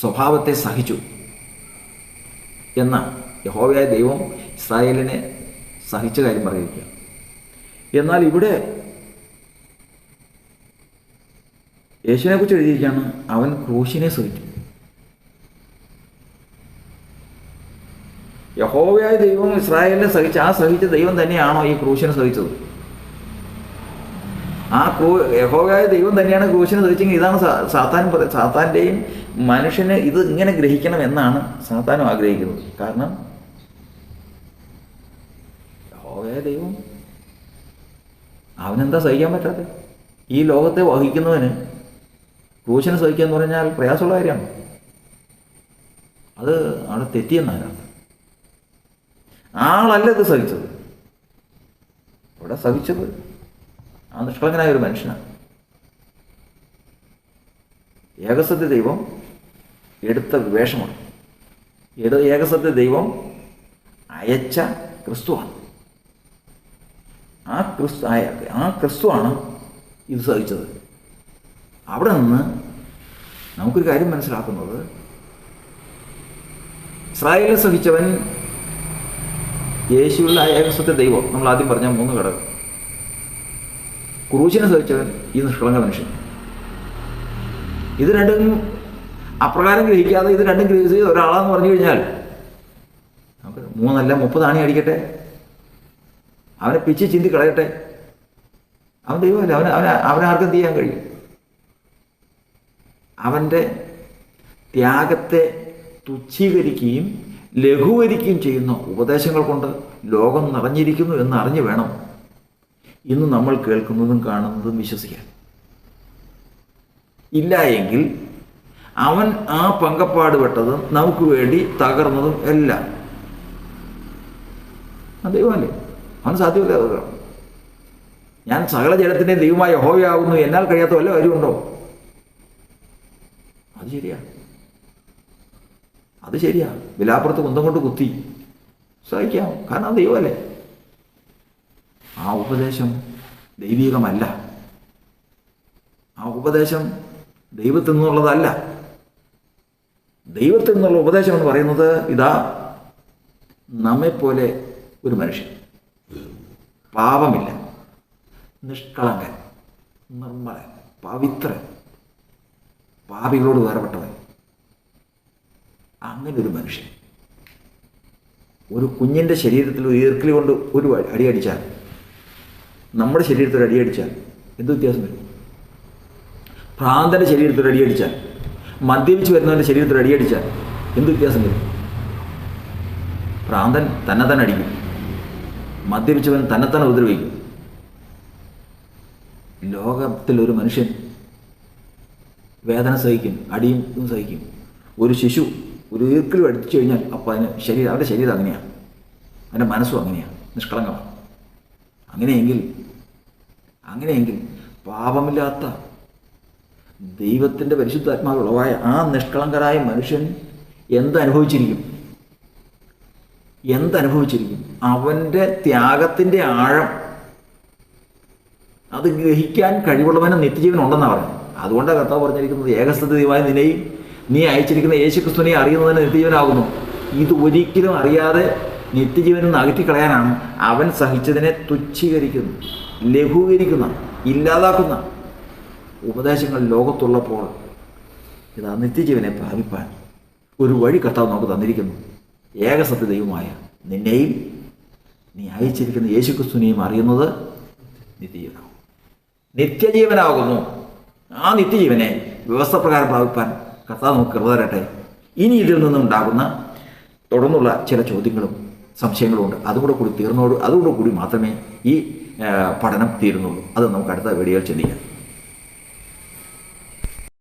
സ്വഭാവത്തെ സഹിച്ചു എന്ന യഹോവയായ ദൈവം ഇസ്രായേലിനെ സഹിച്ച കാര്യം പറയുക. എന്നാൽ ഇവിടെ യേശുവിനെ കുറിച്ച് എഴുതിയിരിക്കുകയാണ്, അവൻ ക്രൂശിനെ സഹിച്ചു. യഹോവയായ ദൈവം ഇസ്രായേലിനെ സഹിച്ച ദൈവം തന്നെയാണോ ഈ ക്രൂശിനെ സഹിച്ചത്? യഹോവയായ ദൈവം തന്നെയാണ് ക്രൂശിനെ സഹിച്ചെങ്കിൽ ഇതാണ് സാത്താൻ്റെയും മനുഷ്യന് ഇത് ഇങ്ങനെ ഗ്രഹിക്കണം എന്നാണ് സാത്താനും ആഗ്രഹിക്കുന്നത്. കാരണം യഹോവയായ ദൈവം അവനെന്താ സഹിക്കാൻ പറ്റാതെ? ഈ ലോകത്തെ വഹിക്കുന്നവന് ക്രൂശിനെ സഹിക്കുക എന്ന് പറഞ്ഞാൽ പ്രയാസമുള്ള കാര്യമാണ്. അത് അവിടെ തെറ്റിയെന്നാണ്. ആളല്ല ഇത് സഹിച്ചത്. ഇവിടെ സഹിച്ചത് ആ നിഷ്കളങ്കനായ ഒരു മനുഷ്യനാണ്. ഏകസത്യ ദൈവം എടുത്ത വേഷമാണ്. ഏകസത്യ ദൈവം അയച്ച ക്രിസ്തുവാണ്. ആ ക്രിസ്തുവാണ് ഇത് സഹിച്ചത്. അവിടെ നിന്ന് നമുക്കൊരു കാര്യം മനസ്സിലാക്കുന്നത്, ഇസ്രായേലിനെ സഹിച്ചവൻ യേശുവിലുള്ള ഏകസത്യ ദൈവം, നമ്മൾ ആദ്യം പറഞ്ഞ 3 ഘടകം. ക്രൂശിനെ സഹിച്ചവൻ ഈ നിഷ്കളങ്ക മനുഷ്യൻ. ഇത് രണ്ടും അപ്രകാരം ഗ്രഹിക്കാതെ ഇത് രണ്ടും ഗ്രഹിച്ച് ഒരാളാന്ന് പറഞ്ഞു കഴിഞ്ഞാൽ നമുക്ക് 3 അല്ല 30 ആണി അടിക്കട്ടെ, അവനെ പിച്ച് ചിന്തി കളയട്ടെ, അവൻ ദൈവമല്ല. അവനാർക്കും ചെയ്യാൻ കഴിയും. അവൻ്റെ ത്യാഗത്തെ തുച്ഛീകരിക്കുകയും ലഘൂകരിക്കുകയും ചെയ്യുന്ന ഉപദേശങ്ങൾ കൊണ്ട് ലോകം നിറഞ്ഞിരിക്കുന്നു എന്ന് അറിഞ്ഞു വേണം ഇന്ന് നമ്മൾ കേൾക്കുന്നതും കാണുന്നതും വിശ്വസിക്കാൻ. ഇല്ല എങ്കിൽ അവൻ ആ പങ്കപ്പാട് പെട്ടതും നമുക്ക് വേണ്ടി തകർന്നതും എല്ലാം ദൈവമല്ലേ? അവൻ സാധ്യമല്ല. ഞാൻ സകല ജലത്തിൻ്റെ ദൈവമായ യഹോവയാകുന്നു, എന്നാൽ കഴിയാത്ത വല്ല കാര്യമുണ്ടോ? അത് ശരിയാ. വിലാപ്പുറത്ത് കുന്തം കൊണ്ട് കുത്തി സഹിക്കാം, കാരണം ദൈവമല്ലേ. ആ ഉപദേശം ദൈവികമല്ല. ആ ഉപദേശം ദൈവത്തിൽ നിന്നുള്ളതല്ല. ദൈവത്തിൽ നിന്നുള്ള ഉപദേശം എന്ന് പറയുന്നത് ഇതാ, നമ്മെപ്പോലെ ഒരു മനുഷ്യൻ, പാപമില്ല, നിഷ്കളങ്കൻ, നിർമ്മലൻ, പവിത്രൻ, പാപികളോട് വേർപെട്ടവൻ, അങ്ങനെ ഒരു മനുഷ്യൻ ഒരു കുഞ്ഞിൻ്റെ ശരീരത്തിൽ ഒരു ഈർക്കിലി കൊണ്ട് ഒരു അടിയടിച്ചാൽ, നമ്മുടെ ശരീരത്തിൽ ഒരു അടിയടിച്ചാൽ എന്ത് വ്യത്യാസം വരും? ഭ്രാന്തൻ്റെ ശരീരത്തിൽ ഒരു അടിയടിച്ചാൽ, മദ്യപിച്ച് വരുന്നവൻ്റെ ശരീരത്തിൽ ഒരു അടിയടിച്ചാൽ എന്ത് വ്യത്യാസം വരും? ഭ്രാന്തൻ തന്നെ അടിക്കും, മദ്യപിച്ചവൻ തന്നെ ഉപദ്രവിക്കും. ലോകത്തിലൊരു മനുഷ്യൻ വേദന സഹിക്കും, അടിയും സഹിക്കും. ഒരു ശിശു ഒരു ഈർക്കിലും അടിച്ചു കഴിഞ്ഞാൽ അപ്പോൾ അവൻ്റെ ശരീരം അങ്ങനെയാണ്, അവൻ്റെ മനസ്സും അങ്ങനെയാണ്, നിഷ്കളങ്കമാണ്. അങ്ങനെയെങ്കിൽ പാപമില്ലാത്ത ദൈവത്തിൻ്റെ പരിശുദ്ധാത്മാവുള്ളവായ ആ നിഷ്കളങ്കരായ മനുഷ്യൻ എന്തനുഭവിച്ചിരിക്കും? അവൻ്റെ ത്യാഗത്തിൻ്റെ ആഴം അത് ഗ്രഹിക്കാൻ കഴിവുള്ളവന് നിത്യജീവൻ ഉണ്ടെന്നാണ് പറയുന്നത്. അതുകൊണ്ടാണ് കർത്താവ് പറഞ്ഞിരിക്കുന്നത്, ഏകസത്യമായി നിന്നെയും നീ അയച്ചിരിക്കുന്ന യേശുക്രിസ്തുവിനെ അറിയുന്നതിന് നിത്യജീവനാകുന്നു. ഇത് ഒരിക്കലും അറിയാതെ നിത്യജീവനിൽ നിന്ന് അകറ്റിക്കളയാനാണ് അവൻ സഹിച്ചതിനെ തുച്ഛീകരിക്കുന്ന, ലഘൂകരിക്കുന്ന, ഇല്ലാതാക്കുന്ന ഉപദേശങ്ങൾ ലോകത്തുള്ളപ്പോൾ ഇതാ നിത്യജീവനെ പ്രാപിപ്പാൻ ഒരു വഴി കർത്താവ് നമുക്ക് തന്നിരിക്കുന്നു. ഏകസത്യ ദൈവമായ നിന്നെയും നീ അയച്ചിരിക്കുന്ന യേശുക്രിസ്തുവിനെയും അറിയുന്നത് നിത്യജീവനാകും. നിത്യജീവനാകുന്നു. ആ നിത്യജീവനെ വ്യവസ്ഥ പ്രകാരം പ്രാപിപ്പാൻ കർത്താവ് നമുക്ക് കൃപ തരട്ടെ. ഇനി ഇതിൽ നിന്നുണ്ടാകുന്ന തുടർന്നുള്ള ചില ചോദ്യങ്ങളും സംശയങ്ങളും ഉണ്ട്. അതുകൂടി മാത്രമേ ഈ പഠനം തീരുന്നുള്ളൂ. അത് നമുക്ക് അടുത്ത വീഡിയോയിൽ ചിന്തിക്കാം.